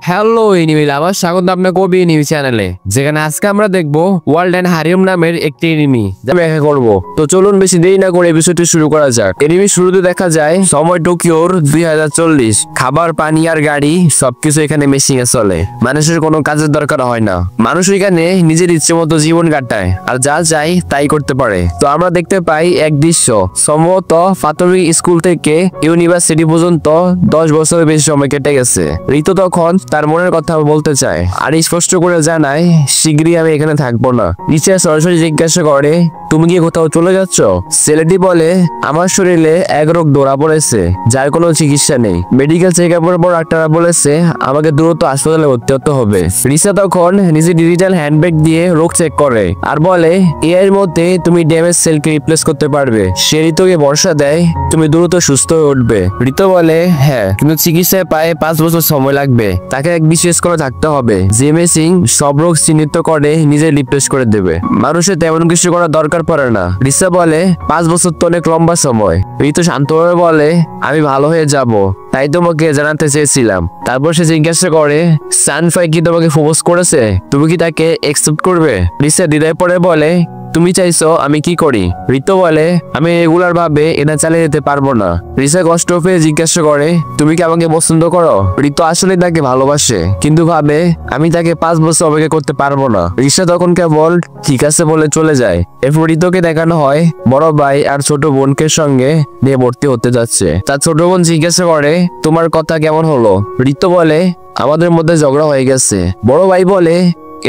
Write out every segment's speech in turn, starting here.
Hello enemy লাভার, স্বাগত আপনার কবি এনিমি চ্যানেলে, যেখানে আজকে আমরা দেখবো ওয়ার্ল্ড এন্ড হারিয়ম নামের একটি এনিমি যা ব্যাখ্যা করবো। তো চলুন বেশি দেরি না করে এপিসোডটি শুরু করা যাক। এনিমি শুরুতে দেখা যায় সময় টোকিওর 2040। খাবার, পানি আর গাড়ি সবকিছু এখানে মেশিনে চলে। মানুষের কোনো কাজের দরকার হয় না। মানুষ এখানে নিজের ইচ্ছে মতো জীবন কাটায় আর যা চাই তাই করতে পারে। তো আমরা দেখতে পাই এক দৃশ্য, সম্ভবত প্রাথমিক স্কুল থেকে ইউনিভার্সিটি পর্যন্ত 10 বছরের বেশি সময় কেটে গেছে। ঋতু তখন তার মনের কথা বলতে চায় আর স্পষ্ট করে জানায় শীঘ্রই আমি এখানে থাকবো না। নিচে সরাসরি জিজ্ঞাসা করে, তুমি কি কোথাও চলে যাচ্ছ? ছেলেটি বলে, আমার শরীরে এক রোগ ধরা পড়েছে যার কোনো চিকিৎসা নেই। মেডিকেল চেক আপের পর ডাক্তাররা বলেছে আমাকে দ্রুত হাসপাতালে ভর্তি হতে হবে। রিসা তখন নিজে ডিজিটাল হ্যান্ডব্যাগ দিয়ে রোগ চেক করে আর বলে এআই এর মধ্যে তুমি ড্যামেজ সেলকে রিপ্লেস করতে পারবে। সে ঋতুকে ভরসা দেয় তুমি দ্রুত সুস্থ হয়ে উঠবে। ঋতু বলে হ্যাঁ, কিন্তু চিকিৎসায় প্রায় 5 বছর সময় লাগবে। তাকে এক বিশেষ করে থাকতে হবে যে মেশিন সব রোগ চিহ্নিত করে নিজে রিপ্লেস করে দেবে। মানুষের তেমন কিছু করার দরকার পড়ে না। রিসা বলে 5 বছর তো অনেক লম্বা সময়। ঋতু শান্তভাবে বলে আমি ভালো হয়ে যাব, তাই তোমাকে জানাতে চেয়েছিলাম। তারপর সে জিজ্ঞাসা করে সানফাই কি তোমাকে প্রপোজ করেছে? তুমি কি তাকে একসেপ্ট করবে? রিসা দ্বিধায় পড়ে বলে তুমি চাইছো আমি কি করি? ঋতু বলে আমি রেগুলার ভাবে এটা চালিয়ে যেতে পারবো না। রিসা কষ্ট পেয়ে জিজ্ঞাসা করে তুমি কি আমাকে পছন্দ করো? ঋতু আসলে তাকে ভালোবাসে কিন্তু ভাবে আমি তাকে 5 বছর অপেক্ষা করতে পারবো না। রিসা তখন কেবল ঠিক আছে বলে চলে যায়। এরপর ঋতুকে দেখানো হয় বড় ভাই আর ছোট বোনকে সঙ্গে নিয়ে ভর্তি হতে যাচ্ছে। তার ছোট বোন জিজ্ঞাসা করে তোমার কথা কেমন হলো? ঋতু বলে আমাদের মধ্যে ঝগড়া হয়ে গেছে। বড় ভাই বলে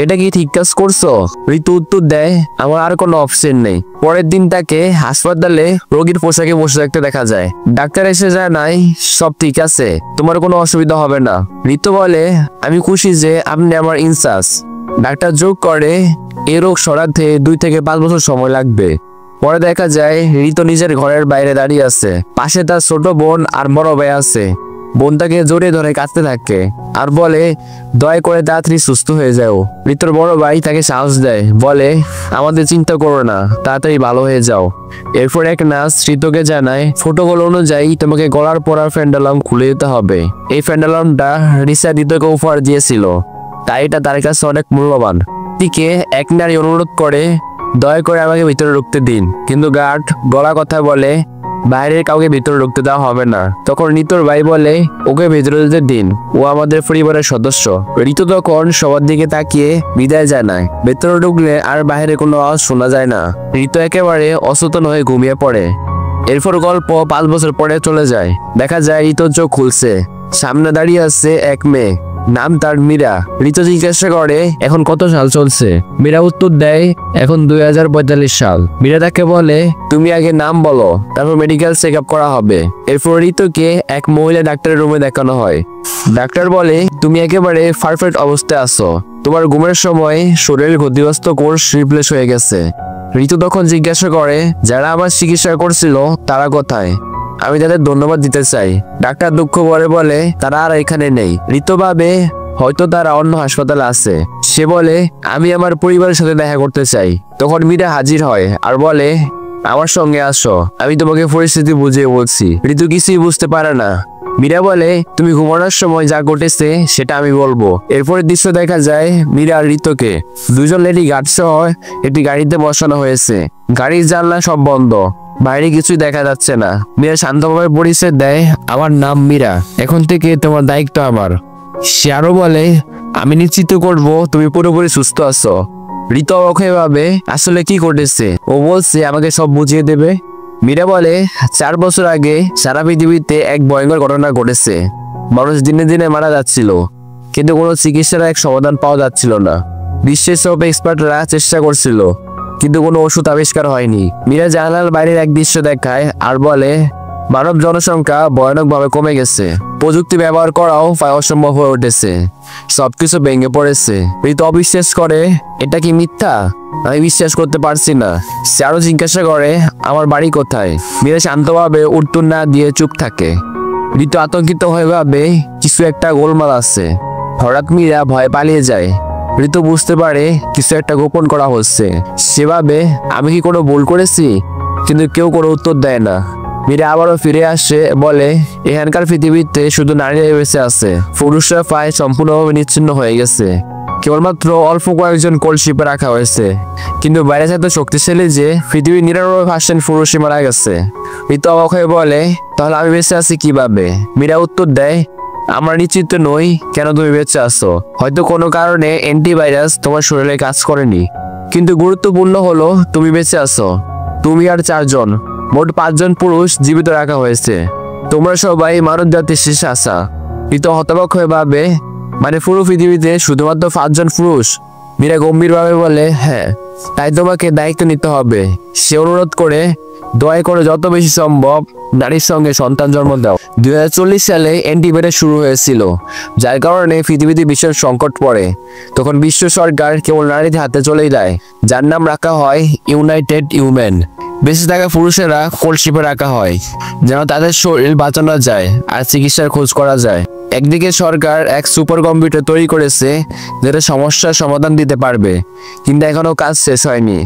এটা কি ঠিক কাজ করছো? ঋতু উত্তর দেয় আমার আর কোনো অপশন নেই। পরের দিন তাকে হাসপাতালে রোগীর পোশাকে বসে থাকতে দেখা যায়। ডাক্তার এসে জানায় সব ঠিক আছে, তোমার কোনো অসুবিধা হবে না। ঋতু বলে আমি খুশি যে আপনি আমার ইনচার্জ। ডাক্তার যোগ করে এই রোগ সরাতে 2 থেকে 5 বছর সময় লাগবে। পরে দেখা যায় ঋতু নিজের ঘরের বাইরে দাঁড়িয়ে আছে। পাশে তার ছোট বোন আর বড় ভাই আছে। বোন তাকে জড়িয়ে ধরে কাঁদতে থাকে আর বলে দয়া করে তাড়াতাড়ি সুস্থ হয়ে যাও। ঋতুর বড় ভাই তাকে সাহস দেয়, বলে আমাদের চিন্তা করো না, তাড়াতাড়ি ভালো হয়ে যাও। এরপর এক নার্স ঋতুকে জানায় প্রটোকল অনুযায়ী তোমাকে গলার পরার ফ্যান্ডালাম খুলে দিতে হবে। এই ফ্যান্ডালামটা রিসা ঋতুকে উপহার দিয়েছিল, তাই এটা তার কাছে অনেক মূল্যবান। দিকে এক নারী অনুরোধ করে দয়া করে আমাকে ভিতরে ঢুকতে দিন, কিন্তু গার্ড গলা কথা বলে বাইরের কাউকে ভিতরে ঢুকতে দেওয়া হবে না। তখন ঋতুর ভাই বলে ওকে ভিতরে যেতে দিন, ও আমাদের পরিবারের সদস্য। ঋতু তখন সবার দিকে তাকিয়ে বিদায় জানায়। ভেতরে ঢুকলে আর বাইরে কোনো আওয়াজ শোনা যায় না। ঋতু একেবারে অচেতন হয়ে ঘুমিয়ে পড়ে। এরপর গল্প 5 বছর পরে চলে যায়। দেখা যায় ঋতুর চোখ খুলছে, সামনে দাঁড়িয়ে আছে এক মেয়ে, নাম তার মীরা। ঋতু জিজ্ঞাসা করে এখন কত সাল চলছে? মীরা উত্তর দেয় এখন 2045 সাল। মীরা তাকে বলে তুমি আগে নাম বলো, তারপর মেডিকেল চেক আপ করা হবে। এরপর ঋতুকে এক মহিলা ডাক্তারের রুমে দেখানো হয়। ডাক্তার বলে তুমি একেবারে পারফেক্ট অবস্থায় আছো, তোমার ঘুমের সময় শরীরের ক্ষতিগ্রস্ত কোষ রিপ্লেস হয়ে গেছে। ঋতু তখন জিজ্ঞাসা করে যারা আমার চিকিৎসা করছিল তারা কোথায়? আমি তাদের ধন্যবাদ দিতে চাই। ডাক্তার দুঃখ ভরে বলে তারা আর এখানে নেই। ঋতু ভাবে হয়তো তারা অন্য হাসপাতালে আছে। সে বলে আমি আমার পরিবারের সাথে দেখা করতে চাই। তখন মীরা হাজির হয় আর বলে আমার সঙ্গে আসো, আমি তোমাকে পরিস্থিতি বুঝিয়ে বলছি। ঋতু কিছুই বুঝতে পারে না। মীরা বলে তুমি ঘুমানোর সময় যা ঘটেছে সেটা আমি বলবো। এরপরে দৃশ্য দেখা যায় মীরা আর ঋতুকে দুজন লেডি গার্ড সহ একটি গাড়িতে বসানো হয়েছে। গাড়ির জানলা সব বন্ধ, বাইরে কিছুই দেখা যাচ্ছে না। মীরা শান্তভাবে পরিচয় দেয় আমার নাম মীরা, এখন থেকে তোমার দায়িত্ব আমার। সে আরো বলে আমি নিশ্চিত করব তুমি পুরোপুরি সুস্থ আছো। ঋতু অবাক হয়ে ভাবে আসলে কি ঘটেছে। ও বলছে আমাকে সব বুঝিয়ে দেবে। মীরা বলে 4 বছর আগে সারা পৃথিবীতে এক ভয়ঙ্কর ঘটনা ঘটেছে। মানুষ দিনে দিনে মারা যাচ্ছিল, কিন্তু কোনো চিকিৎসার এক সমাধান পাওয়া যাচ্ছিল না। বিশ্বের সব এক্সপার্টরা চেষ্টা করছিল, কিন্তু কোনো ওষুধ আবিষ্কার হয়নি। মীরা জানালার বাইরের এক দৃশ্য দেখায় আর বলে মানব জনসংখ্যা ভয়ানকভাবে কমে গেছে, প্রযুক্তি ব্যবহার করাও প্রায় অসম্ভব হয়ে উঠেছে, সবকিছু ভেঙে পড়েছে। ঋতু অবিশ্বাস করে এটা কি মিথ্যা? আমি বিশ্বাস করতে পারছি না। সে আরো জিজ্ঞাসা করে আমার বাড়ি কোথায়? মীরা শান্তভাবে উত্তর না দিয়ে চুপ থাকে। ঋতু আতঙ্কিত হয়ে ভাবে কিছু একটা গোলমাল আছে। হঠাৎ মীরা ভয় পালিয়ে যায়। ঋতু বুঝতে পারে কিছু একটা গোপন করা হচ্ছে। সে ভাবে আমি কি কোনো ভুল করেছি, কিন্তু কেউ কোনো উত্তর দেয় না। মীরা আবারও ফিরে আসে, বলে এখানকার পৃথিবীতে শুধু নারীরাই বেঁচে আছে, পুরুষরা প্রায় সম্পূর্ণভাবে নিচ্ছিন্ন হয়ে গেছে। কেবলমাত্র অল্প কয়েকজন কলশিপে রাখা হয়েছে, কিন্তু বাইরে এত শক্তিশালী যে পৃথিবীর 99% পুরুষই মারা গেছে। ঋতু অবাক হয়ে বলে, তাহলে আমি বেঁচে আছি কিভাবে? মীরা উত্তর দেয়, আমরা নিশ্চিত নই কেন তুমি বেঁচে আছো। হয়তো কোনো কারণে অ্যান্টিভাইরাস তোমার শরীরে কাজ করেনি, কিন্তু গুরুত্বপূর্ণ হলো তুমি বেঁচে আছো। তুমি আর 4 জন, মোট 5 জন পুরুষ জীবিত রাখা হয়েছে। তোমরা সবাই মানব জাতির শেষ আশা। ঋতু হতবাক হয়ে ভাবে, মানে পুরো পৃথিবীতে শুধুমাত্র 5 জন পুরুষ? মীরা গম্ভীরভাবে বলে, হ্যাঁ, তাই তোমাকে দায়িত্ব নিতে হবে। সে অনুরোধ করে, দয়া করে যত বেশি সম্ভব নারীর সঙ্গে সন্তান জন্ম দাও। 2040 সালে অ্যান্টিভাইরাস শুরু হয়েছিল, যার কারণে পৃথিবীতে বিশাল সংকট পড়ে। তখন বিশ্ব সরকার কেবল নারীদের হাতে চলে যায়, যার নাম রাখা হয় ইউনাইটেড ইউম্যান। বেঁচে থাকা পুরুষেরা কলশিপে রাখা হয়, যেন তাদের শরীর বাঁচানো যায় আর চিকিৎসার খোঁজ করা যায়। একদিকে সরকার এক সুপার কম্পিউটার তৈরি করেছে, যেটা সমস্যার সমাধান দিতে পারবে, কিন্তু এখনো কাজ শেষ হয়নি।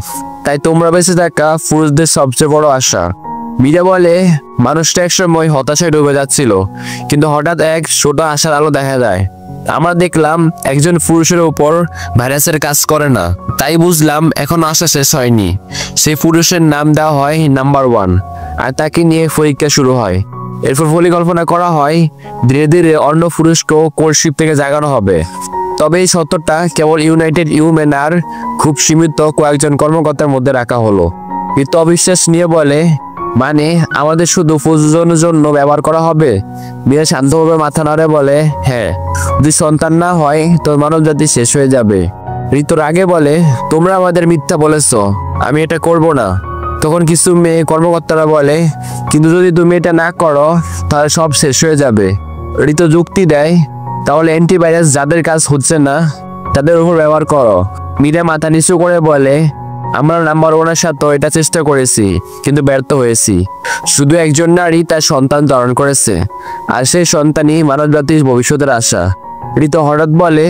তাই তোমরা বেঁচে থাকা পুরুষদের সবচেয়ে বড় আশা। মীরা বলে, মানুষটা একসময় হতাশায় ডুবে যাচ্ছিল, কিন্তু হঠাৎ এক ছোট আশার আলো দেখা যায়। আমরা দেখলাম একজন পুরুষের উপর ভাইরাসের কাজ করে না, তাই বুঝলাম এখন আশা শেষ হয়নি। সেই পুরুষের নাম দেওয়া হয় নাম্বার 1, আর তাকে নিয়ে পরীক্ষা শুরু হয়। এরপর পরিকল্পনা করা হয় ধীরে ধীরে অন্য পুরুষকেও কোলশিপ থেকে জাগানো হবে। তবে এই সত্যটা কেবল ইউনাইটেড ইউম্যান আর খুব সীমিত কয়েকজন কর্মকর্তার মধ্যে রাখা হলো। কিন্তু অবিশ্বাস নিয়ে বলে, মানে আমাদের শুধু প্রযোজনের জন্য ব্যবহার করা হবে? মীরা শান্তভাবে মাথা নাড়ে বলে, হ্যাঁ, যদি সন্তান না হয় তোর মানব জাতি শেষ হয়ে যাবে। ঋতুর আগে বলে, তোমরা আমাদের মিথ্যা বলেছ, আমি এটা করব না। তখন কিছু মেয়ে কর্মকর্তারা বলে, কিন্তু যদি তুমি এটা না করো তাহলে সব শেষ হয়ে যাবে। ঋতু যুক্তি দেয়, তাহলে অ্যান্টিভাইরাস যাদের কাজ হচ্ছে না তাদের উপর ব্যবহার করো। মীরা মাথা নিচু করে বলে, আমরা নাম্বার 1-এর সাথে এটা চেষ্টা করেছি, কিন্তু ব্যর্থ হয়েছি। শুধু একজন নারী তার সন্তান ধারণ করেছে, আর সেই সন্তানই মানব জাতির ভবিষ্যতের আশা। ঋতু হঠাৎ বলে,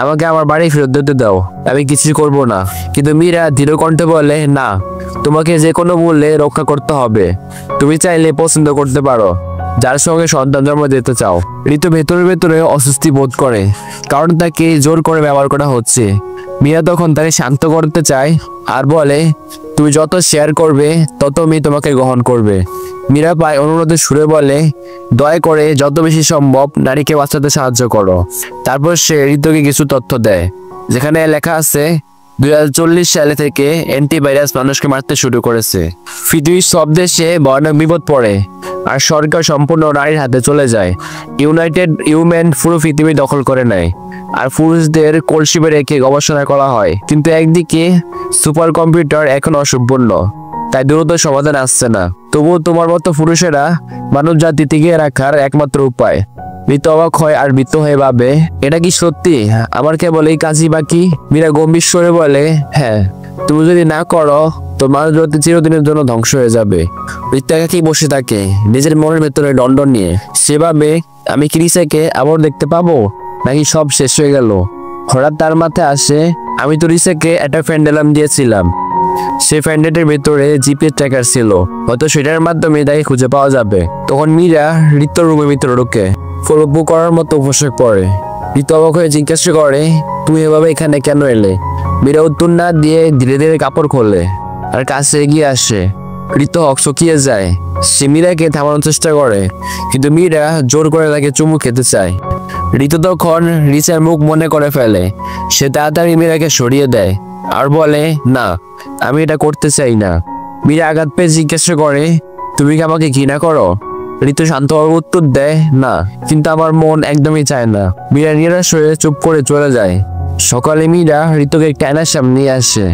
আমাকে আমার বাড়ি ফেরত দিতে দাও, আমি কিছু করব না। কিন্তু মীরা দৃঢ় কণ্ঠে বলে, না, তোমাকে যে কোনো মূল্যে রক্ষা করতে হবে। তুমি চাইলে পছন্দ করতে পারো যার সঙ্গে সন্তান জন্ম দিতে চাও। ঋতু ভেতরে ভেতরে অস্বস্তি বোধ করে, কারণ তাকে জোর করে ব্যবহার করা হচ্ছে। মীরা তখন তাকে শান্ত করতে চায় আর বলে, তুমি যত শেয়ার করবে তত আমি তোমাকে গ্রহণ করবে। মীরা পায় অনুরোধের সুরে বলে, দয়া করে যত বেশি সম্ভব নারীকে বাঁচাতে সাহায্য করো। তারপর সে ঋতুকে কিছু তথ্য দেয়, যেখানে লেখা আছে 2040 সালে থেকে অ্যান্টিভাইরাস মানুষকে মারতে শুরু করেছে। পৃথিবীর সব দেশে ভয়ানক বিপদ পড়ে, আর সরকার সম্পূর্ণ নারীর হাতে চলে যায়। ইউনাইটেড ইউম্যান পুরো পৃথিবী দখল করে নেয়, আর পুরুষদের কলশিপে রেখে গবেষণা করা হয়। কিন্তু একদিকে সুপার কম্পিউটার এখন অসম্পূর্ণ, তাই দ্রুত সমাধান আসছে না। তবুও তোমার মতো পুরুষেরা মানব জাতি টিকিয়ে রাখার একমাত্র উপায়। ঋতু অবাক হয় আর ভীত হয়ে ভাবে, এটা কি সত্যি? আমার কেবল এই কাজই বাকি? মীরা গম্ভীর স্বরে বলে, হ্যাঁ, তুমি যদি না করো তো মানব জাতি চিরদিনের জন্য ধ্বংস হয়ে যাবে। ঋতু একাকী বসে থাকে, নিজের মনের ভেতরে দণ্ডন নিয়ে। সে ভাবে, আমি রিসাকে আবার দেখতে পাবো, নাকি সব শেষ হয়ে গেল? হঠাৎ তার মাথায় আসে, আমি তো রিসাকে একটা ফ্যান্ডেলাম দিয়েছিলাম। সে ফ্যান্ডেটের ভেতরে জিপিএস ট্র্যাকার ছিল, হয়তো সেটার মাধ্যমে তাকে খুঁজে পাওয়া যাবে। তখন মীরা ঋতুর রুমের ভিতরে ঢুকে ফরব্বু করার মতো পোশাক পরে। ঋতু অবাক হয়ে জিজ্ঞাসা করে, তুমি এভাবে এখানে কেন এলে? মীরা উত্তর না দিয়ে ধীরে ধীরে কাপড় খোলে আর কাছে এগিয়ে আসে। ঋতু হকচকিয়ে যায়। সে মীরাকে থামানোর চেষ্টা করে, কিন্তু মীরা জোর করে তাকে চুমু খেতে চায়। ঋতু তখন রিচার মুখ মনে করে ফেলে। সে তাড়াতাড়ি মীরাকে সরিয়ে দেয় আর বলে, না, আমি এটা করতে চাই না। মীরা আঘাত পেয়ে জিজ্ঞাসা করে, তুমি কি আমাকে ঘৃণা করো? ঋতু শান্তভাবে উত্তর দেয়, না, কিন্তু আমার মন একদমই চায় না। মীরা নিরাশ হয়ে চুপ করে চলে যায়। সকালে মীরা ঋতুকে একটা আয়নার সামনে নিয়ে আসে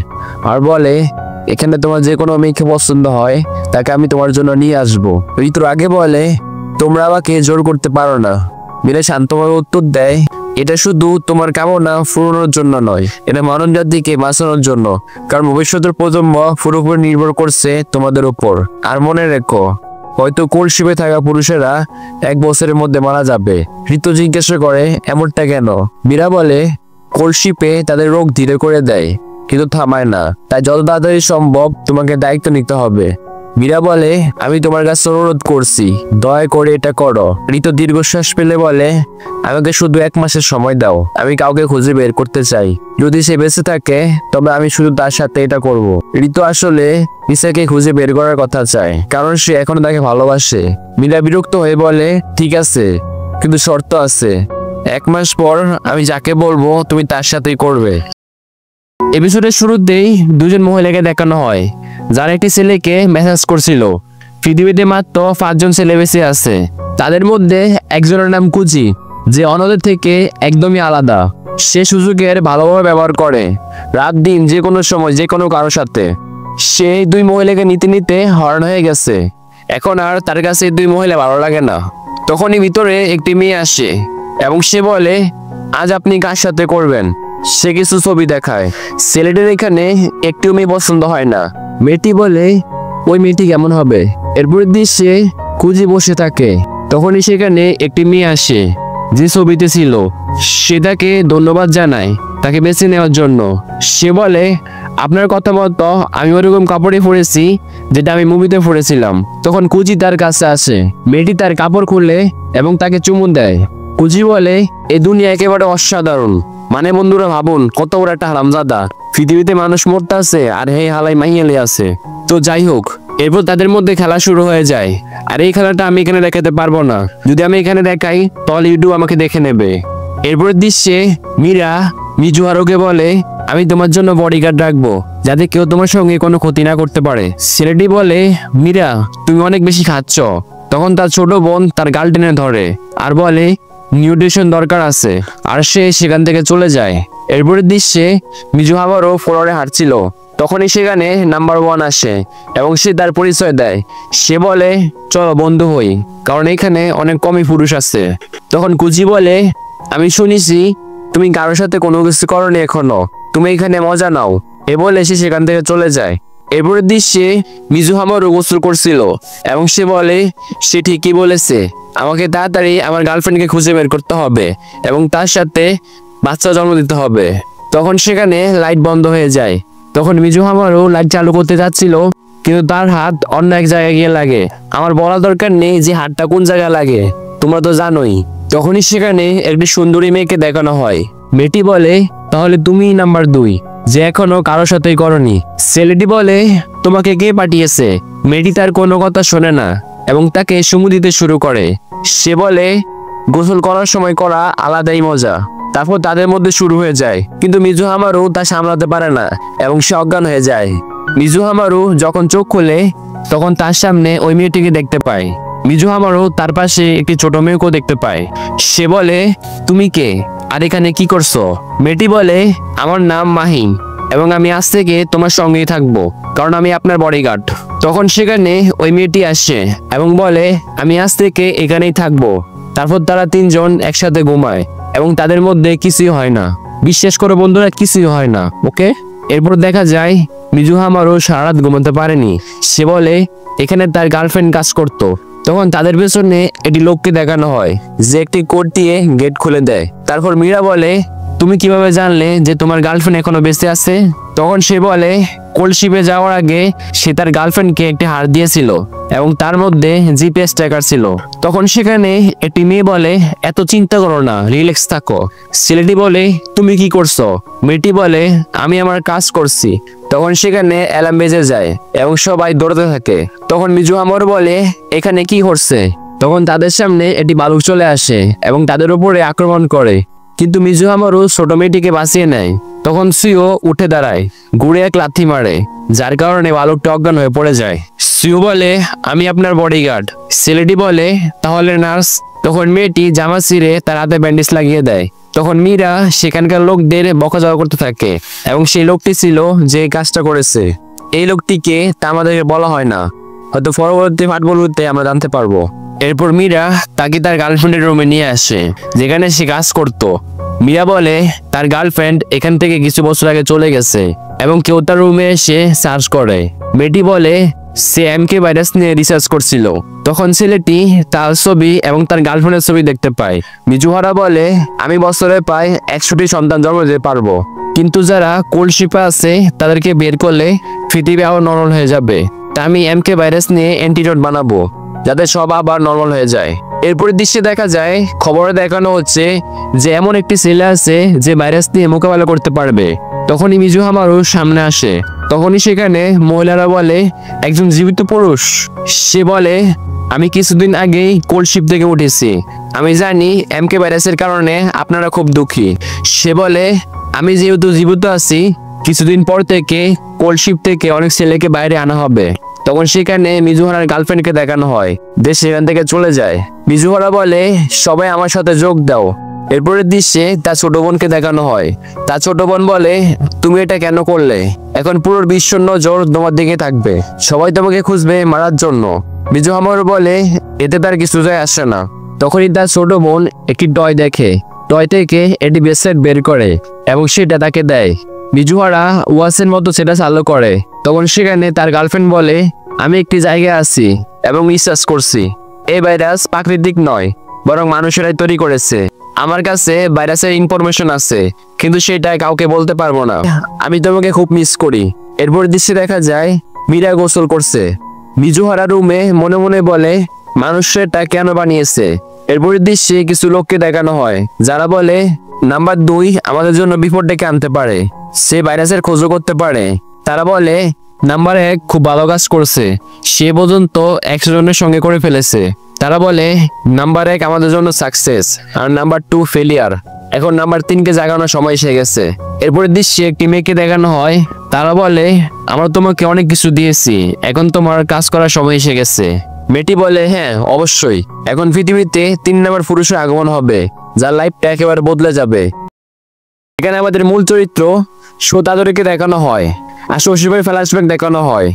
আর বলে, এখানে তোমার যে কোনো মেয়েকে পছন্দ হয় তাকে আমি তোমার জন্য নিয়ে আসবো। ঋতুর আগে বলে, তোমরা আমাকে জোর করতে পারো না। মীরা শান্তভাবে উত্তর দেয়, এটা শুধু তোমার কামনা পূরণের জন্য নয়, এটা মানব জাতিকে বাঁচানোর জন্য, কারণ ভবিষ্যতের প্রজন্ম পুরোপুরি নির্ভর করছে তোমাদের উপর। আর মনে রেখো, হয়তো কলশিপে থাকা পুরুষেরা 1 বছরের মধ্যে মারা যাবে। ঋতু জিজ্ঞাসা করে, এমনটা কেন? মীরা বলে, কলশিপে তাদের রোগ ধীরে করে দেয়, কিন্তু থামায় না। তাই যত তাড়াতাড়ি সম্ভব তোমাকে দায়িত্ব নিতে হবে। মীরা বলে, আমি তোমার কাছে অনুরোধ করছি, দয়া করে এটা করো। ঋতু দীর্ঘশ্বাস ফেলে বলে, আমাকে শুধু 1 মাসের সময় দাও, আমি কাউকে খুঁজে বের করতে চাই। যদি সে বেঁচে থাকে তবে আমি শুধু তার সাথে এটা করব। ঋতু আসলে নিশাকে খুঁজে বের করার কথা চায়, কারণ সে এখনো তাকে ভালোবাসে। মীরা বিরক্ত হয়ে বলে, ঠিক আছে, কিন্তু শর্ত আছে। 1 মাস পর আমি যাকে বলবো তুমি তার সাথেই করবে। এপিসোডের শুরুতেই দুজন মহিলাকে দেখানো হয় যারা একটি ছেলেকে মেসেজ করছিল। পৃথিবীতে মাত্র 5 জন ছেলে বেঁচে আছে। তাদের মধ্যে একজনের নাম কুচি, যে অন্যদের থেকে একদমই আলাদা। সে সুযোগের ভালোভাবে ব্যবহার করে, রাত দিন যে কোনো সময় যে কোনো কারোর সাথে। সে 2 মহিলাকে নিতে নিতে হরণ হয়ে গেছে। এখন আর তার কাছে 2 মহিলা ভালো লাগে না। তখনই ভিতরে একটি মেয়ে আসে এবং সে বলে, আজ আপনি কার সাথে করবেন? সে কিছু ছবি দেখায়। ছেলেটির এখানে একটিও মেয়ে পছন্দ হয় না। মেয়েটি বলে, ওই মেয়েটি কেমন হবে? এরপর দৃশ্যে কুচি বসে থাকে। তখনই সেখানে একটি মেয়ে আসে যে ছবিতে ছিল। সে তাকে ধন্যবাদ জানায় তাকে বেছে নেওয়ার জন্য। সে বলে, আপনার কথা মতো আমি ওরকম কাপড়ে পরেছি যেটা আমি মুভিতে পরেছিলাম। তখন কুচি তার কাছে আসে। মেয়েটি তার কাপড় খুলে এবং তাকে চুমু দেয়। কুচি বলে, এই দুনিয়া একেবারে অসাধারণ। মানে বন্ধুরা ভাবুন, কত বড় একটা হারামজাদা। পৃথিবীতে মানুষ মরতে আছে আর হে হালাই মাইয়ালে আছে। তো যাই হোক, এরপর তাদের মধ্যে খেলা শুরু হয়ে যায়। আর এই খেলাটা আমি এখানে দেখাতে পারবো না। যদি আমি এখানে দেখাই তাহলে ইউটিউব আমাকে দেখে নেবে। এরপরের দৃশ্যে মীরা মিজুহারুকে বলে, আমি তোমার জন্য বডিগার্ড রাখবো যাতে কেউ তোমার সঙ্গে কোনো ক্ষতি না করতে পারে। ছেলেটি বলে, মীরা তুমি অনেক বেশি খাচ্ছ। তখন তার ছোট বোন তার গাল টেনে ধরে আর বলে, নিউট্রিশন দরকার আছে। আর সে সেখান থেকে চলে যায়। এরপরের দৃশ্যে মিজু আবারও ফ্লোরে হাঁটছিল। তখনই সেখানে নাম্বার 1 আসে এবং সে তার পরিচয় দেয়। সে বলে, চলো বন্ধু হই, কারণ এখানে অনেক কমই পুরুষ আছে। তখন কুচি বলে, আমি শুনেছি তুমি কারোর সাথে কোনো কিছু করনি এখনো, তুমি এখানে মজা নাও। এ বলে সে সেখান থেকে চলে যায়। এরপরের দৃশ্যে মিজু হামারও গোসল করছিল এবং সে বলে, সে ঠিকই বলেছে, আমাকে তাড়াতাড়ি আমার গার্লফ্রেন্ডকে খুঁজে বের করতে হবে এবং তার সাথে বাচ্চা জন্ম দিতে হবে। তখন সেখানে লাইট বন্ধ হয়ে যায়। তখন মিজু হামারও লাইট চালু করতে যাচ্ছিল, কিন্তু তার হাত অন্য এক জায়গায় গিয়ে লাগে। আমার বলা দরকার নেই যে হাতটা কোন জায়গায় লাগে, তোমরা তো জানোই। তখনই সেখানে একটি সুন্দরী মেয়েকে দেখানো হয়। মেয়েটি বলে, তাহলে তুমি নাম্বার 2, যে এখনো কারোর সাথেই করনি। ছেলেটি বলে, তোমাকে কে পাঠিয়েছে? মেয়েটি তার কোনো কথা শোনে না এবং তাকে চুমু দিতে শুরু করে। সে বলে, গোসল করার সময় করা আলাদাই মজা। তারপর তাদের মধ্যে শুরু হয়ে যায়, কিন্তু মিজু হামারু তা সামলাতে পারে না এবং সে অজ্ঞান হয়ে যায়। মিজু হামারু যখন চোখ খোলে তখন তার সামনে ওই মেয়েটিকে দেখতে পায়। মিজু হামারু তার পাশে একটি ছোট মেয়েকেও দেখতে পায়। সে বলে, তুমি কে আর এখানে কি করছো? মেয়েটি বলে, আমার নাম মাহিন এবং আমি আজ থেকে তোমার সঙ্গেই থাকবো, কারণ আমি আপনার বডিগার্ড। তখন সেখানে ওই মেয়েটি আসে এবং বলে, আমি আজ থেকে এখানেই থাকবো। তারপর তারা 3 জন একসাথে ঘুমায় এবং তাদের মধ্যে কিছুই হয় না। বিশ্বাস করো বন্ধুরা, কিছুই হয় না। ওকে, এরপর দেখা যায় মিজু হামারু সারা রাত ঘুমাতে পারেনি। সে বলে এখানে তার গার্লফ্রেন্ড কাজ করতো। তখন তাদের পেছনে একটি লোককে দেখানো হয় যে একটি কোড দিয়ে গেট খুলে দেয়। তারপর মীরা বলে, তুমি কিভাবে জানলে যে তোমার গার্লফ্রেন্ড এখনো বেঁচে আছে? তখন সে বলে, কোলশিপে যাওয়ার আগে সে তার গার্লফ্রেন্ডকে একটি হার দিয়েছিল এবং তার মধ্যে জিপিএস ট্র্যাকার ছিল। তখন সেখানে একটি মেয়ে বলে, এত চিন্তা করো না, রিল্যাক্স থাকো। ছেলেটি বলে, তুমি কি করছো? মেয়েটি বলে, আমি আমার কাজ করছি। তখন সেখানে অ্যালার্ম বেজে যায় এবং সবাই দৌড়তে থাকে। তখন মিজু হামারু বলে, এখানে কি করছে? তখন তাদের সামনে একটি বালক চলে আসে এবং তাদের উপরে আক্রমণ করে, কিন্তু মিজু হামারু ছোট মেয়েটিকে বাঁচিয়ে নেয়। তখন সিও উঠে দাঁড়ায়, ঘুরে এক লাথি মারে, যার কারণে বালকটা অজ্ঞান হয়ে পড়ে যায়। সিও বলে, আমি আপনার বডিগার্ড। ছেলেটি বলে, তাহলে নার্স। তখন মেয়েটি জামা ছিঁড়ে তার হাতে ব্যান্ডেজ লাগিয়ে দেয়। তখন মীরা সেখানকার লোকদের বকাঝকা করতে থাকে এবং সেই লোকটি ছিল যে কাজটা করেছে। এই লোকটিকে তা আমাদেরকে বলা হয় না, হয়তো পরবর্তী পাঠগুলোতে আমরা জানতে পারবো। এরপর মীরা তাকে তার গার্লফ্রেন্ডের রুমে নিয়ে আসে যেখানে সে কাজ করতো। মীরা বলে, তার গার্লফ্রেন্ড এখান থেকে কিছু বছর আগে চলে গেছে এবং কেউ তার রুমে এসে সার্চ করে। মেয়েটি বলে, সে এমকে ভাইরাস নিয়ে রিসার্চ করছিল। তখন ছেলেটি তার ছবি এবং তার গার্লফ্রেন্ডের ছবি দেখতে পায়। মিজুহারা বলে, আমি বছরে প্রায় 100টি সন্তান জন্ম দিতে পারবো, কিন্তু যারা কোল্ড শিপে আছে তাদেরকে বের করলে পৃথিবী আরো নরল হয়ে যাবে। তা আমি এমকে ভাইরাস নিয়ে অ্যান্টিডোট বানাবো যাতে সব আবার নর্মাল হয়ে যায়। এরপরের দৃশ্যে দেখা যায় খবরে দেখানো হচ্ছে যে এমন একটি ছেলে আছে যে ভাইরাস নিয়ে মোকাবেলা করতে পারবে। তখনই মিজু হামারু সামনে আসে। তখনই সেখানে মহিলারা বলে একজন জীবিত পুরুষ। সে বলে আমি কিছুদিন আগেই কোল্ড শিপ থেকে উঠেছি। আমি জানি এমকে ভাইরাসের কারণে আপনারা খুব দুঃখী। সে বলে আমি যেহেতু জীবিত আছি কিছুদিন পর থেকে কোল্ড শিপ থেকে অনেক ছেলেকে বাইরে আনা হবে। তখন সেখানে মিজুহারার গার্লফ্রেন্ডকে দেখানো হয় যে সেখান থেকে চলে যায়। মিজুহারা বলে সবাই আমার সাথে যোগ দাও। এরপরের দৃশ্যে তার ছোট বোনকে দেখানো হয়। তার ছোট বোন বলে তুমি এটা কেন করলে? এখন পুরো বিশ্বের নজর তোমার দিকে থাকবে, সবাই তোমাকে খুঁজবে মারার জন্য। মিজু হামারু বলে এতে তার কিছু যায় আসে না। তখনই তার ছোট বোন একটি টয় দেখে, টয় থেকে এটি ব্রেসলেট বের করে এবং সেটা তাকে দেয়। মিজুহারা ওয়াসের মতো সেটা চালু করে। তখন সেখানে তার গার্লফ্রেন্ড বলে আমি একটি জায়গায় আছি এবং রিসার্চ করছি। এই ভাইরাস প্রাকৃতিক নয় বরং মানুষেরাই তৈরি করেছে। আমার কাছে ভাইরাসের ইনফরমেশন আছে কিন্তু সেটা কাউকে বলতে পারবো না। আমি তোমাকে খুব মিস করি। এরপর দৃশ্যে দেখা যায় মীরা গোসল করছে। মিজুহারা রুমে মনে মনে বলে মানুষটা কেন বানিয়েছে। এরপরের দৃশ্যে কিছু লোককে দেখানো হয় যারা বলে নাম্বার 2 আমাদের জন্য বিপদ ডেকে আনতে পারে, সে ভাইরাসের খোঁজও করতে পারে। তারা বলে নাম্বার 1 খুব ভালো কাজ করছে, সে পর্যন্ত 100 জনের সঙ্গে করে ফেলেছে। তারা বলে নাম্বার 1 আমাদের জন্য সাকসেস আর নাম্বার 2 ফেলিয়ার। এখন নাম্বার 3কে জাগানোর সময় এসে গেছে। এরপরের দৃশ্যে একটি মেয়েকে দেখানো হয়। তারা বলে আমরা তোমাকে অনেক কিছু দিয়েছি, এখন তোমার কাজ করার সময় এসে গেছে। মেয়েটি বলে হ্যাঁ অবশ্যই, এখন পৃথিবীতে 3 নাম্বার পুরুষের আগমন হবে যার লাইফটা একেবারে বদলে যাবে। এখানে আমাদের মূল চরিত্র তাদেরকে দেখানো হয় আর শশীভাই ফ্ল্যাশব্যাক দেখানো হয়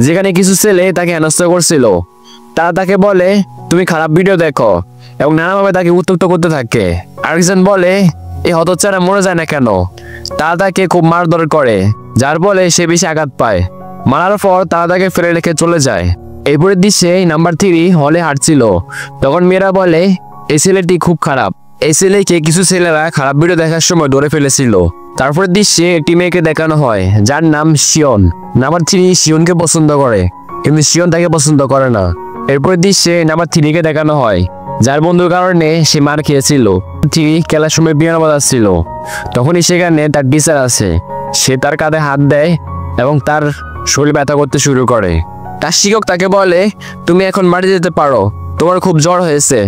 যেখানে কিছু ছেলে তাকে হেনস্থা করছিল। তারা তাকে বলে তুমি খারাপ ভিডিও দেখো এবং নানাভাবে তাকে উত্ত্যক্ত করতে থাকে। আরেকজন বলে এই হতচ্ছাড়া মরে যায় না কেন। তারা তাকে খুব মারধর করে যার ফলে সে বেশি আঘাত পায়। মারার পর তারা তাকে ফেলে রেখে চলে যায়। এরপরের দৃশ্যে নাম্বার 3 হলে হাঁটছিল। তখন মেয়েরা বলে এই ছেলেটি খুব খারাপ। এই ছেলেকে কিছু ছেলেরা খারাপ ভিডিও দেখার সময় ধরে ফেলেছিল। তারপরে দৃশ্যে একটি মেয়েকে দেখানো হয় যার নাম শিয়ন। নাম্বার 3 শিয়নকে পছন্দ করে কিন্তু শিয়ন তাকে পছন্দ করে না। এরপরের দৃশ্যে নাম্বার 3কে দেখানো হয় যার বন্ধুর কারণে সে মার খেয়েছিল। 3 খেলার সময় পিয়ানো বাজাচ্ছিল। তখনই সেখানে তার টিচার আছে। সে তার কাঁধে হাত দেয় এবং তার শরীর ব্যথা করতে শুরু করে। তার শিক্ষক তাকে বলে তুমি এখন বাড়ি যেতে পারো, তোমার খুব জ্বর হয়েছে।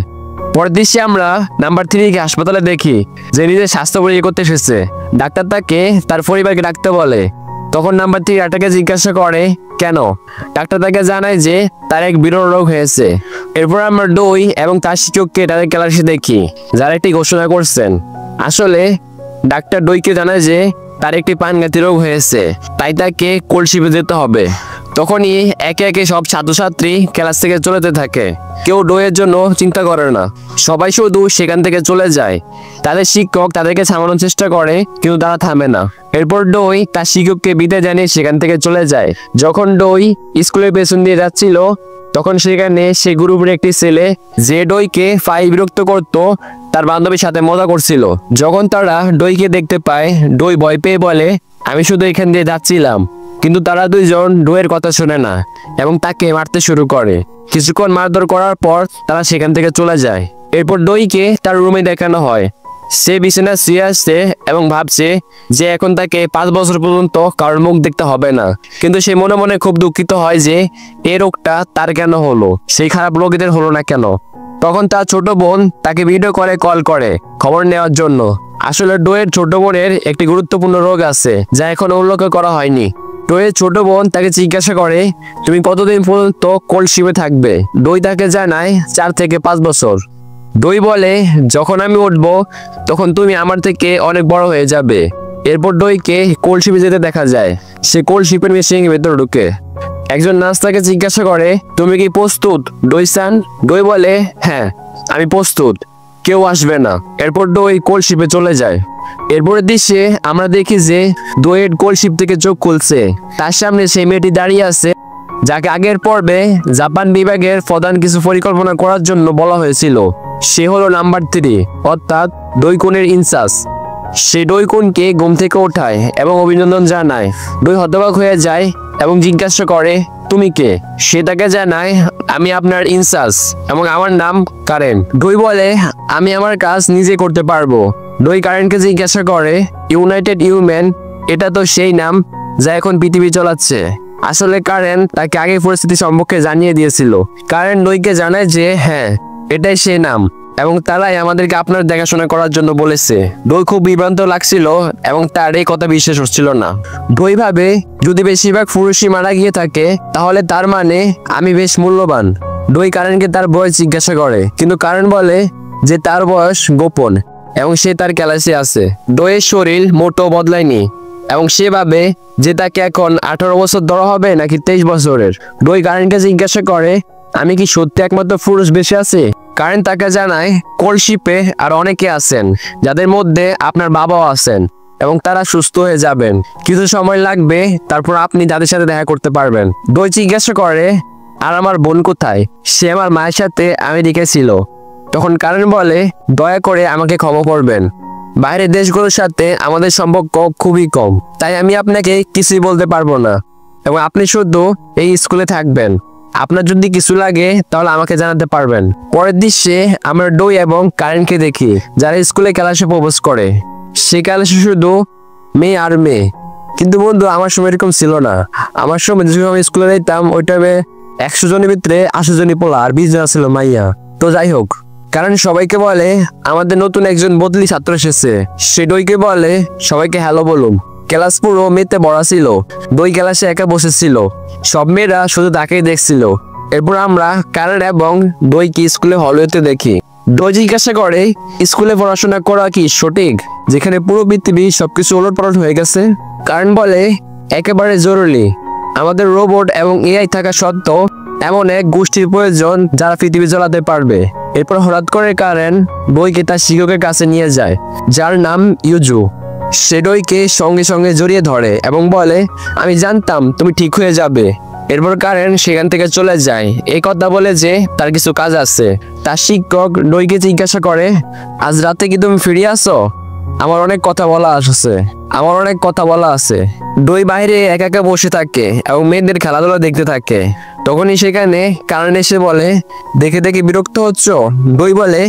পরের দৃশ্যে আমরা নাম্বার 3কে হাসপাতালে দেখি যে নিজের স্বাস্থ্য পরীক্ষা করতে এসেছে। ডাক্তার তাকে তার পরিবারকে ডাকতে বলে। তখন নাম্বার 3 ডাক্তারকে জিজ্ঞাসা করে কেন। ডাক্তার তাকে জানায় যে তার এক বিরল রোগ হয়েছে। এরপর আমরা ডই এবং তার শিক্ষককে তাদের ক্লাসে দেখি যারা একটি ঘোষণা করছেন। আসলে ডাক্তার ডইকে জানায় যে তার একটি প্রাণঘাতী রোগ হয়েছে, তাই তাকে কোল্ড শিপে যেতে হবে। তখনই একে একে সব ছাত্রছাত্রী ক্লাস থেকে চলে যেতে থাকে। কেউ ডইয়ের জন্য চিন্তা করে না, সবাই শুধু সেখান থেকে চলে যায়। তাদের শিক্ষক তাদেরকে থামানোর চেষ্টা করে কিন্তু তারা থামে না। এরপর ডই তার শিক্ষককে বিদায় জানিয়ে সেখান থেকে চলে যায়। যখন ডই স্কুলের পেছন দিয়ে যাচ্ছিল তখন সেখানে সে গ্রুপের একটি ছেলে যে ডইকে বিরক্ত করত তার বান্ধবীর সাথে মজা করছিল। যখন তারা ডইকে দেখতে পায় ডই ভয় পেয়ে বলে আমি শুধু এখান দিয়ে যাচ্ছিলাম। কিন্তু তারা দুইজন ডইয়ের কথা শোনে না এবং তাকে মারতে শুরু করে। কিছুক্ষণ মারধর করার পর তারা সেখান থেকে চলে যায়। এরপর ডইকে তার রুমে দেখানো হয়। সে বিছানায় শুয়ে আসছে এবং ভাবছে যে এখন তাকে 5 বছর পর্যন্ত কারোর মুখ দেখতে হবে না। কিন্তু সে মনে মনে খুব দুঃখিত হয় যে এই রোগটা তার কেন হলো, সেই খারাপ রোগীদের হলো না কেন। তখন তার ছোট বোন তাকে ভিডিও করে কল করে খবর নেওয়ার জন্য। আসলে ডইয়ের ছোট বোনের একটি গুরুত্বপূর্ণ রোগ আছে যা এখন উল্লেখ করা হয়নি। ডইয়ের ছোট বোন তাকে জিজ্ঞাসা করে তুমি কতদিন পর্যন্ত কোল্ড শিপে থাকবে। ডই তাকে জানায় 4 থেকে 5 বছর। ডই বলে যখন আমি উঠবো তখন তুমি আমার থেকে অনেক বড় হয়ে যাবে। এরপর ডইকে কোল্ড শিপে যেতে দেখা যায়। সে কোল্ড শিপের মেশিনের ভেতরে ঢুকে। একজন নার্স তাকে জিজ্ঞাসা করে তুমি কি প্রস্তুত ডই-সান? ডই বলে হ্যাঁ আমি প্রস্তুত, কেউ আসবে না। এরপর ডই কোল্ড শিপে চলে যায়। এরপরের দৃশ্যে আমরা দেখি যে ডইয়ের কোল্ড শিপ থেকে চোখ খুলছে। তার সামনে সেই মেয়েটি দাঁড়িয়ে আছে যাকে আগের পর্বে জাপান বিভাগের প্রধান কিছু পরিকল্পনা করার জন্য বলা হয়েছিল। সে হলো নাম্বার 3 অর্থাৎ ডইকুনের ইনচার্জ। সে ডইকুনকে ঘুম থেকে ওঠায় এবং অভিনন্দন জানায়। ডই হতবাক হয়ে যায় এবং জিজ্ঞাসা করে তুমি কে? সে তাকে জানায় আমি আপনার ইনচার্জ এবং আমার নাম কারেন। ডই বলে আমি আমার কাজ নিজে করতে পারবো। ডই কারেনকে জিজ্ঞাসা করে ইউনাইটেড ইউম্যান, এটা তো সেই নাম যা এখন পৃথিবী চালাচ্ছে। আসলে কারেন তাকে আগে পরিস্থিতি সম্পর্কে জানিয়ে দিয়েছিল। কারেন ডইকে জানায় যে হ্যাঁ, এটাই সেই নাম এবং তারাই আমাদেরকে আপনার দেখাশোনা করার জন্য বলেছে। ডই খুব বিভ্রান্ত লাগছিল এবং তার এই কথা বিশ্বাস হচ্ছিল না। ডই ভাবে যদি বেশিরভাগ পুরুষই মারা গিয়ে থাকে তাহলে তার মানে আমি বেশ মূল্যবান। ডই কারেনকে তার বয়স জিজ্ঞাসা করে, কিন্তু কারেন বলে যে তার বয়স গোপন এবং সে তার ক্লাসে আছে। ডইয়ের শরীর মোটো বদলায়নি এবং সে ভাবে যে তাকে এখন 18 বছর ধরা হবে নাকি 23 বছরের। ডই কারেনকে জিজ্ঞাসা করে আমি কি সত্যি একমাত্র পুরুষ বেঁচে আছে? কারেন তাকে জানায় কোলশিপে আর অনেকে আছেন, যাদের মধ্যে আপনার বাবাও আছেন এবং তারা সুস্থ হয়ে যাবেন। কিছু সময় লাগবে, তারপর আপনি তাদের সাথে দেখা করতে পারবেন। ডই জিজ্ঞাসা করে আর আমার বোন কোথায়? সে আমার মায়ের সাথে আমেরিকায় ছিল। তখন কারেন বলে দয়া করে আমাকে ক্ষমা করবেন, বাইরের দেশগুলোর সাথে আমাদের সম্পর্ক খুবই কম, তাই আমি আপনাকে কিছুই বলতে পারবো না এবং আপনি শুধু এই স্কুলে থাকবেন। আপনার যদি কিছু লাগে তাহলে আমাকে জানাতে পারবেন। পরের দৃশ্যে আমরা ডই এবং কারেনকে দেখি যারা স্কুলে ক্লাসে প্রবেশ করে। সে ক্লাসে শুধু মেয়ে আর মেয়ে, কিন্তু বন্ধু আমার সময় এরকম ছিল না। আমার সময় যখন আমি স্কুলে যাইতাম ওই টাইমে 100 জনের ভিতরে 80 জনই পোলা আর 20 জন ছিল মাইয়া। তো যাই হোক, কারণ সবাইকে বলে আমাদের নতুন একজন বদলি ছাত্র এসেছে। সে ডইকে বলে সবাইকে হ্যালো বলুন। ক্লাস পুরো মেয়েতে ভরা ছিল। ডই ক্লাসে একা বসেছিল, সব মেয়েরা শুধু তাকেই দেখছিল। এরপর আমরা কারেন এবং ডইকে স্কুলে হলওয়েতে দেখি। ডই জিজ্ঞাসা করে স্কুলে পড়াশোনা করা কি সঠিক, যেখানে পুরো পৃথিবী সবকিছু ওলটপালট হয়ে গেছে? কারেন বলে একেবারে জরুরি। আমাদের রোবট এবং এআই থাকা সত্ত্বেও এমন এক গোষ্ঠীর প্রয়োজন যারা পৃথিবী চালাতে পারবে। এরপর হঠাৎ করে কারেন ডইকে তার শিক্ষকের কাছে নিয়ে যায়, যার নাম ইউজু। সে ডইকে সঙ্গে সঙ্গে জড়িয়ে ধরে এবং বলে আমি জানতাম তুমি ঠিক হয়ে যাবে। এরপর কারেন সেখান থেকে চলে যায়, এই কথা বলে যে তার কিছু কাজ আছে। তার শিক্ষক ডইকে জিজ্ঞাসা করে আজ রাতে কি তুমি ফিরে আসো? আমার অনেক কথা বলা আছে। ডই বাইরে একা একা বসে থাকে এবং মেয়েদের খেলাধুলা দেখতে থাকে। তখনই সেখানে কারেন এসে বলে দেখে দেখে বিরক্ত হচ্ছ? ডই বলে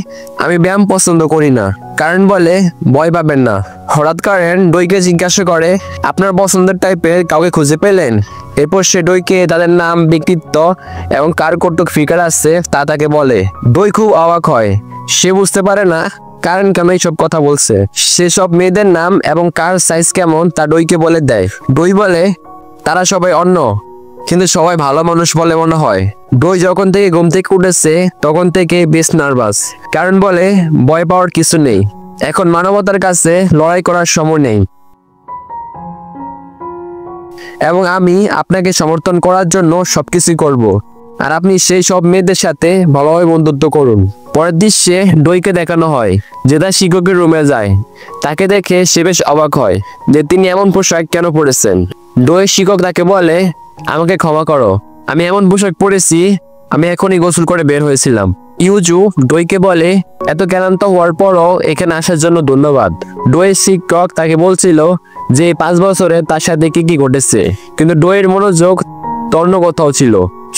আমি ব্যায়াম পছন্দ করি না। কারেন বলে ভয় পাবেন না। হঠাৎ কারেন ডইকে জিজ্ঞাসা করে আপনার পছন্দের টাইপের কাউকে খুঁজে পেলেন? এরপর সে ডইকে তাদের নাম, ব্যক্তিত্ব এবং কার কতটুক ফিকার আছে তা তাকে বলে। ডই খুব অবাক হয়, সে বুঝতে পারে না কারেন কেন এইসব কথা বলছে। সে সব মেয়েদের নাম এবং কার সাইজ কেমন তা ডইকে বলে দেয়। ডই বলে তারা সবাই অন্য, কিন্তু সবাই ভালো মানুষ বলে মনে হয়। ডই যখন থেকে ঘুম থেকে উঠেছে তখন থেকে বেশ নার্ভাস। কারণ বলে ভয় পাওয়ার কিছু নেই, এখন মানবতার কাছে লড়াই করার সময় নেই এবং আমি আপনাকে সমর্থন করার জন্য সবকিছুই করব, আর আপনি সেই সব মেয়েদের সাথে ভালোভাবে বন্ধুত্ব করুন। পরের দৃশ্যে ডইকে দেখানো হয় যে তার শিক্ষকের রুমে যায়। তাকে দেখে সে বেশ অবাক হয় যে তিনি এমন পোশাক কেন পরেছেন। ডইয়ের শিক্ষক তাকে বলে আমাকে ক্ষমা করো, আমি এমন পোশাক পরেছি, আমি এখনই গোসল করে বের হয়েছিলাম। ইউজু ডইকে বলে এত ক্লান্ত হওয়ার পরও এখানে আসার জন্য ধন্যবাদ। ডইয়ের শিক্ষক তাকে বলছিল যে 5 বছরে তার সাথে কি ঘটেছে, কিন্তু ডইয়ের মনোযোগ অন্য কোথাও ছিল।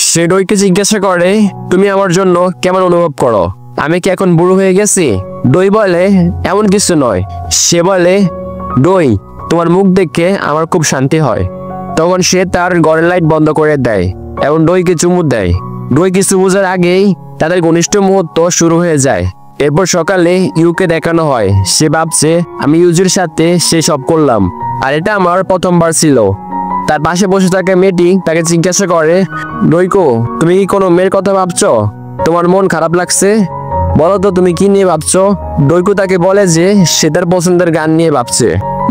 সে ডইকে জিজ্ঞাসা করে তুমি আমার জন্য কেমন অনুভব করো? আমি কি এখন বুড়ো হয়ে গেছি? ডই বলে এমন কিছু নয়। সে বলে ডই তোমার মুখ দেখে আমার খুব শান্তি হয়। তখন সে তার ঘরের লাইট বন্ধ করে দেয় এবং ডইকে চুমু দেয়। ডই কিছু বোঝার আগেই তাদের ঘনিষ্ঠ মুহূর্ত শুরু হয়ে যায়। এরপর সকালে ইউকে দেখানো হয়, সে ভাবছে আমি ইউজুর সাথে সে সব করলাম আর এটা আমার প্রথমবার ছিল। তার পাশে বসে থাকা মেয়েটি তাকে জিজ্ঞাসা করে ডইকো তুমি কি কোনো মেয়ের কথা ভাবছো? তোমার মন খারাপ লাগছে? বলো তো তুমি কি নিয়ে ভাবছো? ডইকো তাকে বলে যে সে তার পছন্দের গান নিয়ে ভাবছে।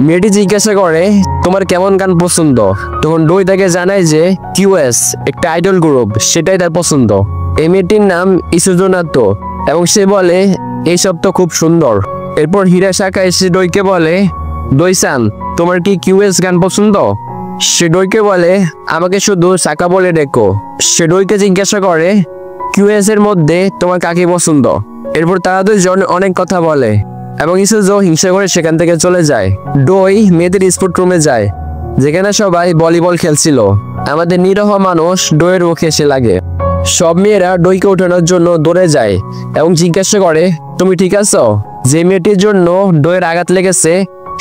মেয়েটি জিজ্ঞাসা করে তোমার কেমন গান পছন্দ? তখন ডই তাকে জানায় যে কিউএস একটা আইডল গ্রুপ, সেটাই তার পছন্দ। এই মেয়েটির নাম ইসুজোনাতো এবং সে বলে এইসব তো খুব সুন্দর। এরপর হিরাসাকা এসে ডইকে বলে ডইসান তোমার কি কিউএস গান পছন্দ? সে ডইকে বলে আমাকে শুধু সাকা বলে ডেকো। সে ডইকে জিজ্ঞাসা করে কিউএস এর মধ্যে তোমার কাকে পছন্দ? এরপর তারা দুজন অনেক কথা বলে এবং ইসুজো হিংসা করে সেখান থেকে চলে যায়। ডই মেয়েদের স্পোর্ট রুমে যায় যেখানে সবাই ভলিবল খেলছিল। আমাদের নিরহ মানুষ ডইয়ের মুখে এসে লাগে। সব মেয়েরা ডইকে ওঠানোর জন্য দৌড়ে যায় এবং জিজ্ঞাসা করে, তুমি ঠিক আছো? যে মেয়েটির জন্য ডইয়ের আঘাত লেগেছে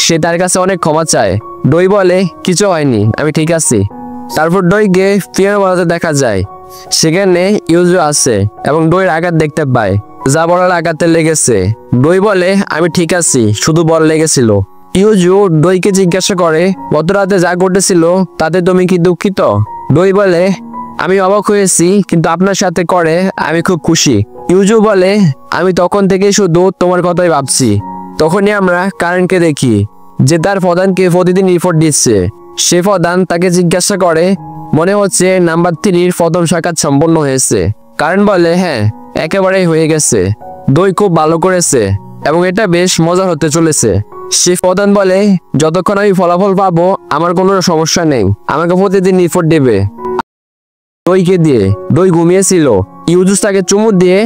সে তার কাছে অনেক ক্ষমা চায়। ডই বলে, কিছু হয়নি, আমি ঠিক আছি। তারপর ডইকে পিয়ানো বাজাতে দেখা যায়। সেখানে ইউজু আছে এবং ডইয়ের আঘাত দেখতে পায়, যা বলার আঘাতে লেগেছে। ডই বলে, আমি ঠিক আছি, শুধু বল লেগেছিল। ইউজু ডইকে জিজ্ঞাসা করে, গত রাতে যা ঘটেছিল তাতে তুমি কি দুঃখিত? ডই বলে, আমি অবাক হয়েছি, কিন্তু আপনার সাথে করে আমি খুব খুশি। ইউজু বলে, আমি তখন থেকে শুধু তোমার কথাই ভাবছি। তখনই আমরা কারেন্টকে দেখি যে তার প্রধানকে প্রতিদিন রিপোর্ট দিচ্ছে। সে প্রধান তাকে জিজ্ঞাসা করে, মনে হচ্ছে নাম্বার 3-র প্রথম সাক্ষাৎ সম্পন্ন হয়েছে। কারেন্ট বলে, হ্যাঁ, একেবারেই হয়ে গেছে। ডই খুব ভালো করেছে এবং এটা বেশ মজার হতে চলেছে। সে প্রধান বলে, যতক্ষণ আমি ফলাফল পাবো আমার কোনো সমস্যা নেই, আমাকে প্রতিদিন রিপোর্ট দেবে। ডইকে দিয়ে ডই ঘুমিয়েছিল। ইউজুস তাকে চুমু দিয়ে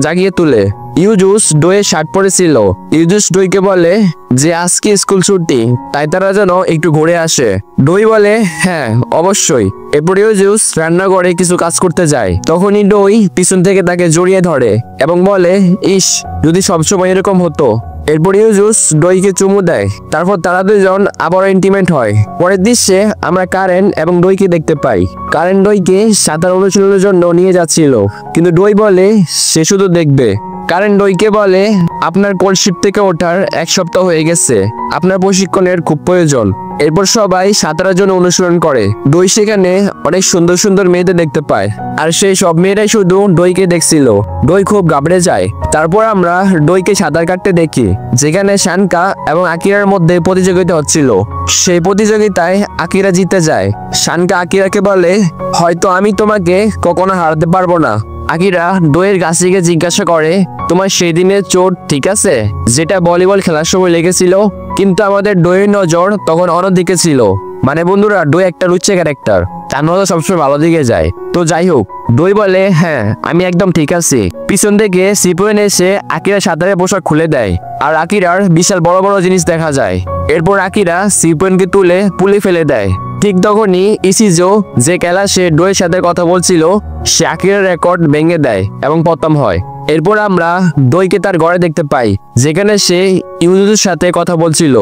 জাগিয়ে তুলে। ইউজুস ডইয়ের শার্ট পরেছিল। ইউজুস ডইকে বলে যে আজকে স্কুল ছুটি, তাই তারা যেন একটু ঘুরে আসে। ডই বলে, হ্যাঁ অবশ্যই। এরপর ইউজুস রান্নাঘরে কিছু কাজ করতে যায়। তখনই ডই পিছন থেকে তাকে জড়িয়ে ধরে এবং বলে, ইস, যদি সবসময় এরকম হতো। এরপর ইউজুস ডইকে চুমু দেয়। তারপর তারা দুজন আবার ইন্টিমেট হয়। পরের দৃশ্যে আমরা কারেন্ট এবং ডইকে দেখতে পাই। কারেন্ট ডইকে সাঁতার অনুশীলনের জন্য নিয়ে যাচ্ছিল, কিন্তু ডই বলে সে শুধু দেখবে। কারেন্ট ডইকে বলে, আপনার কোলশিপ থেকে ওঠার 1 সপ্তাহ হয়ে গেছে, আপনার প্রশিক্ষণের খুব প্রয়োজন। এরপর সবাই সাঁতারের জন্য অনুশীলন করে। ডই সেখানে অনেক সুন্দর সুন্দর মেয়েদের দেখতে পায়, আর সেই সব মেয়েরাই শুধু ডইকে দেখছিল। ডই খুব ঘাবড়ে যায়। তারপর আমরা ডইকে সাঁতার কাটতে দেখি, যেখানে শানকা এবং আকিরার মধ্যে প্রতিযোগিতা হচ্ছিল। সেই প্রতিযোগিতায় আকিরা জিতে যায়। শানকা আকিরাকে বলে, হয়তো আমি তোমাকে কখনো হারাতে পারবো না। আকিরা ডইয়ের কাছে জিজ্ঞাসা করে, তোমার সেই দিনের চোট ঠিক আছে, যেটা ভলিবল খেলার সময় লেগেছিল? কিন্তু আমাদের ডইয়ের নজর তখন অন্যদিকে ছিল। মানে বন্ধুরা, ডই একটা লুচ্চে ক্যারেক্টার, তার নজর সবসময় ভালো দিকে যায়। তো যাই হোক, ডই বলে, হ্যাঁ আমি একদম ঠিক আছি। পিছন থেকে সিপুয়েন এসে আকিরা সাঁতারের পোশাক খুলে দেয়, আর আকিরার বিশাল বড় বড় জিনিস দেখা যায়। এরপর আকিরা সিপুয়েনকে তুলে পুলে ফেলে দেয়। ঠিক তখনই ইসিজো, যে ক্যালাসে ডইয়ের সাথে কথা বলছিল, সে আকিরার রেকর্ড ভেঙে দেয় এবং পতন হয়। এরপর আমরা ডইকে তার ঘরে দেখতে পাই, যেখানে সে ইউজুর সাথে কথা বলছিল।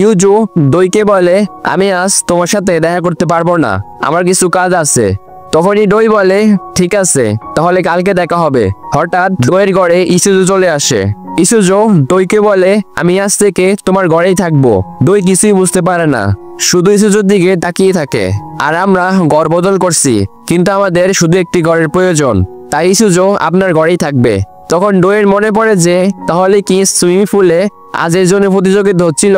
ইউজু ডইকে বলে, আমি আজ তোমার সাথে দেখা করতে পারবো না, আমার কিছু কাজ আছে। তখনই ডই বলে, ঠিক আছে, তাহলে কালকে দেখা হবে। হঠাৎ ডইয়ের ঘরে ইসুজু চলে আসে। ইসুজো ডইকে বলে, আমি আজ থেকে তোমার ঘরেই থাকবো। ডই কিছুই বুঝতে পারে না, শুধু ইসুজুর দিকে তাকিয়ে থাকে। আর আমরা ঘর বদল করছি, কিন্তু আমাদের শুধু একটি ঘরের প্রয়োজন, তাই ইসুজো আপনার ঘরেই থাকবে। তখন ডইয়ের মনে পড়ে যে তাহলে কি সুইমিং পুলে আজ এর জন্য প্রতিযোগিতা হচ্ছিল?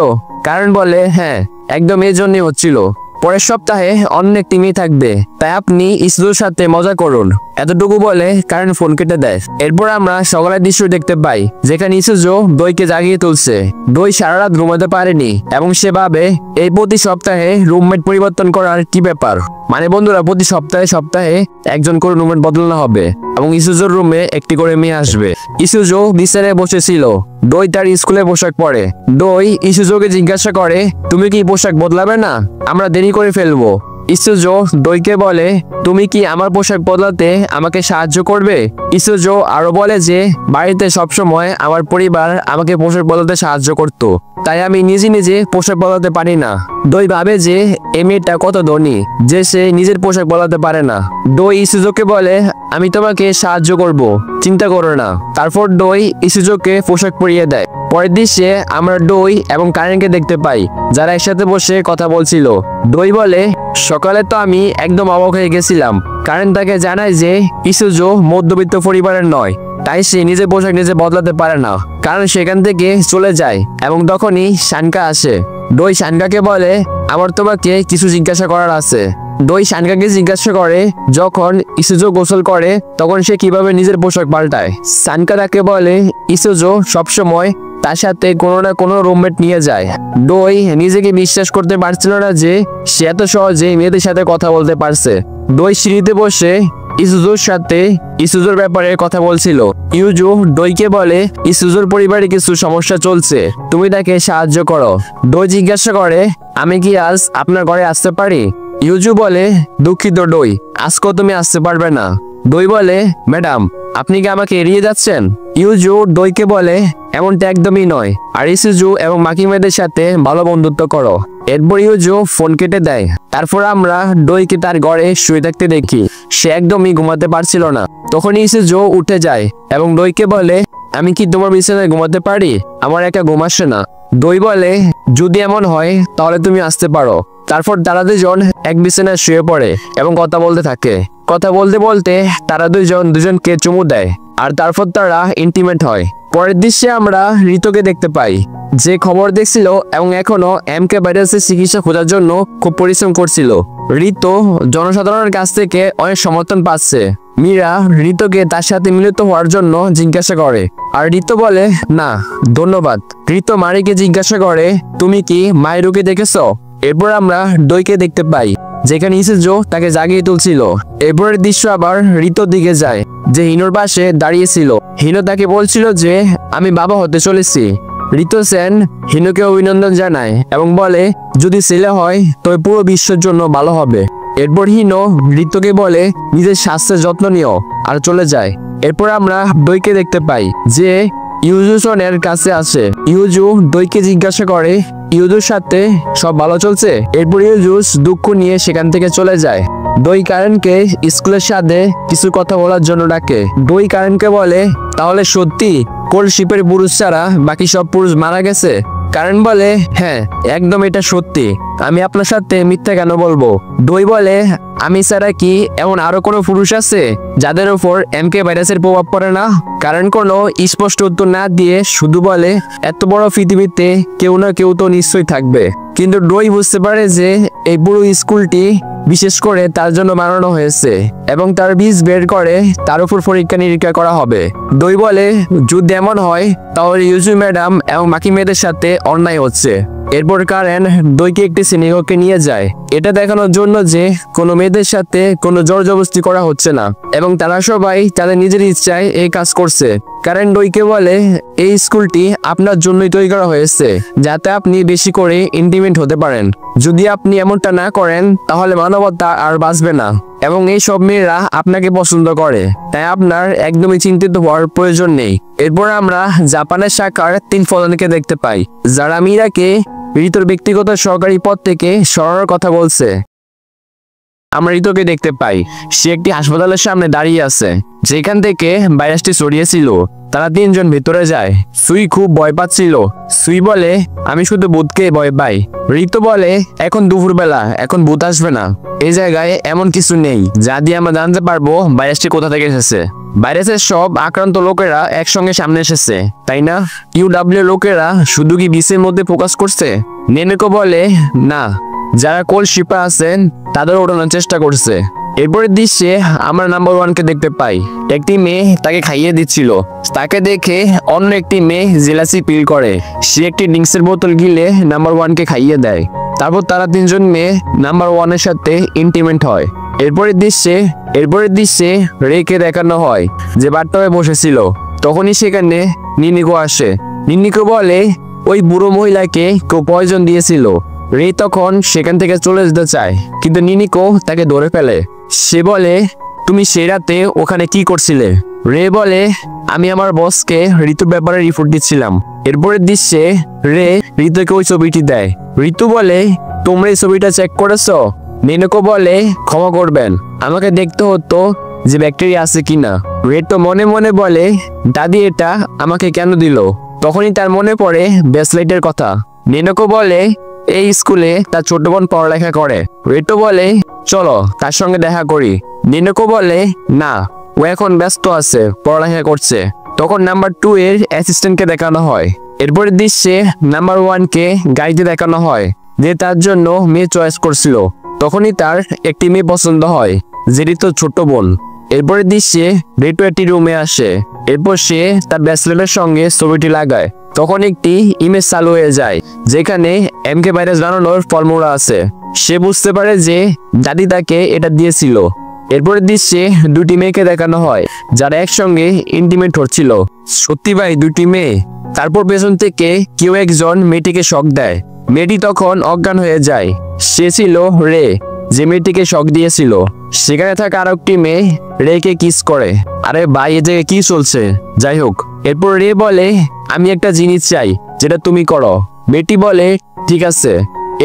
কারণ বলে, হ্যাঁ একদম এর জন্যই হচ্ছিল। পরের সপ্তাহে অন্য একটি মেয়ে থাকবে, তাই আপনি ইসুজোর সাথে মজা করুন। এতটুকু বলে কারেন্ট ফোন কেটে দেয়। এরপর আমরা সকালের দৃশ্য দেখতে পাই, যেখানে ইসুজো ডইকে জাগিয়ে তুলছে। ডই সারা রাত ঘুমাতে পারেনি এবং সে ভাবে এই প্রতি সপ্তাহে রুমমেট পরিবর্তন করার কি ব্যাপার। মানে বন্ধুরা, প্রতি সপ্তাহে একজন করে রুমমেট বদলানো হবে এবং ইসুজোর রুমে একটি করে মেয়ে আসবে। ইসুজো বিছানায় বসেছিল। ডই তার স্কুলের পোশাক পরে। ডই ইসুজোকে জিজ্ঞাসা করে, তুমি কি পোশাক বদলাবে না? আমরা দেরি করে ফেলবো। ইসুজো ডইকে বলে, তুমি কি আমার পোশাক বদলাতে আমাকে সাহায্য করবে? ইসুজো আরো বলে যে বাড়িতে সবসময় আমার পরিবার আমাকে পোশাক বদলাতে সাহায্য করত, তাই আমি নিজে নিজে পোশাক বদলাতে পারি না। ডই ভাবে যে এই মেয়েটা কত ধনী যে সে নিজের পোশাক বদলাতে পারে না। ডই ইসুজোকে বলে, আমি তোমাকে সাহায্য করব, চিন্তা করো না। তারপর ডই ইসুজোকে পোশাক পরিয়ে দেয়। পরের দৃশ্যে আমরা ডই এবং কারেনকে দেখতে পাই, যারা একসাথে বসে কথা বলছিল। ডই বলে, সকালে তো আমি একদম অবাক হয়ে গেছিলাম। কারেন তাকে জানায় যে ইসুজো মধ্যবিত্ত পরিবারের নয়, তাই সে নিজের পোশাক নিজে বদলাতে পারে না। কারণ সেখান থেকে চলে যায় এবং তখনই শানকা আসে। ডই শানকাকে বলে, আমার তোমাকে কিছু জিজ্ঞাসা করার আছে। ডই শানকাকে জিজ্ঞাসা করে, যখন ইসুজো গোসল করে তখন সে কিভাবে নিজের পোশাক পাল্টায়। শানকা তাকে বলে, ইসুজো সবসময় তার সাথে কোনো না কোনো রুমমেট নিয়ে যায়। ডই নিজেকে বিশ্বাস করতে পারছিল না যে সে এত সহজে মেয়েদের সাথে কথা বলতে পারছে। ডই সিঁড়িতে বসে ইসুজুর সাথে ইসুজুর ব্যাপারে কথা বলছিল। ইউজু ডইকে বলে ইসুজুর পরিবারে কিছু সমস্যা চলছে, তুমি তাকে সাহায্য করো। ডই জিজ্ঞাসা করে আমি কি আজ আপনার ঘরে আসতে পারি? ইউজু বলে দুঃখিত ডই, আজকেও তুমি আসতে পারবে না। ডই বলে ম্যাডাম আপনি কি আমাকে এড়িয়ে যাচ্ছেন? ইউজু ডইকে বলে এমনটা একদমই নয়, আর ইসুজু এবং মাকিমেদের সাথে ভালো বন্ধুত্ব করো। এরপর ইউজু ফোন কেটে দেয়। তারপর আমরা ডইকে তার ঘরে শুয়ে থাকতে দেখি। সে একদমই ঘুমাতে পারছিল না। তখন ইসুজু উঠে যায় এবং ডইকে বলে আমি কি তোমার বিছানায় ঘুমাতে পারি? আমার একা ঘুম আসে না। ডই বলে যদি এমন হয় তাহলে তুমি আসতে পারো। তারপর তারা দুজন এক বিছানায় শুয়ে পড়ে এবং কথা বলতে থাকে। কথা বলতে বলতে তারা দুজনকে চুমু দেয় আর তারপর তারা ইন্টিমেট হয়। পরের দৃশ্যে আমরা ঋতুকে দেখতে পাই, যে খবর দেখছিল এবং এখনো এমকে ভাইরাসের চিকিৎসা খোঁজার জন্য খুব পরিশ্রম করছিল। ঋতু জনসাধারণের কাছ থেকে অনেক সমর্থন পাচ্ছে। মীরা ঋতুকে তার সাথে মিলিত হওয়ার জন্য জিজ্ঞাসা করে, আর ঋতু বলে না ধন্যবাদ। ঋতু মারিকে জিজ্ঞাসা করে তুমি কি মায়েরুকে দেখেছো? এরপর আমরা ডইকে দেখতে পাই, যেখানে ইসুজু তাকে জাগিয়ে তুলছিল। এরপরের দৃশ্য আবার ঋতুর দিকে যায়, যে হিনোর পাশে দাঁড়িয়েছিল। হিনো তাকে বলছিল যে আমি বাবা হতে চলেছি। ঋতু সেন হিনোকে অভিনন্দন জানায় এবং বলে যদি ছেলে হয় তবে পুরো বিশ্বের জন্য ভালো হবে। এরপর হিনো ঋতুকে বলে নিজের স্বাস্থ্যের যত্ন নিও আর চলে যায়। এরপর আমরা ডইকে দেখতে পাই যে ইউজু সনের কাছে আসে। ইউজু ডইকে জিজ্ঞাসা করে ইউজুর সাথে সব ভালো চলছে? এরপর ইউজু দুঃখ নিয়ে সেখান থেকে চলে যায়। ডই কারেনকে স্কুলের সাথে কিছু কথা বলার জন্য ডাকে। ডই কারেনকে বলে তাহলে সত্যি কোল শিপের পুরুষ ছাড়া বাকি সব পুরুষ মারা গেছে? কারেন বলে হ্যাঁ একদম এটা সত্যি, আমি আপনার সাথে মিথ্যা কেন বলবো? ডই বলে আমি ছাড়া কি এমন আরো কোনো পুরুষ আছে যাদের উপর এমকে ভাইরাসের প্রভাব পড়ে না? কারণ কোনো স্পষ্ট উত্তর না দিয়ে শুধু বলে এত বড় পৃথিবীতে কেউ না কেউ তো নিশ্চয়ই থাকবে। কিন্তু ডই বুঝতে পারে যে এই পুরো স্কুলটি বিশেষ করে তার জন্য বানানো হয়েছে এবং তার বীজ বের করে তার উপর পরীক্ষা নিরীক্ষা করা হবে। ডই বলে যদি এমন হয় তাহলে ইউজু ম্যাডাম এবং বাকি মেয়েদের সাথে অন্যায় হচ্ছে। এরপর কারেন ডইকে একটি সিনেমাকে নিয়ে যায়, এটা দেখানোর জন্য যে কোনো মেয়েদের সাথে কোনো জোর জবরদস্তি করা হচ্ছে না এবং তারা সবাই তাদের নিজের ইচ্ছায় এই কাজ করছে। কারেন ডইকে বলে এই স্কুলটি আপনার জন্যই তৈরি করা হয়েছে যাতে আপনি বেশি করে ইন্টিমেট হতে পারেন। যদি আপনি এমনটা না করেন তাহলে মানবতা আর বাঁচবে না এবং এই সব মেয়েরা আপনাকে পছন্দ করে, তাই আপনার একদমই চিন্তিত হওয়ার প্রয়োজন নেই। এরপর আমরা জাপানের শাখার 3 প্রধানকে দেখতে পাই, যারা মীরাকে ঋতুর ব্যক্তিগত সহকারী পদ থেকে সরানোর কথা বলছে। আমরা ঋতুকে দেখতে পাই, সে একটি হাসপাতালের সামনে দাঁড়িয়ে আছে যেখান থেকে ভাইরাসটি ছড়িয়েছিল। তারা 3 জন ভেতরে যায়। সুই খুব ভয় পাচ্ছিল। সুই বলে আমি শুধু ভূতকে ভয় পাই। ঋতু বলে এখন দুপুরবেলা, এখন ভূত আসবে না। এই জায়গায় এমন কিছু নেই যা দিয়ে আমরা জানতে পারবো ভাইরাসটি কোথা থেকে এসেছে। ভাইরাসের সব আক্রান্ত লোকেরা একসঙ্গে সামনে এসেছে, তাই না? ইউডব্লিউ লোকেরা শুধু কি বিসের মধ্যে ফোকাস করছে? নেনেকো বলে না, যারা কোল শিপে আছেন তাদের ওঠানোর চেষ্টা করছে। এরপরের দৃশ্যে আমরা নাম্বার 1কে দেখতে পাই, একটি মেয়ে তাকে খাইয়ে দিচ্ছিল। তাকে দেখে অন্য একটি মেয়ে জেলাসি ফিল করে। সে একটি ড্রিঙ্কসের বোতল গিলে নাম্বার 1কে খাইয়ে দেয়। তারপর তারা 3 জন মেয়ে নাম্বার 1-এর সাথে ইন্টিমেট হয়। এরপরের দৃশ্যে রেকে দেখানো হয় যে বাথটবে বসেছিল। তখনই সেখানে নিনিকো আসে। নিনিকো বলে ওই বুড়ো মহিলাকে কেউ পয়জন দিয়েছিল। রে তখন সেখান থেকে চলে যেতে চায়, কিন্তু নিনিকো তাকে ধরে ফেলে। সে বলে তুমি সেই রাতে ওখানে কি করছিলে? রে বলে আমি আমার বসকে ঋতুর ব্যাপারে রিপোর্ট দিচ্ছিলাম। এরপরের দৃশ্যে রে ঋতুকে ওই ছবিটি দেয়। ঋতু বলে তোমরা এই ছবিটা চেক করেছো? নিনিকো বলে ক্ষমা করবেন, আমাকে দেখতে হতো যে ব্যাকটেরিয়া আছে কিনা। রে তো মনে মনে বলে দাদি এটা আমাকে কেন দিল? তখনই তার মনে পড়ে ব্রেসলেটের কথা। নিনিকো বলে এই স্কুলে তার ছোট বোন পড়ালেখা করে। রেটো বলে চলো তার সঙ্গে দেখা করি। নিনিকো বলে না, ও এখন ব্যস্ত আছে, পড়ালেখা করছে। তখন নাম্বার 2 এর অ্যাসিস্ট্যান্টকে দেখানো হয়। এরপরের দৃশ্যে নাম্বার 1কে গাড়িতে দেখানো হয় যে তার জন্য মেয়ে চয়েস করছিল। তখনই তার একটি মেয়ে পছন্দ হয়, যেটি তো ছোট বোন। এরপরের দৃশ্যে রেটো একটি রুমে আসে। এরপর সে তার ব্রেসলেটের সঙ্গে ছবিটি লাগায়। তখন একটি ইমেজ চালু হয়ে যায় যেখানে এমকে ভাইরাস বানানোর ফর্মুলা আছে। সে বুঝতে পারে যে দাদি তাকে এটা দিয়েছিল। এরপরের দৃশ্যে দুটি মেয়েকে দেখানো হয় যারা একসঙ্গে ইন্টিমেট হচ্ছিল। সত্যি ভাই দুটি মেয়ে। তারপর পেছন থেকে কেউ একজন মেয়েটিকে শক দেয়। মেয়েটি তখন অজ্ঞান হয়ে যায়। সে ছিল রে, যে মেয়েটিকে শক দিয়েছিল। সেখানে থাকা আরো একটি মেয়ে রেকে কিস করে। আরে ভাই এ জায়গায় কি চলছে? যাই হোক, এরপর রে বলে আমি একটা জিনিস চাই যেটা তুমি করো। মেয়েটি বলে ঠিক আছে।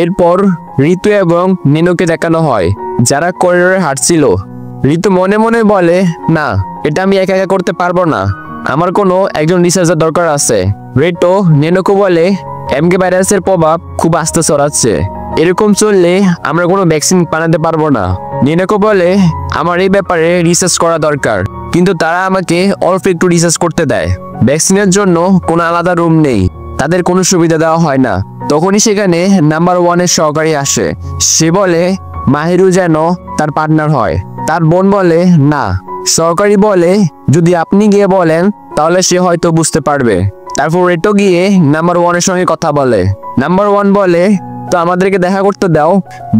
এরপর ঋতু এবং নিনুকে দেখানো হয় যারা করিডোরে হাঁটছিল। ঋতু মনে মনে বলে না, এটা আমি একা একা করতে পারবো না, আমার কোনো একজন রিসার্চার দরকার আছে। রেটো নেনোকে বলে এমকে ভাইরাসের প্রভাব খুব আস্তে ছড়াচ্ছে, এরকম চললে আমরা কোনো ভ্যাকসিন বানাতে পারবো না। নেনোকে বলে আমার এই ব্যাপারে রিসার্চ করা দরকার, কিন্তু তারা আমাকে অল্প একটু রিসার্চ করতে দেয়। ভ্যাকসিনের জন্য কোনো আলাদা রুম নেই, তাদের কোনো সুবিধা দেওয়া হয় না। তখনই সেখানে নাম্বার 1-এর সহকারী আসে। সে বলে মাহিরু যেন তার পার্টনার হয়। তার বোন বলে না। সহকারী বলে যদি আপনি গিয়ে বলেন তাহলে সে হয়তো বুঝতে পারবে। তারপর রেটো গিয়ে নাম্বার 1-এর সঙ্গে কথা বলে। নাম্বার 1 বলে তো আমাদেরকে দেখা করতে দাও,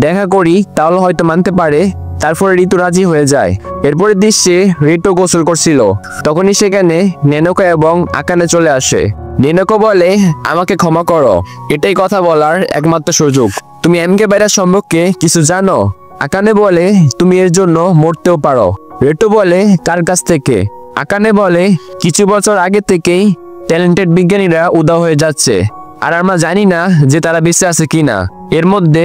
দেখা করি তাহলে হয়তো মানতে পারে। তারপরে ঋতু রাজি হয়ে যায়। এরপরের দৃশ্যে ঋতু গোসল করছিল। তখনই সেখানে নেনোকা এবং আকানে চলে আসে। নেনোকা বলে আমাকে ক্ষমা করো, এটাই কথা বলার একমাত্র সুযোগ। তুমি এমকে ভাইরাস সম্পর্কে কিছু জানো? আকানে বলে তুমি এর জন্য মরতেও পারো। রেটো বলে কার কাছ থেকে? আকানে বলে কিছু বছর আগে থেকেই ট্যালেন্টেড বিজ্ঞানীরা উধাও হয়ে যাচ্ছে, আর আমরা জানি না যে তারা বেঁচে আছে কিনা। এর মধ্যে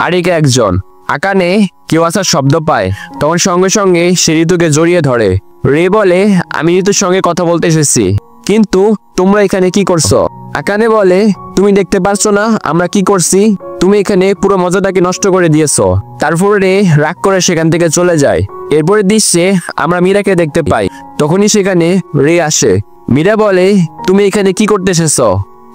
আরিকা একজন। আকানে কেউ আসার শব্দ পায়, তখন সঙ্গে সঙ্গে সে ঋতুকে জড়িয়ে ধরে। রে বলে আমি ঋতুর সঙ্গে কথা বলতে এসেছি, কিন্তু তোমরা এখানে কি করছো? আকানে বলে তুমি দেখতে পারছো না আমরা কি করছি? তুমি এখানে পুরো মজাটাকে নষ্ট করে দিয়েছো। তারপরে রে রাগ করে সেখান থেকে চলে যায়। এরপরে দৃশ্যে আমরা মীরাকে দেখতে পাই। তখনই সেখানে রে আসে। মীরা বলে তুমি এখানে কি করতে এসেছো?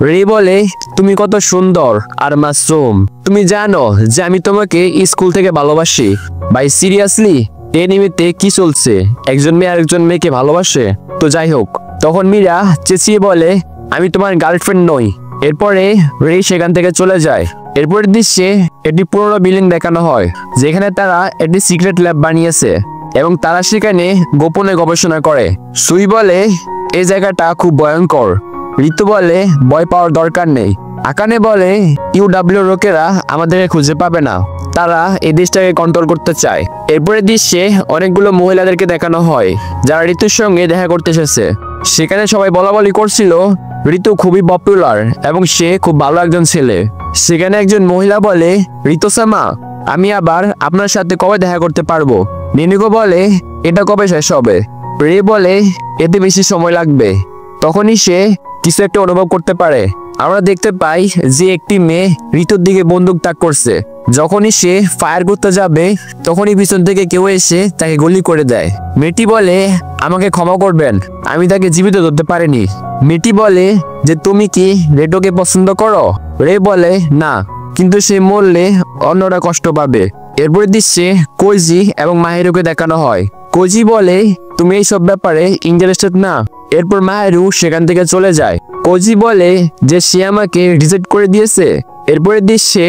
রে বলে তুমি কত সুন্দর আর মাসুম, তুমি জানো যে আমি তোমাকে স্কুল থেকে ভালোবাসি। ভাই সিরিয়াসলি এই নিমিত্তে কি চলছে? একজন মেয়ে আরেকজন মেয়েকে ভালোবাসে? তো যাই হোক, তখন মীরা চেঁচিয়ে বলে আমি তোমার গার্লফ্রেন্ড নই। এরপরে রে সেখান থেকে চলে যায়। এরপরের দৃশ্যে একটি পুরোনো বিল্ডিং দেখানো হয় যেখানে তারা একটি সিক্রেট ল্যাব বানিয়েছে এবং তারা সেখানে গোপনে গবেষণা করে। সুই বলে এই জায়গাটা খুব ভয়ঙ্কর। ঋতু বলে ভয় পাওয়ার দরকার নেই। আকানে বলে ইউডব্লিউ লোকেরা আমাদেরকে খুঁজে পাবে না, তারা এই দেশটাকে কন্ট্রোল করতে চায়। এরপরের দৃশ্যে অনেকগুলো মহিলাদেরকে দেখানো হয় যারা ঋতুর সঙ্গে দেখা করতে এসেছে। সেখানে সবাই বলাবলি করছিল ঋতু খুবই পপুলার এবং সে খুব ভালো একজন ছেলে। সেখানে একজন মহিলা বলে ঋতুসামা আমি আবার আপনার সাথে কবে দেখা করতে পারবো? নিনিকো বলে এটা কবে শেষ হবে? রে বলে এতে বেশি সময় লাগবে। তখনই সে কিছু একটা অনুভব করতে পারে। আমরা দেখতে পাই যে একটি মেয়ে ঋতুর দিকে বন্দুক তাক করছে। যখনই সে ফায়ার করতে যাবে তখনই পিছন থেকে কেউ এসে তাকে গুলি করে দেয়। মেয়েটি বলে আমাকে ক্ষমা করবেন, আমি তাকে জীবিত ধরতে পারিনি। মেয়েটি বলে যে তুমি কি রেটোকে পছন্দ করো? রে বলে না, কিন্তু সে মরলে অন্যরা কষ্ট পাবে। এরপরের দৃশ্যে কোজি এবং মাহিরুকে দেখানো হয়। কোজি বলে তুমি এইসব ব্যাপারে ইন্টারেস্টেড না। এরপর মাহিরু সেখান থেকে চলে যায়। কোজি বলে যে সে আমাকে রিজেক্ট করে দিয়েছে। এরপরের দৃশ্যে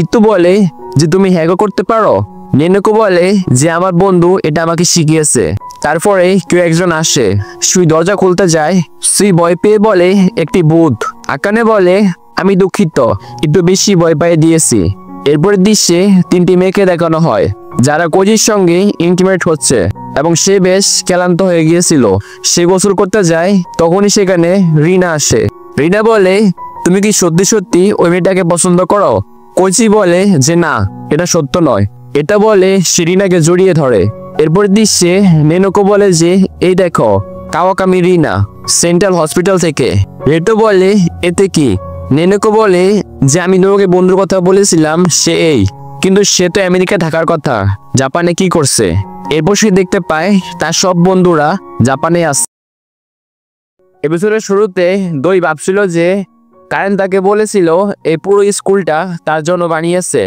ঋতু বলে যে তুমি হ্যাকও করতে পারো। নেনোকো বলে যে আমার বন্ধু এটা আমাকে শিখিয়েছে। তারপরে কেউ একজন আসে। সুই দরজা খুলতে যায়। সুই ভয় পেয়ে বলে একটি ভূত। আকানে বলে আমি দুঃখিত, একটু বেশি ভয় পাইয়ে দিয়েছি। এরপরের দৃশ্যে তিনটি মেয়েকে দেখানো হয় যারা কোজির সঙ্গে ইন্টিমেট হচ্ছে এবং সে বেশ ক্লান্ত হয়ে গিয়েছিল। সে গোসল করতে যায়। তখনই সেখানে রিনা আসে। রিনা বলে তুমি কি সত্যি সত্যি ওই মেয়েটাকে পছন্দ করো? কোজি বলে যে না, এটা সত্য নয়। এটা বলে সে রিনাকে জড়িয়ে ধরে। এরপর দৃশ্যে নেনোকো বলে যে এই দেখো কাওয়াকামি রিনা, সেন্ট্রাল হসপিটাল থেকে। রেটো বলে এতে কি? নেনোকো বলে যে আমি তোমাকে বন্ধুর কথা বলেছিলাম সে এই, কিন্তু সে তো আমেরিকা থাকার কথা, জাপানে কি করছে? এরপর সে দেখতে পায় তার সব বন্ধুরা জাপানে আছে। এপিসোডের শুরুতে দই ভাবছিল যে কারেন তাকে বলেছিল এই পুরো স্কুলটা তার জন্য বানিয়েছে।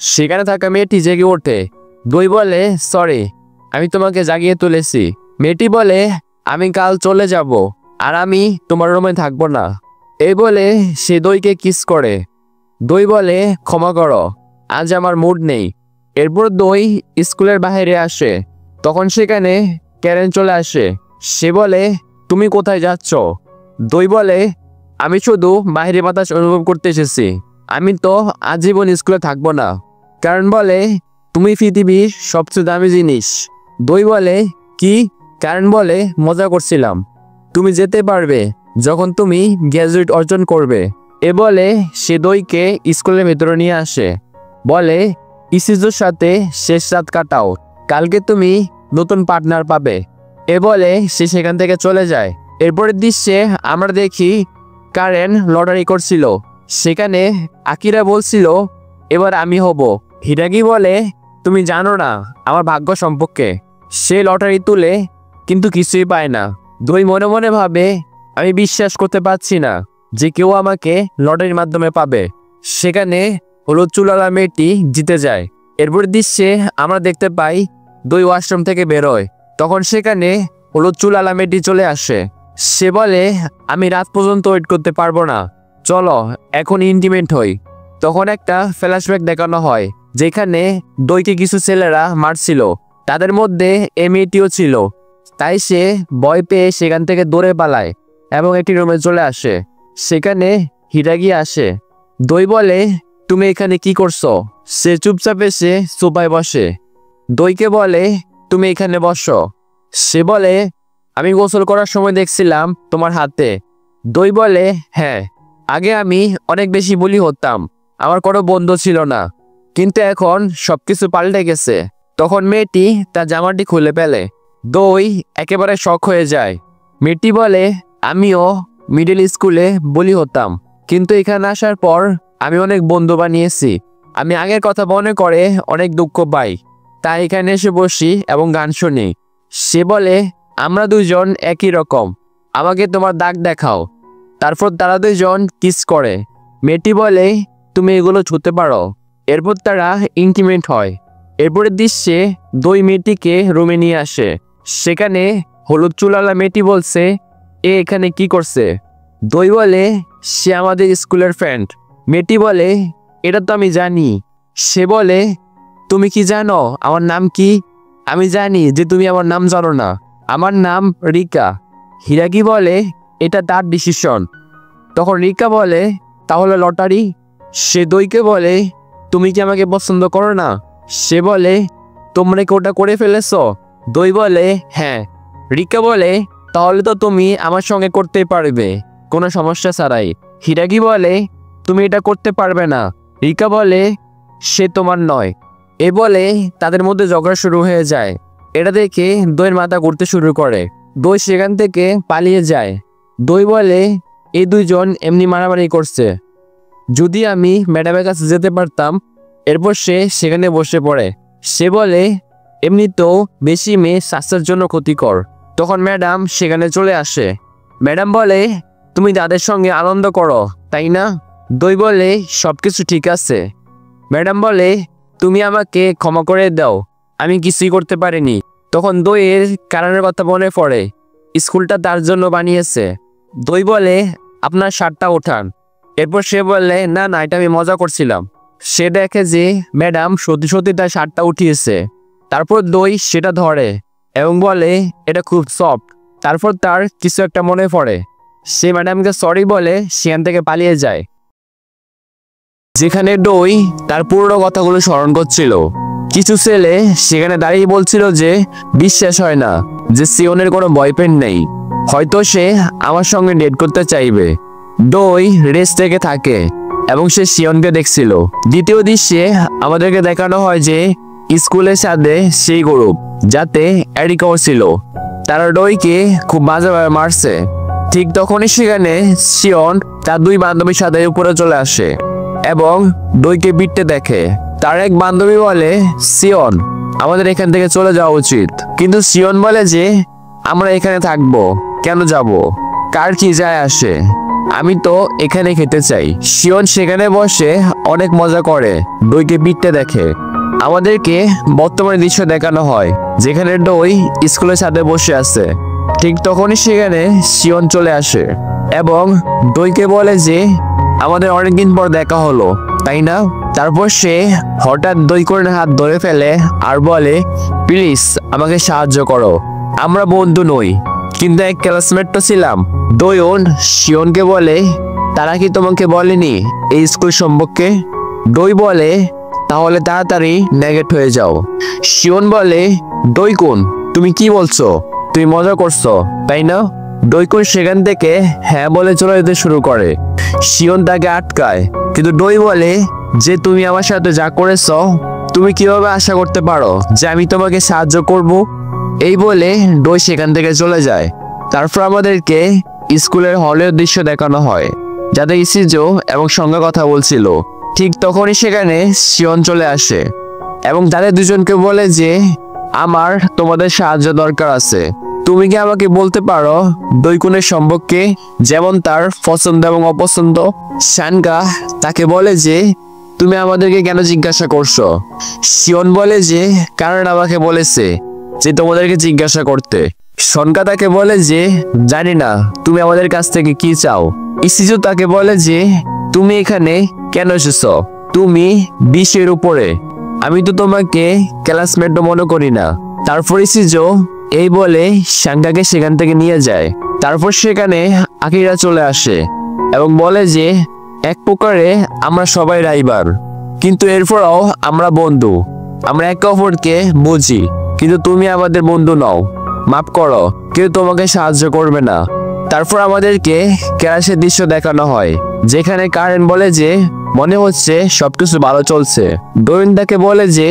সেখানে থাকা মেয়েটি জেগে ওঠে। দই বলে সরি, আমি তোমাকে জাগিয়ে তুলেছি। মেয়েটি বলে আমি কাল চলে যাব আর আমি তোমার রুমে থাকবো না। এই বলে সে দইকে কিস করে। দই বলে ক্ষমা করো, আজ আমার মুড নেই। এরপর দই স্কুলের বাইরে আসে। তখন সেখানে ক্যারেন চলে আসে। সে বলে, তুমি কোথায় যাচ্ছ? দই বলে, আমি শুধু বাইরে বাতাস অনুভব করতে এসেছি, আমি তো আজীবন স্কুলে থাকবো না। কারণ বলে, তুমি পৃথিবীর সবচেয়ে দামি জিনিস। দই বলে, কি? কারণ বলে, মজা করছিলাম, তুমি যেতে পারবে যখন তুমি গ্র্যাজুয়েট অর্জন করবে। এ বলে সে দইকে স্কুলের ভেতরে নিয়ে আসে, বলে, ইসিজুর সাথে শেষ রাত কাটাও, কালকে তুমি নতুন পার্টনার পাবে। এ বলে সে সেখান থেকে চলে যায়। এরপরের দৃশ্যে আমরা দেখি কারেন লটারি করছিল। সেখানে আকিরা বলছিল, এবার আমি হব। হিরাগি বলে, তুমি জানো না আমার ভাগ্য সম্পর্কে। সে লটারি তুলে কিন্তু কিছুই পায় না। দই মনে মনে ভাবে, আমি বিশ্বাস করতে পারছি না যে কেউ আমাকে লটারির মাধ্যমে পাবে। সেখানে হলুদ চুলালা মেয়েটি জিতে যায়। এরপর দৃশ্যে আমরা দেখতে পাই দই ওয়াশরুম থেকে বেরোয়। তখন সেখানে হলুদ চুলালা মেয়েটি চলে আসে। সে বলে, আমি রাত পর্যন্ত ওয়েট করতে পারবো না, চলো এখন ইন্টিমেট হই। তখন একটা ফ্ল্যাশব্যাক দেখানো হয় যেখানে দইকে কিছু ছেলেরা মারছিল, তাদের মধ্যে এ মেয়েটিও ছিল। তাই সে ভয় পেয়ে সেখান থেকে দৌড়ে পালায় এবং একটি রুমে চলে আসে। সেখানে হিরাগি আসে। দই বলে, তুমি এখানে কি করছো? সে চুপচাপ এসে সোফায় বসে। দইকে বলে, তুমি এখানে বসো। সে বলে, আমি গোসল করার সময় দেখছিলাম তোমার হাতে। দই বলে, হ্যাঁ, আগে আমি অনেক বেশি বুলি হতাম, আমার কোনো বন্ধু ছিল না, কিন্তু এখন সবকিছু পাল্টে গেছে। তখন মেয়েটি তার জামাটি খুলে ফেলে। দই একেবারে শক হয়ে যায়। মেয়েটি বলে, আমিও মিডল স্কুলে বুলি হতাম, কিন্তু এখানে আসার পর আমি অনেক বন্ধু বানিয়েছি। আমি আগের কথা মনে করে অনেক দুঃখ পাই, তাই এখানে এসে বসি এবং গান শুনি। সে বলে, আমরা দুজন একই রকম, আমাকে তোমার দাগ দেখাও। তারপর তারা দুজন কিস করে। মেয়েটি বলে, তুমি এগুলো ছুঁতে পারো। এরপর তারা ইন্টিমেট হয়। এরপরের দৃশ্যে দই মেয়েটিকে রুমে নিয়ে আসে। সেখানে হলুদ চুলালা মেয়েটি বলছে, এ এখানে কি করছে? দই বলে, সে আমাদের স্কুলের ফ্রেন্ড। মেয়েটি বলে, এটা তো আমি জানি। সে বলে, তুমি কি জানো আমার নাম কি? আমি জানি যে তুমি আমার নাম জানো না, আমার নাম রিকা। হিরাগি বলে, এটা তার ডিসিশন। তখন রিকা বলে, তাহলে লটারি? সে দইকে বলে, তুমি কি আমাকে পছন্দ করো না? সে বলে, তোমরা কি ওটা করে ফেলেছো? দই বলে, হ্যাঁ। রিকা বলে, তাহলে তো তুমি আমার সঙ্গে করতেই পারবে কোনো সমস্যা ছাড়াই। হিরাগি বলে, তুমি এটা করতে পারবে না। রিকা বলে, সে তোমার নয়। এ বলে তাদের মধ্যে ঝগড়া শুরু হয়ে যায়। এটা দেখে দইয়ের মাথা ঘুরতে শুরু করে। দই সেখান থেকে পালিয়ে যায়। দই বলে, এই দুইজন এমনি মারামারি করছে, যদি আমি ম্যাডামের কাছে যেতে পারতাম। এরপর সে সেখানে বসে পড়ে। সে বলে, এমনিতেও বেশি মেয়ে স্বাস্থ্যের জন্য ক্ষতিকর। তখন ম্যাডাম সেখানে চলে আসে। ম্যাডাম বলে, তুমি তাদের সঙ্গে আনন্দ করো, তাই না? দই বলে, সবকিছু ঠিক আছে। ম্যাডাম বলে, তুমি আমাকে ক্ষমা করে দাও, আমি কিছুই করতে পারিনি। তখন দইয়ের কারণের কথা মনে পড়ে, স্কুলটা তার জন্য বানিয়েছে। দই বলে, আপনার শার্টটা ওঠান। এরপর সে বললে, না না, এটা আমি মজা করছিলাম। সে দেখে যে ম্যাডাম সত্যি সত্যি তার শার্টটা উঠিয়েছে। তারপর দই সেটা ধরে এবং বলে, এটা খুব সফট। তারপর তার কিছু একটা মনে পড়ে। সে ম্যাডামকে সরি বলে সেখান থেকে পালিয়ে যায়। যেখানে দই তার পুরনো কথাগুলো স্মরণ করছিল। কিছু ছেলে সেখানে দাঁড়িয়ে বলছিল যে বিশ্বাস হয় না যে সিওনের কোনো বয়ফ্রেন্ড নেই, হয়তো সে আমার সঙ্গে ডেট করতে চাইবে। দই রেস থেকে থাকে এবং সে সিওনকে দেখছিল। দ্বিতীয় দৃশ্যে আমাদেরকে দেখানো হয় যে স্কুলের সাথে সেই গ্রুপ যাতে এরিকাও ছিল, তারা দইকে খুব বাজেভাবে মারছে। ঠিক তখনই সেখানে সিওন তার দুই বান্ধবীর সাথে উপরে চলে আসে এবং দইকে পিটতে দেখে। তার এক বান্ধবী বলে, সিওন, আমাদের এখান থেকে চলে যাওয়া উচিত। কিন্তু সিওন বলে যে আমরা এখানে থাকবো, কেন যাব, কার কি যায় আসে, আমি তো এখানে খেতে চাই। সিওন সেখানে বসে অনেক মজা করে দইকে পিটতে দেখে। আমাদেরকে বর্তমানে দৃশ্য দেখানো হয় যেখানে দই স্কুলের সাথে বসে আছে। ঠিক তখনই সেখানে সিওন চলে আসে এবং দইকে বলে যে আমাদের অনেকদিন পর দেখা হলো, তাই না? তারপর সে হঠাৎ দই করে হাত ধরে ফেলে আর বলে, প্লিজ আমাকে সাহায্য করো, আমরা বন্ধু নই কিন্তু এক ক্লাসমেট তো ছিলাম। দয়ন শিওনকে বলে, তারা কি তোমাকে বলেনি এই স্কুল সম্পর্কে? দই বলে, তাহলে তাড়াতাড়ি নেগেট হয়ে যাও। শিওন বলে, দইকুন তুমি কি বলছো? তুমি মজা করছো তাই না? দইকুন সেখান থেকে হ্যাঁ বলে চলে যেতে শুরু করে। শিওন তাকে আটকায়, কিন্তু দই বলে যে তুমি আমার সাথে যা করেছো তুমি কিভাবে আশা করতে পারো যে আমি তোমাকে সাহায্য করব? এই বলে দই সেখান থেকে চলে যায়। তারপর আমাদেরকে স্কুলের হলের দৃশ্য দেখানো হয়, যাতে ইসিজো এবং সঙ্গে কথা বলছিল। ঠিক তখনই সেখানে শিওন চলে আসে এবং তাদের দুজনকে বলে যে আমার তোমাদের সাহায্য দরকার আছে। তুমি কি আমাকে বলতে পারো দইকুনের সম্পর্কে, যেমন তার পছন্দ এবং অপছন্দ? শানগা তাকে বলে যে তুমি আমাদেরকে কেন জিজ্ঞাসা করছো? শিওন বলে যে কারণ আমাকে বলেছে যে তোমাদেরকে জিজ্ঞাসা করতে। সনকা তাকে বলে যে জানি না তুমি আমাদের কাছ থেকে কি চাও। ইসিজো তাকে বলে যে তুমি এখানে কেন এসেছো? তুমি 20-এর উপরে, আমি তো তোমাকে ক্লাসমেটও মনে করি না। তারপর ইসিজো এই বলে সাঙ্গাকে সেখান থেকে নিয়ে যায়। তারপর সেখানে আকিরা চলে আসে এবং বলে যে এক প্রকারে আমরা সবাই রাইভাল, কিন্তু এরপরও আমরা বন্ধু, আমরা একে অপরকে বুঝি, কিন্তু তুমি আমাদের বন্ধু নও। মাফ করো, কেউ তোমাকে সাহায্য করবে না। তারপর আমাদেরকে ক্লাসের দৃশ্য দেখানো হয়, যেখানে কারেন বলে যে মনে হচ্ছে সবকিছু ভালো চলছে। দোয়েন তাকে বলে যে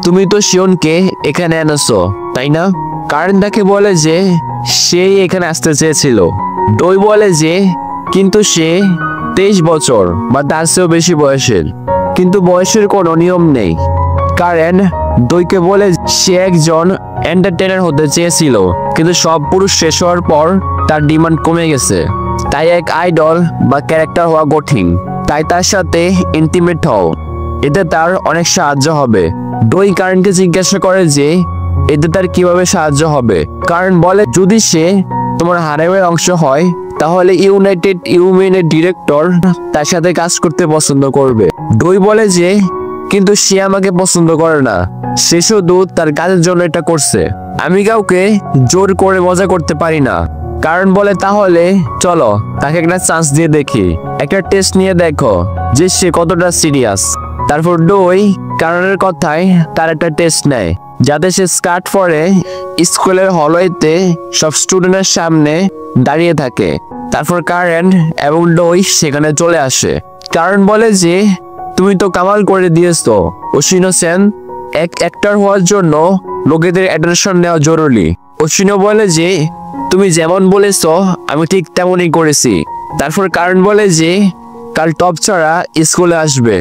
তুমি তো শিওনকে এখানে এনেছো তাই না? কারেন তাকে বলে যে সেই এখানে আসতে চেয়েছিল। দই বলে যে কিন্তু সে 23 বছর বা তার চেয়েও বেশি বয়সের, কিন্তু বয়সের কোনো নিয়ম নেই। কারেন দইকে বলে সে একজন এন্টারটেইনার হতে চেয়েছিল, কিন্তু সব পুরুষ শেষ হওয়ার পর তার ডিমান্ড কমে গেছে, তাই এক আইডল বা ক্যারেক্টার হওয়া কঠিন, তাই তার সাথে ইন্টিমেট হও, এতে তার অনেক সাহায্য হবে। দই কারেনকে জিজ্ঞাসা করে যে এতে তার কিভাবে সাহায্য হবে। কারেন বলে যদি সে তোমার হারেমের অংশ হয় তাহলে ইউনাইটেড ইউমেনের ডিরেক্টর তার সাথে কাজ করতে পছন্দ করবে। দই বলে যে কিন্তু সে আমাকে পছন্দ করে না, সে শুধু তার কাজের জন্য এটা করছে, আমি কাউকে জোর করে মজা করতে পারি না। কারণ বলে তাহলে চলো তাকে একটা চান্স দিয়ে দেখি, একটা টেস্ট নিয়ে দেখো যে সে কতটা সিরিয়াস। তারপর দই কারণের কথায় তার একটা টেস্ট নেয়, যাতে সে স্কার্ট পরে স্কুলের হলওয়েতে সব স্টুডেন্টের সামনে দাঁড়িয়ে থাকে। তারপর কারেন এবং দই সেখানে চলে আসে। কারণ বলে যে তুমি তো কামাল করে দিয়েছো ওশিনো সেন, এক অ্যাক্টর হওয়ার জন্য লোকেদের অ্যাটেনশন নেওয়া জরুরি। ওশিনো বলে যে তুমি যেমন বলেছো আমি ঠিক তেমনই করেছি। তারপর কারণ বলে যে কাল টপ ছাড়া স্কুলে আসবে,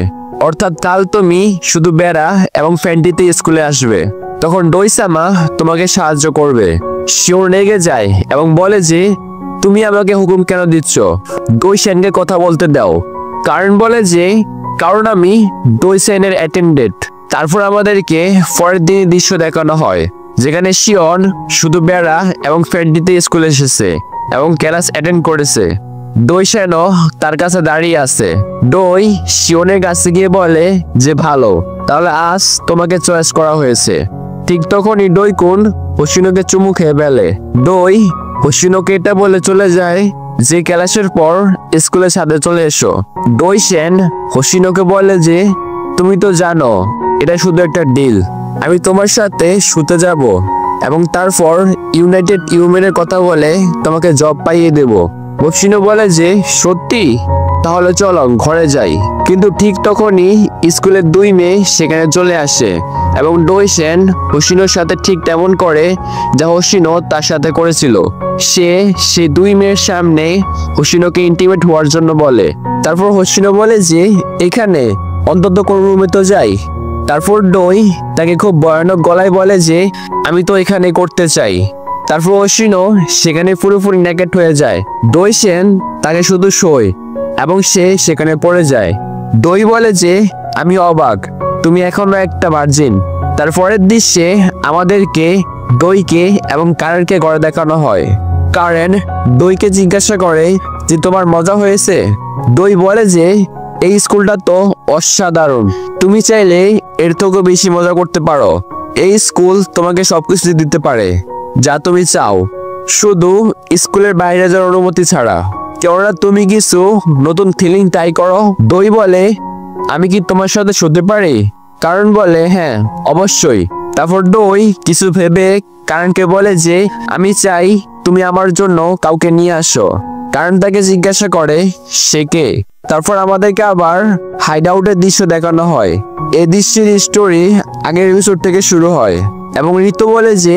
অর্থাৎ কাল তুমি শুধু বেড়া এবং ফ্যান্টিতে স্কুলে আসবে, তখন দইসামা তোমাকে সাহায্য করবে। শিওর রেগে যায় এবং বলে যে তুমি আমাকে হুকুম কেন দিচ্ছ, দই সেনকে কথা বলতে দাও। কারণ বলে যে কারণ আমি দই সেনের অ্যাটেন্ডেন্ট। তারপর আমাদেরকে পরের দিনের দৃশ্য দেখানো হয়, যেখানে শিওন শুধু বেড়া এবং ফ্যান্টিতে স্কুলে এসেছে এবং ক্লাস অ্যাটেন্ড করেছে। দই সেনও তার কাছে দাঁড়িয়ে আছে। দই শিওনের কাছে গিয়ে বলে যে ভালো, তাহলে আজ তোমাকে চয়েস করা হয়েছে। ঠিক তখনই দইকুন হোশিনোকে চুমু খেয়ে ফেলে। দই হোশিনোকে এটা বলে চলে যায় যে ক্লাসের পর স্কুলের সাথে চলে এসো। দই সেন হোশিনোকে বলে যে তুমি তো জানো এটা শুধু একটা ডিল, আমি তোমার সাথে শুতে যাব এবং তারপর ইউনাইটেড ইউমেনের কথা বলে তোমাকে জব পাইয়ে দেব। হোশিনো বলে যে সত্যি, তাহলে চলো ঘরে যাই। কিন্তু ঠিক তখনই স্কুলের 2 মেয়ে সেখানে চলে আসে এবং দই সেন হোশিনোর সাথে ঠিক তেমন করে যা হোশিনো তার সাথে করেছিল। সে 2 মেয়ের সামনে হোশিনোকে ইন্টিমেট হওয়ার জন্য বলে। তারপর হোশিনো বলে যে এখানে অন্তত কোন রুমে তো যাই। তারপর দই তাকে খুব ভয়ানক গলায় বলে যে আমি তো এখানে করতে চাই। তারপর হোশিনো সেখানে পুরোপুরি নেকেট হয়ে যায়। দই সেন তাকে শুধু শোয় এবং সে সেখানে পড়ে যায়। দই বলে যে আমি অবাক, তুমি এখনো একটা ভার্জিন। তারপরের দৃশ্যে আমাদেরকে দইকে এবং কারেনকে ঘরে দেখানো হয়। কারেন দইকে জিজ্ঞাসা করে যে তোমার মজা হয়েছে? দই বলে যে এই স্কুলটা তো অসাধারণ, তুমি চাইলে এর থেকেও বেশি মজা করতে পারো। এই স্কুল তোমাকে সবকিছু দিতে পারে যা তুমি চাও, শুধু স্কুলের বাইরে যাওয়ার অনুমতি ছাড়া। কেননা তুমি কিছু নতুন ফিলিং ট্রাই করো। দই বলে, আমি কি তোমার সাথে শুতে পারি? কারণ বলে, হ্যাঁ অবশ্যই। তারপর দই কিছু ভেবে কারণকে বলে যে, আমি চাই তুমি আমার জন্য কাউকে নিয়ে আসো। কারণ তাকে জিজ্ঞাসা করে সে কে। তারপর আমাদেরকে আবার হাইড আউটের দৃশ্য দেখানো হয়। এই দৃশ্যের স্টোরি আগের এপিসোড থেকে শুরু হয় এবং ঋতু বলে যে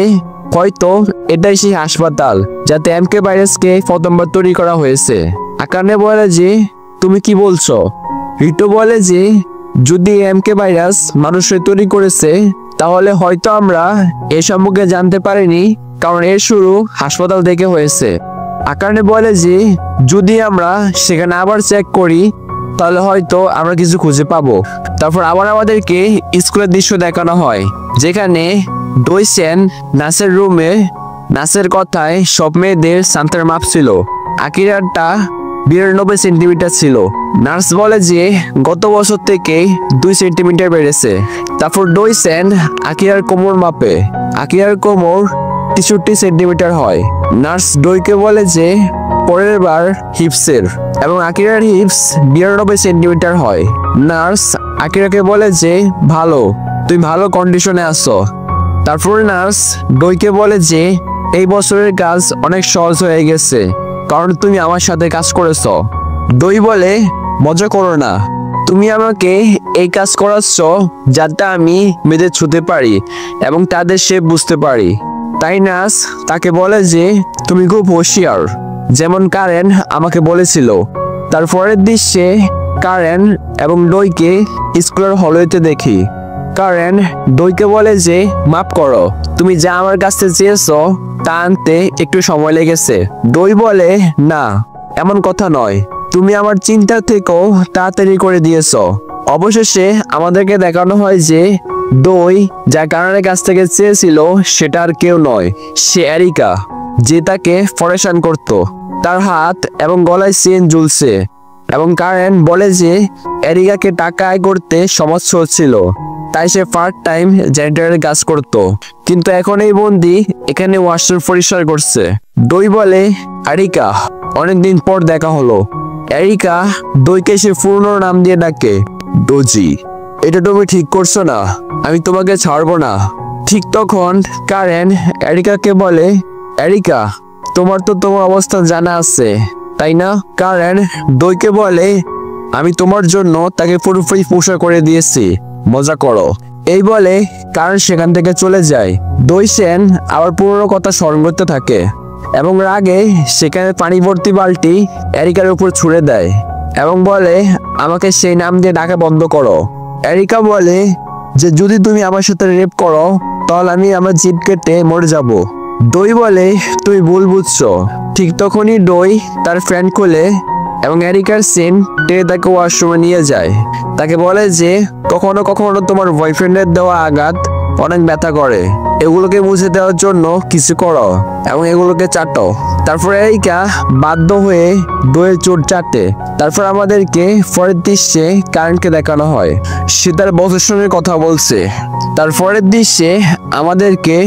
হয়তো এটাই সেই হাসপাতাল যাতে এমকে ভাইরাসকে প্রথমবার তৈরি করা হয়েছে। আকানে বলে যে, তুমি কি বলছো? ঋতু বলে যে, যদি এমকে ভাইরাস মানুষের তৈরি করেছে তাহলে হয়তো আমরা এ সম্পর্কে জানতে পারিনি, কারণ এর শুরু হাসপাতাল থেকে হয়েছে। আকানে বলে যে, যদি আমরা সেখানে আবার চেক করি তাহলে হয়তো আমরা কিছু খুঁজে পাবো। তারপর আবার আমাদেরকে স্কুলের দৃশ্য দেখানো হয়, যেখানে দইসেন নাসের রুমে নাসের কথায় সব মেয়েদের সান্তার মাপ ছিল। আকিরারটা 92 সেন্টিমিটার ছিল। নার্স বলে যে গত বছর থেকে 2 সেন্টিমিটার বেড়েছে। তারপর দইসেন আকিরার কোমর মাপে। আকিরার কোমর 63 সেন্টিমিটার হয়। নার্স দইকে বলে যে পরের বার হিপসের, এবং আকিরার হিপস 92 সেন্টিমিটার হয়। নার্স আকিরাকে বলে যে ভালো, তুই ভালো কন্ডিশনে আছো। তারপর নার্স দইকে বলে যে এই বছরের কাজ অনেক সহজ হয়ে গেছে কারণ তুমি আমার সাথে কাজ করেছো। দই বলে, মজা করো না, তুমি আমাকে এই কাজ করাচ্ছ যাতে আমি মেয়েদের ছুতে পারি এবং তাদের শেপ বুঝতে পারি। তাই নার্স তাকে বলে যে তুমি খুব হুঁশিয়ার, যেমন কারেন আমাকে বলেছিল। তারপরের দৃশ্যে কারেন এবং দইকে স্কুলের হলওয়েতে দেখি। কারেন দইকে বলে যে মাফ করো, তুমি যা আমার কাছে চেয়েছো তা আনতে একটু সময় লেগেছে। দই বলে, না এমন কথা নয়, তুমি আমার চিন্তা থেকেও তাড়াতাড়ি করে দিয়েছো। অবশেষে আমাদেরকে দেখানো হয় যে দই যা কারেনের কাছ থেকে চেয়েছিল সেটা আর কেউ নয়, সে এরিকা, যে তাকে পরেশান করত। তার হাত এবং গলায় চেন ঝুলছে এবং কারেন বলে যে এরিকাকে টাকা আয় করতে সমস্যা হচ্ছিল, তাই সে পার্ট টাইম জেনারেটরের কাজ করত। কিন্তু এখন এই বন্দি এখানে ওয়াশরুম পরিষ্কার করছে। দই বলে, এরিকা অনেকদিন পর দেখা হলো। এরিকা দইকে সে পূর্ণ নাম দিয়ে ডাকে, ডোজি। এটা তুমি ঠিক করছো না, আমি তোমাকে ছাড়বো না। ঠিক তখন কারেন এরিকাকে বলে, এরিকা তোমার তো তোমার অবস্থান জানা আছে তাই না? কারেন দইকে বলে, আমি তোমার জন্য তাকে পুরোপুরি পোষা করে দিয়েছি, মজা করো। এই বলে কারেন সেখান থেকে চলে যায়। দইসেন আবার পুরনো কথা স্মরণ করতে থাকে এবং রাগে সেখানে পানি ভর্তি বালতি এরিকার উপর ছুঁড়ে দেয় এবং বলে, আমাকে সেই নাম দিয়ে ডাকা বন্ধ করো। এরিকা বলে যে যদি তুমি আমার সাথে রেপ করো তাহলে আমি আমার জিভ কেটে মরে যাব। দই বলে, তুই ভুল বুঝছো। ঠিক তখনই দই তার ফ্রেন্ড খুলে এবং এরিকার সিন টেনে তাকে ওয়াশরুমে নিয়ে যায়। তাকে বলে যে কখনো কখনো তোমার বয়ফ্রেন্ডের দেওয়া আঘাত অনেক ব্যথা করে, এগুলোকে মুছে দেওয়ার জন্য কিছু করো এবং এগুলোকে চাটো। তারপর এরিকা বাধ্য হয়ে দইয়ের চোট চাটে। তারপর আমাদেরকে পরের দৃশ্যে কারেন্টকে দেখানো হয়, সে তার বসের সঙ্গে কথা বলছে। তারপরের দৃশ্যে আমাদেরকে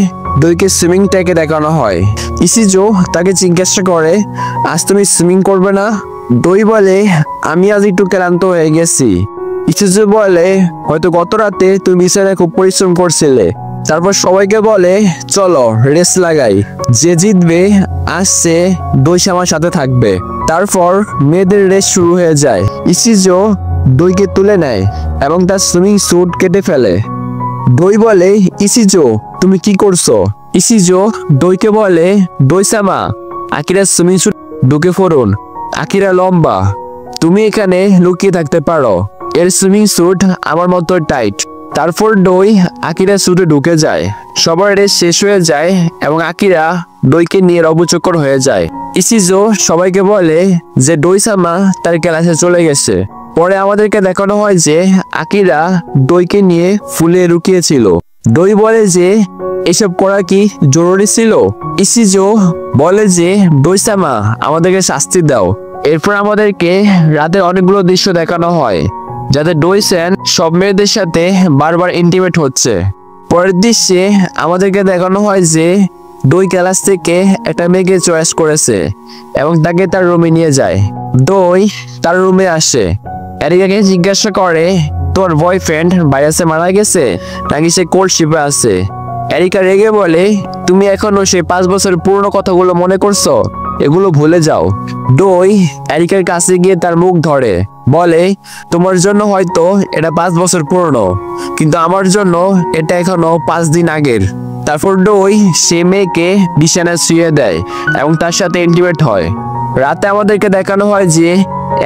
দইকে সুইমিং ট্যাকে দেখানো হয়। ইসিজো তাকে জিজ্ঞাসা করে, আজ তুমি সুইমিং করবে না? দই বলে, আমি আজ একটু ক্লান্ত হয়ে গেছি। ইসিজো বলে, হয়তো গত রাতে তুমি বিছানায় খুব পরিশ্রম করছিলে। তারপর সবাইকে বলে, চলো রেস লাগাই, যে জিতবে আসছে দই আমার সাথে থাকবে। তারপর মেয়েদের রেস শুরু হয়ে যায়। ইসিজো দইকে তুলে নেয় এবং তার সুইমিং স্যুট কেটে ফেলে। দই বলে, ইসিজো তুমি কি করছো? ইসিজো দইকে বলে, দইসামা আকিরা সুইমিং স্যুট ঢুকে পড়ুন, আকিরা লম্বা, তুমি এখানে লুকিয়ে থাকতে পারো, এর সুইমিং স্যুট আমার মতো টাইট। তারপর দই আকিরা স্যুটে ঢুকে যায়। সবার রেস শেষ হয়ে যায় এবং আকিরা দইকে নিয়ে রবচক্কর হয়ে যায়। ইসিজো সবাইকে বলে যে দইসামা তার ক্লাসে চলে গেছে। পরে আমাদেরকে দেখানো হয় যে আকিরা দইকে নিয়ে ফুলে লুকিয়েছিল। দই বলে যে এসব করা কি জরুরি ছিল? ইসিজো বলে যে দইসামা আমাদেরকে শাস্তি দাও। এরপর আমাদেরকে রাতের অনেকগুলো দৃশ্য দেখানো হয় যাতে দইসেন সব মেয়েদের সাথে বারবার ইন্টিমেট হচ্ছে। পরের দৃশ্যে আমাদেরকে দেখানো হয় যে দই ক্লাস থেকে একটা মেয়েকে চয়েস করেছে এবং তাকে তার রুমে নিয়ে যায়। দই তার রুমে আসে, এরিকাকে জিজ্ঞাসা করে তোর বয়ফ্রেন্ড ভাইরাসে মারা গেছে নাকি সে কোল্ড শিপে আছে। এরিকা রেগে বলে তুমি এখনো সেই 5 বছর পুরনো কথাগুলো মনে করছো, এগুলো ভুলে যাও। দই এরিকার কাছে গিয়ে তার মুখ ধরে বলে তোমার জন্য হয়তো এটা 5 বছর পুরনো, কিন্তু আমার জন্য এটা এখনো 5 দিন আগের। তারপর দই সে মেয়েকে বিছানায় শুয়ে দেয় এবং তার সাথে ইন্টিমেট হয়। রাতে আমাদেরকে দেখানো হয় যে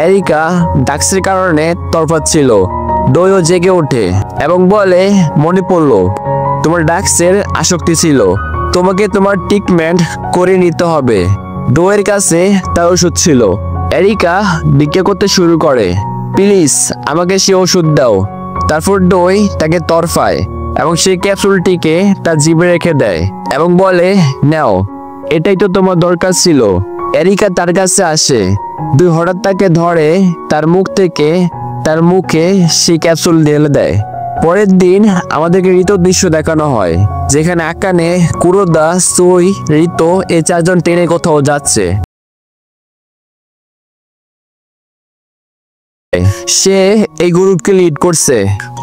এরিকা ডাক্সের কারণে তরপাচ্ছিল। দইও জেগে ওঠে এবং বলে মনে পড়লো তোমার ডাক্সের আসক্তি ছিল, তোমাকে তোমার ট্রিটমেন্ট করে নিতে হবে। দইয়ের কাছে তার ওষুধ ছিল। এরিকা ভিক্ষা করতে শুরু করে, প্লিজ আমাকে সে ওষুধ দাও। তারপর দই তাকে তরফায় এবং সেই ক্যাপসুলটিকে তার জিভে রেখে দেয় এবং বলে নাও, এটাই তো তোমার দরকার ছিল। এরিকা তার কাছে আসে, দুই হঠাৎ তাকে ধরে তার মুখ থেকে তার মুখে সেই ক্যাপসুল ঢেলে দেয়। পরের দিন আমাদেরকে ঋতুর দৃশ্য দেখানো হয়, যেখানে আকানে, কুরোদা, সুই, ঋতু এই 4 জন ট্রেনে কোথাও যাচ্ছে। সে এই গ্রুপকে লিড করছে।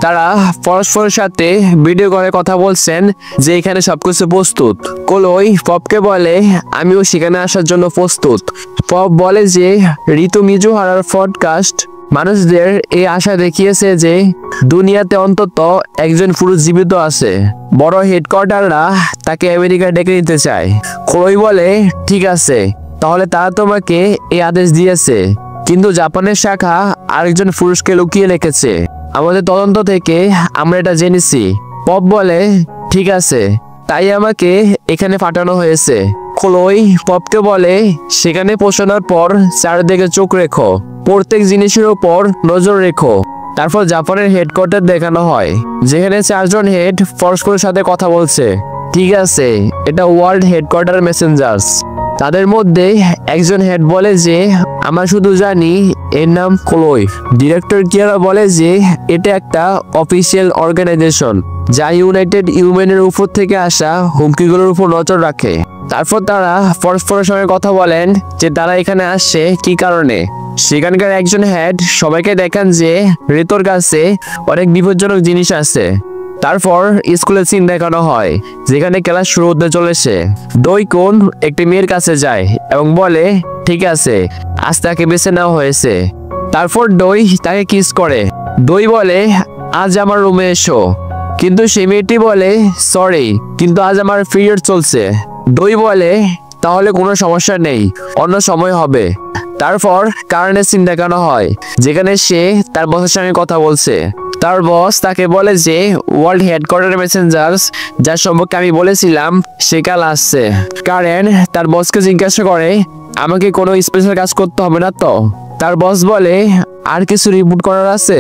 তারা পরস্পরের সাথে ভিডিও কলে কথা বলছেন যে এখানে সবকিছু প্রস্তুত। কলই পপকে বলে আমিও সেখানে আসার জন্য প্রস্তুত। পপ বলে যে ঋতু মিজুহারার পডকাস্ট মানুষদের এই আশা দেখিয়েছে যে দুনিয়াতে অন্তত একজন পুরুষ জীবিত আছে। বড় হেডকোয়ার্টাররা তাকে আমেরিকা ডেকে নিতে চায়। কলই বলে ঠিক আছে, তাহলে তারা তোমাকে এই আদেশ দিয়েছে, কিন্তু জাপানের শাখা আরেকজন পুরুষকে লুকিয়ে রেখেছে। আমাদের তদন্ত থেকে আমরা এটা জেনেছি। পপ বলে ঠিক আছে, তাই আমাকে এখানে পাঠানো হয়েছে। কলই পপকে বলে সেখানে পৌঁছানোর পর চারিদিকে চোখ রেখো, প্রত্যেক জিনিসের উপর নজর রেখো। তারপর জাপানের হেডকোয়ার্টার দেখানো হয়, যেখানে 4 জন হেড পরস্পরের সাথে কথা বলছে। ঠিক আছে, এটা ওয়ার্ল্ড হেডকোয়ার্টার মেসেঞ্জার্স। তাদের মধ্যে একজন হেড বলে যে আমরা শুধু জানি এর নাম কলই। ডিরেক্টর কিয়ারা বলে যে এটা একটা অফিসিয়াল অর্গানাইজেশন যা ইউনাইটেড ইউমেনের উপর থেকে আসা হুমকিগুলোর উপর নজর রাখে। তারপর তারা পরস্পরের সঙ্গে কথা বলেন যে তারা এখানে আসছে কি কারণে। সেখানকার একজন হেড সবাইকে দেখান যে ঋতুর কাছে অনেক বিপজ্জনক জিনিস আছে। তারপর স্কুলের সিন দেখানো হয়, যেখানে ক্লাস শুরু হতে চলেছে। দই কোন একটি মেয়ের কাছে যায় এবং বলে ঠিক আছে, আজ তাকে বেছে নেওয়া হয়েছে। তারপর দই তাকে কিস করে। দই বলে আজ আমার রুমে এসো, কিন্তু সেই মেয়েটি বলে সরি, কিন্তু আজ আমার পিরিয়ড চলছে। দই বলে তাহলে কোনো সমস্যা নেই, অন্য সময় হবে। তারপর কারণের সিন দেখানো হয়, যেখানে সে তার বসের সঙ্গে কথা বলছে। তার বস তাকে বলে যে ওয়ার্ল্ড হেডকোয়ার্টার মেসেঞ্জার্স যার সম্পর্কে আমি বলেছিলাম সে কাল আসছে। কারেন তার বসকে জিজ্ঞাসা করে আমাকে কোনো স্পেশাল কাজ করতে হবে না তো। তার বস বলে আর কিছু রিপোর্ট করার আছে।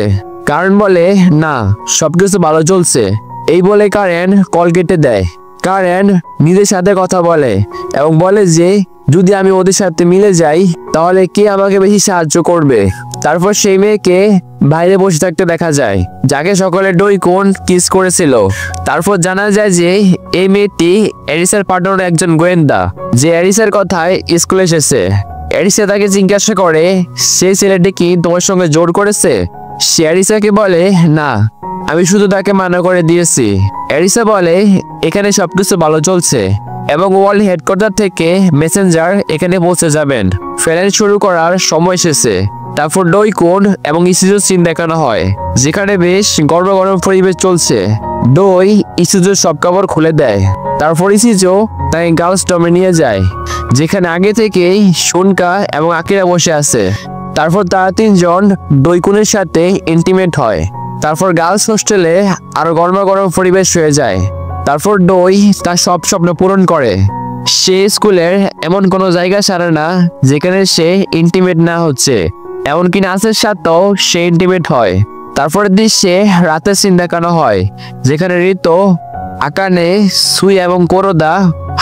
কারেন বলে না, সবকিছু ভালো চলছে। এই বলে কারেন কল কেটে দেয়। কারেন নিজের সাথে কথা বলে এবং বলে যে যদি আমি ওদের সাথে মিলে যাই তাহলে কে আমাকে বেশি সাহায্য করবে। তারপর সেই মেয়েকে বাইরে বসে থাকতে দেখা যায়, যাকে সকলে দই কোন কিস করেছিল। তারপর জানা যায় যে এই মেয়েটি এরিসার পাঠানোর একজন গোয়েন্দা, যে এরিসার কথায় স্কুলে এসেছে। এরিসা তাকে জিজ্ঞাসা করে সেই ছেলেটি কি তোমার সঙ্গে জোর করেছে। সে এরিসাকে বলে না, আমি শুধু তাকে মানা করে দিয়েছি। এরিসা বলে এখানে সবকিছু ভালো চলছে এবং ওয়ার্ল্ড হেডকোয়ার্টার থেকে মেসেঞ্জার এখানে পৌঁছে যাবেন। ফ্লাইট শুরু করার সময় এসেছে। তারপর দই কোন এবং ইসিজুর সিন দেখানো হয়, যেখানে বেশ গরম পরিবেশ চলছে। দই ইসিজুর সব কাপড় খুলে দেয়। তারপর ইসিজু তাকে গার্লস ডমে নিয়ে যায়, যেখানে আগে থেকেই শুনকা এবং আকিরা বসে আছে। তারপর তারা 3 জন দই কোনের সাথে ইন্টিমেট হয়। তারপর গার্লস হোস্টেলে আরো গরম পরিবেশ হয়ে যায়। তারপর দই তার সব স্বপ্ন পূরণ করে। সে স্কুলের এমন কোনো জায়গা ছাড়ে না যেখানে সে ইন্টিমেট না হচ্ছে, এমনকি নাচের সাথেও সে ইন্টিমেট হয়। তারপর দৃশ্যে রাতের সিন দেখানো হয়, যেখানে ঋতু, আকানে, সুই এবং কোরোদা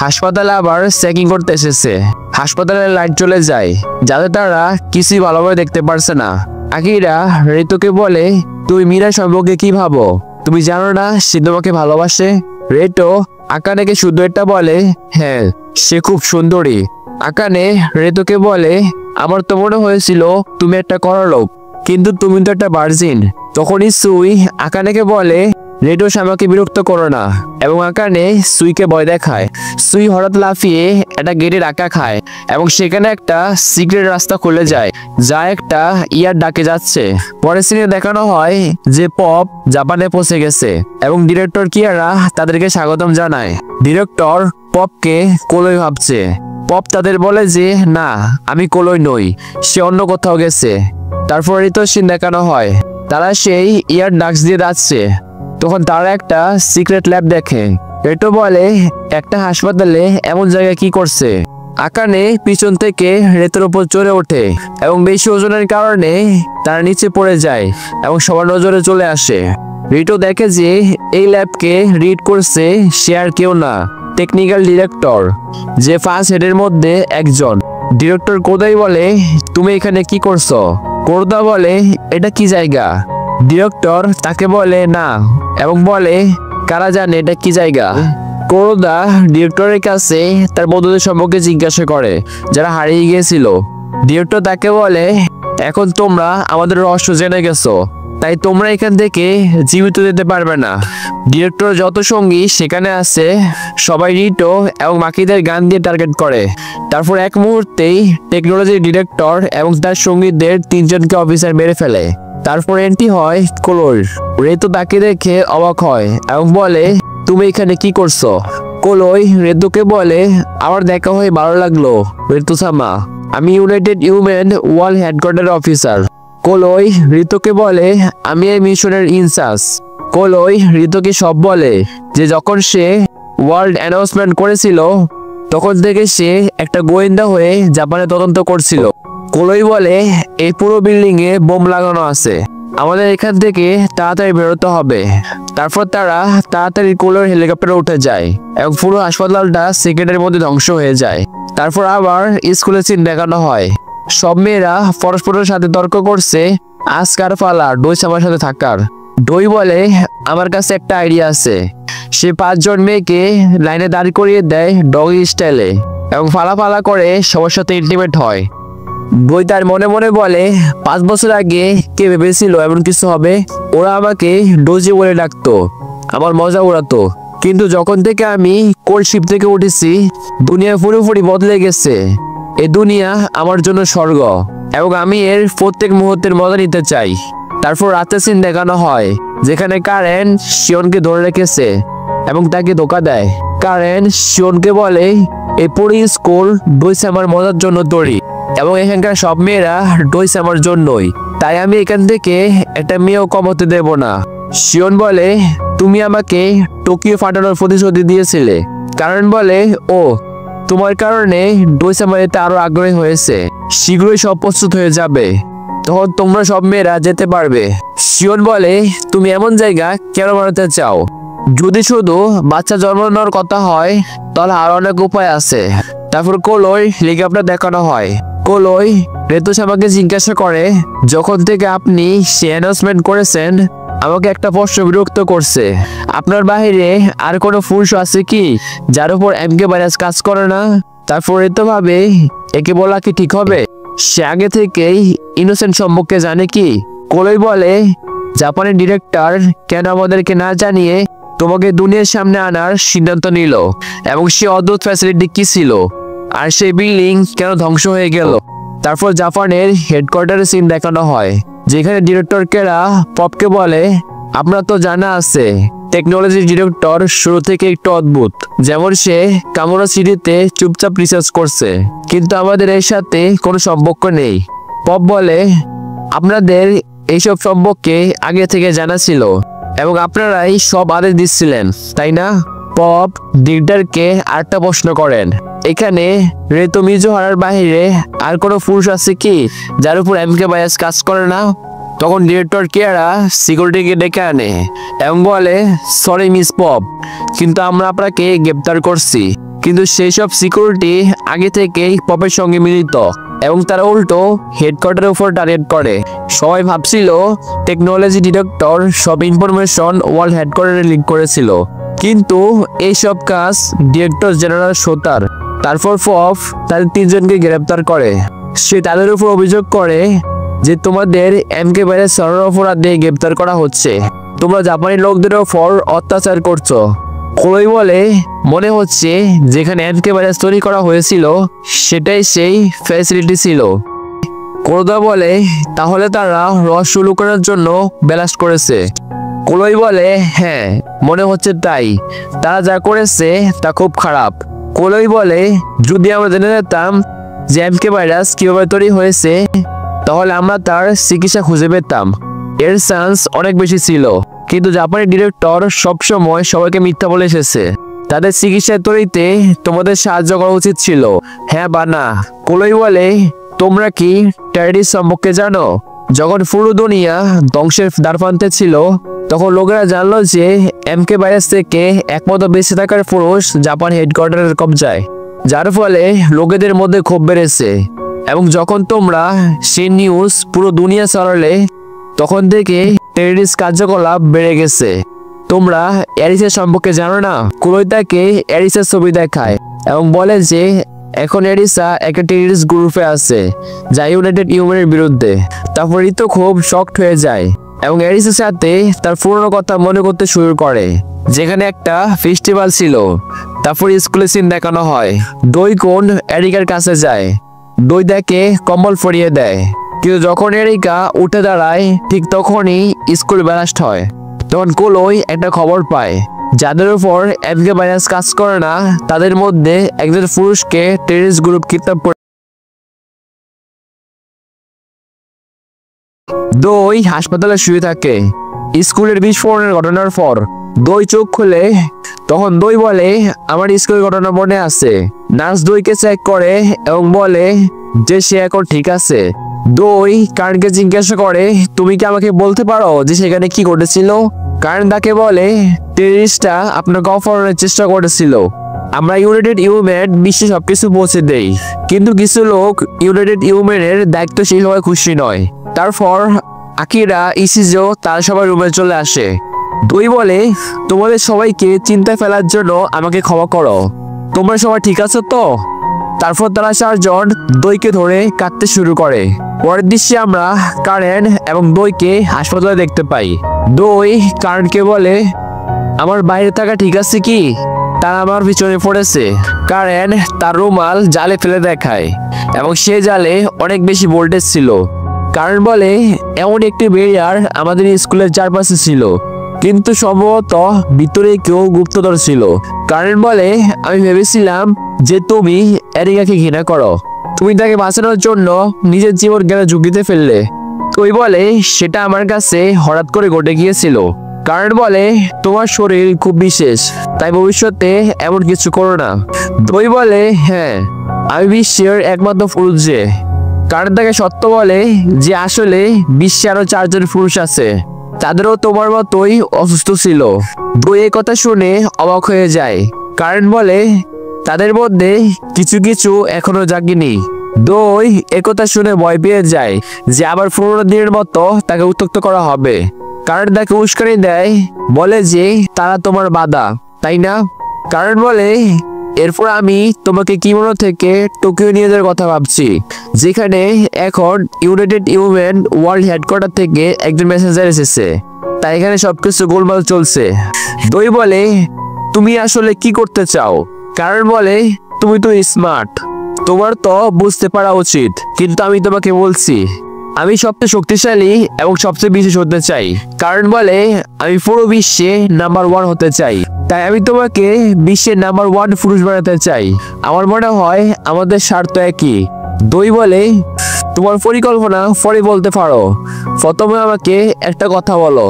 হাসপাতালে আবার চেকিং করতে এসেছে। হাসপাতালের লাইট চলে যায়, যাতে তারা কিছুই ভালোভাবে দেখতে পারছে না। আকিরা ঋতুকে বলে তুই মীরা সম্পর্কে কি ভাবো? তুমি জানো না সে তোমাকে ভালোবাসে? রেটো আকানেকে শুধু এটা বলে, হ্যাঁ সে খুব সুন্দরী। আকানে রেতোকে বলে, আমার তো মনে হয়েছিল তুমি একটা কড়া লোক, কিন্তু তুমি তো একটা ভার্জিন। তখনই সুই আকানেকে বলে, রেটো আমাকে বিরক্ত করো না, এবং আকানে সুইকে ভয় দেখায়। সুই হঠাৎ লাফিয়ে একটা গেটের আঁকা খায় এবং সেখানে একটা সিক্রেট রাস্তা খুলে যায়, যা একটা ইয়ার ডাকে যাচ্ছে। পরের সিনে দেখানো হয় যে পপ জাপানে পৌঁছে গেছে এবং ডিরেক্টর কিয়ারা তাদেরকে স্বাগতম জানায়। ডিরেক্টর পপকে কোলোই ভাবছে। পপ তাদের বলে যে না, আমি কোলোই নই, সে অন্য কোথাও গেছে। তারপর রিতোর সিন দেখানো হয়, তারা সেই ইয়ার ডাক্স দিয়ে যাচ্ছে। তখন তারা একটা সিক্রেট ল্যাব দেখে। রেটো বলে, একটা হাসপাতালে এমন জায়গায় কি করছে? আকানে পিছন থেকে রেতোর উপর চড়ে ওঠে এবং বেশি ওজনের কারণে তারা নিচে পড়ে যায় এবং সবার নজরে চলে আসে। রিটো দেখে যে এই ল্যাবকে রিড করছে সে আর কেউ না, টেকনিক্যাল ডিরেক্টর, যে ফার্স্ট হেডের মধ্যে একজন। ডিরেক্টর কোদাই বলে, তুমি এখানে কি করছো? কোরদা বলে, এটা কি জায়গা? ডিরেক্টর তাকে বলে না এবং বলে, কারা জানে এটা কি জায়গা? কোরদা ডিরেক্টরের কাছে তার বন্ধুদের সম্পর্কে জিজ্ঞাসা করে যারা হারিয়ে গিয়েছিল। ডিরেক্টর তাকে বলে, এখন তোমরা আমাদের রহস্য জেনে গেছো, তাই তোমরা এখান থেকে জীবিত যেতে পারবে না। ডিরেক্টর যত সঙ্গী সেখানে আছে সবাই রিটো এবং বাকিদের গান দিয়ে টার্গেট করে। তারপর এক মুহূর্তেই টেকনোলজি ডিরেক্টর এবং তার সঙ্গীদের 3 জনকে অফিসার মেরে ফেলে। তারপর এন্ট্রি হয় কোলোর। রেতো তাকে দেখে অবাক হয় এবং বলে, তুমি এখানে কি করছো? কোলোই রেতোকে বলে, আমার দেখা হয়ে ভালো লাগলো রেতো-সামা, আমি United Human World Headquarter officer. কোলোই রিতোকে বলে, আমি এই মিশনের ইনচার্জ। কোলোই রিতোকে সব বলে যে যখন সে ওয়ার্ল্ড অ্যানাউন্সমেন্ট করেছিল তখন থেকে সে একটা গোয়েন্দা হয়ে জাপানে তদন্ত করছিল। কোলোই বলে, এই পুরো বিল্ডিং এ বোম লাগানো আছে, আমাদের এখান থেকে তাড়াতাড়ি বেরোতে হবে। তারপর তারা তাড়াতাড়ি কোলোর হেলিকপ্টারে উঠে যায় এবং পুরো হাসপাতালটা সেকেন্ডের মধ্যে ধ্বংস হয়ে যায়। তারপর আবার স্কুলের সিন দেখানো হয়। সব মেয়েরা পরস্পরের সাথে তর্ক করছে আজকার পালা ডই আমার সাথে থাকার। ডই বলে, আমার কাছে একটা আইডিয়া আছে। সে 5 জন মেয়েকে লাইনে দাঁড় করিয়ে দেয় ডগি স্টাইলে এবং ফালা করে সবার সাথে ইন্টিমেট হয়। ডই তার মনে মনে বলে, 5 বছর আগে কে ভেবেছিল এমন কিছু হবে? ওরা আমাকে ডোজি বলে ডাকতো, আমার মজা উড়াতো, কিন্তু যখন থেকে আমি কোল্ড শিপ থেকে উঠেছি দুনিয়া পুরোপুরি বদলে গেছে। এই দুনিয়া আমার জন্য স্বর্গ এবং আমি এর প্রত্যেক মুহূর্তের মজা নিতে চাই। তারপর রাতের সিন দেখানো হয় যেখানে কারেন শিওনকে ধরে রেখেছে এবং তাকে ধোকা দেয়। কারেন শিওনকে বলে, এই পুরো স্কুল ডোই-সামার মজার জন্য তৈরি এবং এখানকার সব মেয়েরা ডোই-সামার জন্যই, তাই আমি এখান থেকে একটা মেয়েও কম হতে দেব না। শিওন বলে, তুমি আমাকে টোকিও ফাটানোর প্রতিশ্রুতি দিয়েছিলে। কারেন বলে, ও তোমার কারণে ডোই-সামা এতে আরো আগ্রহী হয়েছে, শীঘ্রই সব প্রস্তুত হয়ে যাবে, তখন তোমরা সব মেয়েরা যেতে পারবে। শিওন বলে, তুমি এমন জায়গা কেন বানাতে চাও? যদি শুধু বাচ্চা জন্মানোর কথা হয় তাহলে আরো অনেক উপায় আছে। তারপর কোলোই হেলিকপ্টার দেখানো হয়। কোলোই রেতো-সামাকে জিজ্ঞাসা করে, যখন থেকে আপনি সে অ্যানাউন্সমেন্ট করেছেন আমাকে একটা প্রশ্ন বিরক্ত করছে, আপনার বাহিরে আর কোনো পুরুষ আছে কি যার উপর এমকে ভাইরাস কাজ করে না? তারপর রেতো ভাবে, একে বলা কি ঠিক হবে? সে আগে থেকেই ইনোসেন্ট সম্পর্কে জানে কি? কোলোই বলে, জাপানের ডিরেক্টর কেন আমাদেরকে না জানিয়ে তোমাকে দুনিয়ার সামনে আনার সিদ্ধান্ত নিল এবং সে অদ্ভুত ফ্যাসিলিটি কি ছিল আর সেই বিল্ডিং কেন ধ্বংস হয়ে গেল? তারপর জাপানের হেডকোয়ার্টারের সিন দেখানো হয় যেখানে ডিরেক্টর কেরা পপকে বলে, আপনার তো জানা আছে টেকনোলজি ডিরেক্টর শুরু থেকে একটু অদ্ভুত, যেমন সে কামোরা সিটিতে চুপচাপ রিসার্চ করছে কিন্তু আমাদের এর সাথে কোনো সম্পর্ক নেই। পপ বলে, আপনাদের এইসব সম্পর্কে আগে থেকে জানা ছিল এবং আপনারাই সব আদেশ দিচ্ছিলেন, তাই না? পপ ডিরেক্টরকে আরেকটা প্রশ্ন করেন, এখানে রেতো মিজুহারার বাহিরে আর কোনো পুরুষ আছে কি যার উপর এমকে ভাইরাস কাজ করে না? তখন ডিরেক্টর কেয়ারা সিকিউরিটিকে ডেকে আনে এবং বলে, সরি মিস পপ, কিন্তু আমরা আপনাকে গ্রেপ্তার করছি। কিন্তু সেই সব সিকিউরিটি আগে থেকেই পপের সঙ্গে মিলিত এবং তারা উল্টো হেডকোয়ার্টারের উপর টার্গেট করে। সবাই ভাবছিল টেকনোলজি ডিরেক্টর সব ইনফরমেশন ওয়ার্ল্ড হেডকোয়ার্টারে লিক করেছিল, কিন্তু এইসব কাজ ডিরেক্টর জেনারেল শোতার তারপর ফফ তাদের 3 জনকে গ্রেপ্তার করে। সে তাদের উপর অভিযোগ করে যে তোমাদের এমকে ভাইরাস ছড়ানোর অপরাধে গ্রেপ্তার করা হচ্ছে, তোমরা জাপানি লোকদের ওপর অত্যাচার করছো। কোলোই বলে মনে হচ্ছে যেখানে এমকে ভাইরাস তৈরি করা হয়েছিল সেটাই সেই ফ্যাসিলিটি ছিল। কোরোদা বলে তাহলে তারা রহস্য লুকানোর জন্য ব্লাস্ট করেছে। কোলোই বলে হ্যাঁ মনে হচ্ছে তাই, তারা যা করেছে তা খুব খারাপ। কোলোই বলে যদি আমরা জেনে যেতাম যে এমকে ভাইরাস কিভাবে তৈরি হয়েছে তাহলে আমরা তার চিকিৎসা খুঁজে পেতাম, এর চান্স অনেক বেশি ছিল। কিন্তু জাপানি ডিরেক্টর সবসময় সবাইকে মিথ্যা বলে এসেছে। তাদের চিকিৎসা তৈরিতে তোমাদের সাহায্য করা উচিত ছিল, হ্যাঁ বা না? কোলোই বলে তোমরা কি টেররিস্ট সম্পর্কে জানো? যখন পুরো দুনিয়া ধ্বংসের দ্বারপ্রান্তে ছিল তখন লোকেরা জানলো যে এমকে ভাইরাস থেকে একমাত্র বেঁচে থাকার পুরুষ জাপান হেডকোয়ার্টারের কবজায়, যার ফলে লোকেদের মধ্যে ক্ষোভ বেড়েছে। এবং যখন তোমরা সেই নিউজ পুরো দুনিয়া ছড়ালে তখন থেকে টেররিস্ট কার্যকলাপ বেড়ে গেছে। তোমরা এরিসের সম্পর্কে জানো না? কোলোই তাকে এরিসের ছবি দেখায় এবং বলে যে এখন এরিসা একটা টেররিস্ট গ্রুপে আছে যা ইউনাইটেড ইউম্যানের বিরুদ্ধে। তারপর রিতো খুব শকড হয়ে যায় এবং এরিসের সাথে তার পুরনো কথা মনে করতে শুরু করে, যেখানে একটা ফেস্টিভ্যাল ছিল। তারপর স্কুলে সিন দেখানো হয়। দই কোন এরিকার কাছে যায়, দই তাকে কম্বল পরিয়ে দেয়, কিন্তু যখন এরিকা উঠে দাঁড়ায় ঠিক তখনই স্কুল ব্লাস্ট হয়। তখন কোলোই একটা খবর পায় যাদের উপর এমকে ভাইরাস কাজ করে না তাদের মধ্যে একজন পুরুষকে টেররিস্ট গ্রুপ কিডন্যাপ করে। দই হাসপাতালে শুয়ে থাকে স্কুলের বিস্ফোরণের ঘটনার পর। দই চোখ খুলে তখন দই বলে আমার স্কুলের ঘটনা মনে আছে। নার্স দইকে চেক করে এবং বলে যে সে এখন ঠিক আছে। দই কারণকে জিজ্ঞাসা করে তুমি কি আমাকে বলতে পারো যে সেখানে কি ঘটেছিল? কারণ তাকে বলে টেররিস্টরা আপনাকে অপহরণের চেষ্টা করেছিল। আমরা ইউনাইটেড ইউম্যান বিশ্বে সবকিছু পৌঁছে দেই, কিন্তু কিছু লোক ইউনাইটেড ইউম্যানের দায়িত্বশীল হয়ে খুশি নয়। তারপর আকিরা ইসিজো তার সবার রুমে চলে আসে। দই বলে তোমাদের সবাইকে চিন্তায় ফেলার জন্য আমাকে ক্ষমা করো, তোমরা সবাই ঠিক আছো তো? তারপর তারা 4 জন দইকে ধরে কাঁদতে শুরু করে। পরের দৃশ্যে আমরা কারেন এবং দইকে হাসপাতালে দেখতে পাই। দই কারেনকে বলে আমার বাইরে থাকা ঠিক আছে কি? তারা আমার পিছনে পড়েছে। কারেন তার রুমাল জালে ফেলে দেখায় এবং সে জালে অনেক বেশি ভোল্টেজ ছিল। কারেন বলে এমন একটি ব্যারিয়ার আমাদের স্কুলের চারপাশে ছিল, কিন্তু সম্ভবত ভিতরে কেউ গুপ্তধর ছিল। কারেন বলে আমি ভেবেছিলাম যে তুমি এরিকাকে ঘৃণা করো, তুমি তাকে বাঁচানোর জন্য নিজের জীবন কেন ঝুঁকিতে ফেললে? তুই বলে সেটা আমার কাছে হঠাৎ করে ঘটে গিয়েছিল। কারেন বলে তোমার শরীর খুব বিশেষ, তাই ভবিষ্যতে এমন কিছু করো না। দই বলে হ্যাঁ আমি বিশ্বের একমাত্র পুরুষ যে। কারেন তাকে সত্য বলে যে আসলে বিশ্বে আরো 4 জন পুরুষ আছে, তাদেরও তোমার মতোই অসুস্থ ছিল। দই এই কথা শুনে অবাক হয়ে যায়। কারেন বলে তাদের মধ্যে কিছু কিছু এখনো জাগেনি। দই একথা শুনে ভয় পেয়ে যায় যে আবার পুরোনো দিনের মতো তাকে উত্ত্যক্ত করা হবে। কারেন তাকে উস্কানি দেয়, বলে যে তারা তোমার বাধা, তাই না? কারেন বলে এরপর আমি তোমাকে কিমোনো থেকে টোকিও নিয়ে যাওয়ার কথা ভাবছি, যেখানে এখন ইউনাইটেড ইউম্যান ওয়ার্ল্ড হেডকোয়ার্টার থেকে একজন মেসেঞ্জার এসেছে, তাই এখানে সবকিছু গোলমাল চলছে। দই বলে তুমি আসলে কি করতে চাও? কারেন বলে তুমি তো স্মার্ট, তোমার তো বুঝতে পারা উচিত, কিন্তু আমি তোমাকে বলছি আমি সবচেয়ে শক্তিশালী এবং সবচেয়ে বিশেষ হতে চাই। কারেন বলে আমি পুরো বিশ্বে নাম্বার 1 হতে চাই, তাই আমি তোমাকে বিশ্বের নাম্বার 1 পুরুষ বানাতে চাই। আমার মনে হয় আমাদের স্বার্থ একই। দই বলে তোমার পরিকল্পনা পরে বলতে পারো, প্রথমে আমাকে একটা কথা বলো,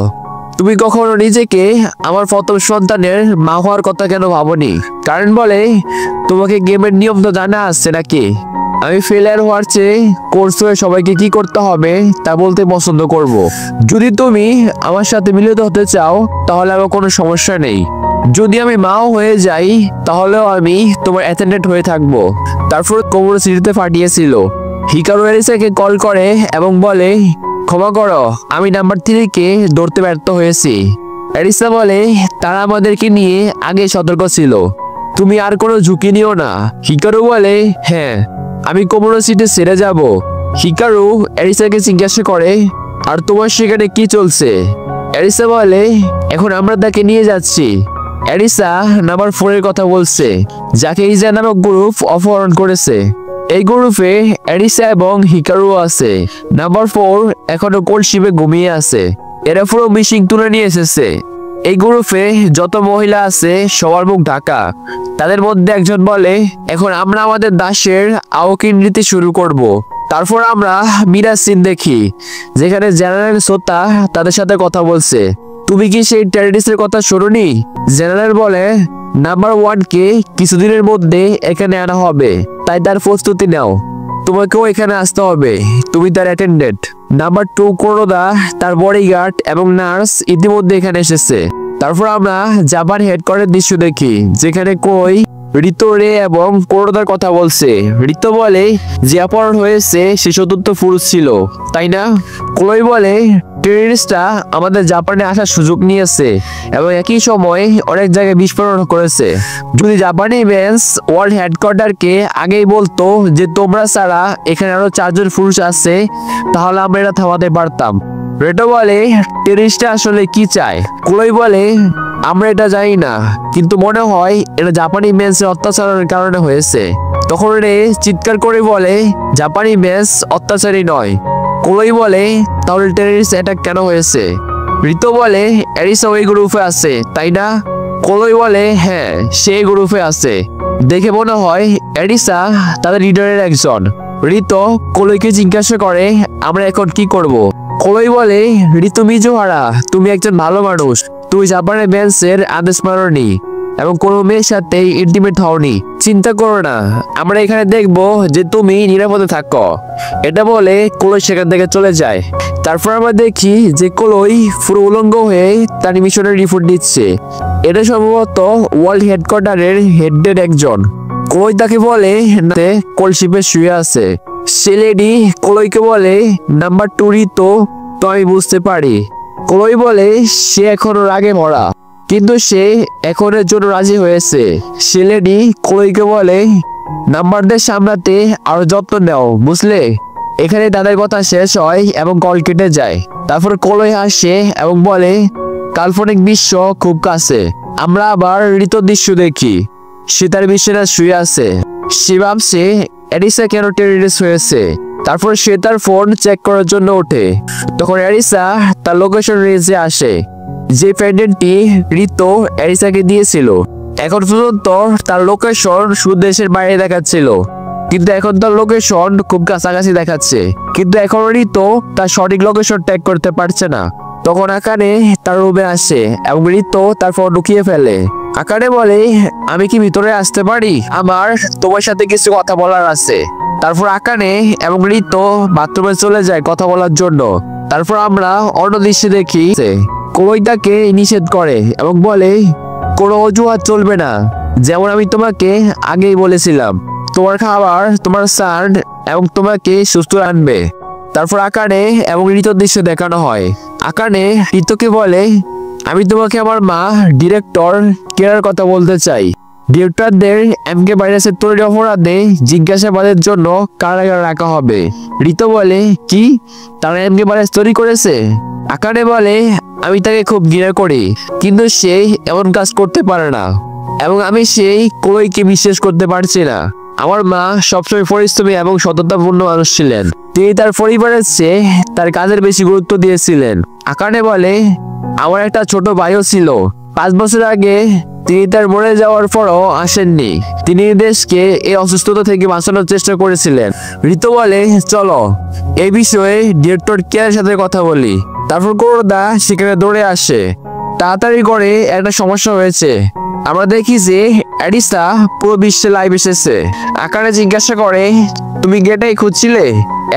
তুমি কখনো নিজেকে আমার প্রথম সন্তানের মা হওয়ার কথা কেন ভাবনি? কারেন বলে তোমাকে গেমের নিয়ম তো জানা আছে নাকি? আমি ফেলিয়ার হওয়ার চেয়ে কোর্স হয়ে সবাইকে কি করতে হবে তা বলতে পছন্দ করব। যদি তুমি আমার সাথে মিলিত হতে চাও তাহলে আমার কোনো সমস্যা নেই। যদি আমি মাও হয়ে যাই তাহলেও আমি তোমার অ্যাটেন্ডেন্ট হয়ে থাকবো। তারপর কোমর সিটিতে পাঠিয়েছিল। হিকারু এরিসাকে কল করে এবং বলে ক্ষমা করো, আমি নাম্বার 3 কে ধরতে ব্যর্থ হয়েছি। এরিসা বলে তারা আমাদেরকে নিয়ে আগে সতর্ক ছিল, তুমি আর কোনো ঝুঁকি নিও না। হিকারু বলে হ্যাঁ, আমি কোমোডো সিটি ছেড়ে যাব। হিকারু এরিসাকে জিজ্ঞাসা করে আর তোমার সেখানে কি চলছে? এরিসা বলে এখন আমরা তাকে নিয়ে যাচ্ছি। এরিসা নাম্বার 4 এর কথা বলছে, যাকে ইজা নামক গ্রুপ অপহরণ করেছে। এই গ্রুপে এরিসা এবং হিকারু আছে। নাম্বার 4 এখনো কোল্ড শিপে ঘুমিয়ে আছে। এরা পুরো মিশিং তুলে নিয়ে এসেছে। এই গ্রুপে যত মহিলা আছে সবার মুখ ঢাকা। তাদের মধ্যে একজন বলে এখন আমরা আমাদের দাসের আওকিং নিতে শুরু করব। তারপর আমরা মিরাজ সিন দেখি, যেখানে জেনারেল সোতা তাদের সাথে কথা বলছে। তুমি কি সেই টেররিস্টের কথা শোনোনি? জেনারেল বলে নাম্বার 1 কে কিছুদিনের মধ্যে এখানে আনা হবে, তাই তার প্রস্তুতি নাও। তোমাকেও এখানে আসতে হবে, তুমি তার অ্যাটেন্ডেন্ট। নাম্বার 2 কোরোদা, তার বডিগার্ড এবং নার্স ইতিমধ্যে এখানে এসেছে। তারপর আমরা জাপান হেডকোয়ার্টার দৃশ্য দেখি, যেখানে কই রিতো রে এবং কোরোদার কথা বলছে। রিতো বলে যে অপহরণ হয়েছে সে চতুর্থ পুরুষ ছিল, তাই না? ক্লোই বলে টেররিস্টরা আমাদের জাপানে আসার সুযোগ নিয়েছে এবং একই সময় অনেক জায়গায় বিস্ফোরণ করেছে। যদি জাপানি বেঞ্চ ওয়ার্ল্ড হেডকোয়ার্টারকে আগেই বলতো যে তোমরা ছাড়া এখানে আরো 4 জন পুরুষ আছে, তাহলে আমরা এটা থামাতে পারতাম। রেটো বলে টেররিস্টরা আসলে কি চায়? ক্লোই বলে আমরা এটা জানি না, কিন্তু মনে হয় এটা জাপানি বেঞ্চের অত্যাচারের কারণে হয়েছে। তখন রে চিৎকার করে বলে জাপানি বেঞ্চ অত্যাচারী নয়। ক্লোই বলে তাহলে টেররিস্ট অ্যাটাক কেন হয়েছে? রিতো বলে এরিসা ওই গ্রুপে আছে, তাই না? ক্লোই বলে হ্যাঁ, সেই গ্রুপে আছে। দেখে মনে হয় এরিসা তাদের লিডারের একজন। রিতো ক্লোইকে জিজ্ঞাসা করে আমরা এখন কি করব? ক্লোই বলে রিতো মিজোহারা, তুমি একজন ভালো মানুষ। তুমি জাপানের বেঞ্চের আদেশ মানোনি এবং কোনো মেয়ের সাথে ইন্টিমেট হওনি। চিন্তা করো না, আমরা এখানে দেখবো যে তুমি নিরাপদে থাকো। এটা বলে ক্লোই সেখান থেকে চলে যায়। তারপর আমরা দেখি যে ক্লোই পুরো উলঙ্গ হয়ে তার মিশনের রিপোর্ট দিচ্ছে। এটা সম্ভবত ওয়ার্ল্ড হেডকোয়ার্টারের হেডের একজন। ক্লোই তাকে বলে কোল্ড শিপে শুয়ে আছে। সে লেডি ক্লোইকে বলে নাম্বার 2 রিতো, তো আমি বুঝতে পারি। ক্লোই বলে সে এখনো রাগে ভরা, কিন্তু সে এখনের জন্য রাজি হয়েছে। সে লেডি ক্লোইকে বলে নাম্বারদের সামলাতে আরো যত্ন নাও, বুঝলে? এখানে তাদের কথা শেষ হয় এবং কল কেটে যায়। তারপর ক্লোই হাসে এবং বলে কাল্পনিক বিশ্ব খুব কাছে। আমরা আবার ঋত দৃশ্য দেখি। সে তার বিছানায় শুয়ে আছে। সে ভাবছে এরিসা কেন টেররিস্ট হয়েছে। তারপর সে তার ফোন চেক করার জন্য ওঠে। তখন এরিসা তার লোকেশন রেঞ্জে আসে, যে পেন্ডেন্টটি রিতো এরিসাকে দিয়েছিল। এখন পর্যন্ত তার লোকেশন শুধু দেশের বাইরে দেখাচ্ছিল, কিন্তু এখন তার লোকেশন খুব কাছাকাছি দেখাচ্ছে। কিন্তু এখন রিতো তার সঠিক লোকেশন ট্যাগ করতে পারছে না। তখন আকানে তার রুমে আসে এবং রিতো তার ফোন লুকিয়ে ফেলে। আকানে বলে আমি কি ভিতরে আসতে পারি? আমার তোমার সাথে কিছু কথা বলার আছে। তারপর আকানে এবং রিতো বাথরুমে চলে যায় কথা বলার জন্য। তারপর আমরা অন্য দৃশ্যে দেখি ক্লোই তাকে নিষেধ করে এবং বলে কোনো অজুহাত চলবে না, যেমন আমি তোমাকে আগেই বলেছিলাম। তোমার খাবার, তোমার সান এবং তোমাকে সুস্থ রাখবে। তারপর আকানে এবং রিতোর দৃশ্য দেখানো হয়। আকানে রিতোকে বলে আমি তোমাকে আমার মা ডিরেক্টর কেরার কথা বলতে চাই। ডিরেক্টরদের এমকে ভাইরাসের তৈরি অপরাধে জিজ্ঞাসাবাদের জন্য কারাগারে রাখা হবে। রিতো বলে কি, তারা এমকে ভাইরাস তৈরি করেছে? আকানে বলে আমি তাকে খুব ঘৃণা করি, কিন্তু সে এমন কাজ করতে পারে না এবং আমি সেই ক্লোইকে বিশ্বাস করতে পারছি না। আমার মা সবসময় পরিশ্রমী এবং সততাপূর্ণ মানুষ ছিলেন। তিনি তার পরিবারের চেয়ে তার কাজের বেশি গুরুত্ব দিয়েছিলেন। আকানে বলে আমার একটা ছোট ভাইও ছিল। 5 বছর আগে তিনি তার মরে যাওয়ার পরও আসেননি। তিনি দেশকে এই অসুস্থতা থেকে বাঁচানোর চেষ্টা করেছিলেন। রিতো বলে চলো এই বিষয়ে ডিরেক্টর কেয়ারের সাথে কথা বলি। তারপর কোরোদা সেখানে দৌড়ে আসে। তাড়াতাড়ি করে একটা সমস্যা হয়েছে। আমরা দেখি যে এরিসা পুরো বিশ্বে লাইভ এসেছে। আকানে জিজ্ঞাসা করে তুমি গেটাই খুঁজছিলে?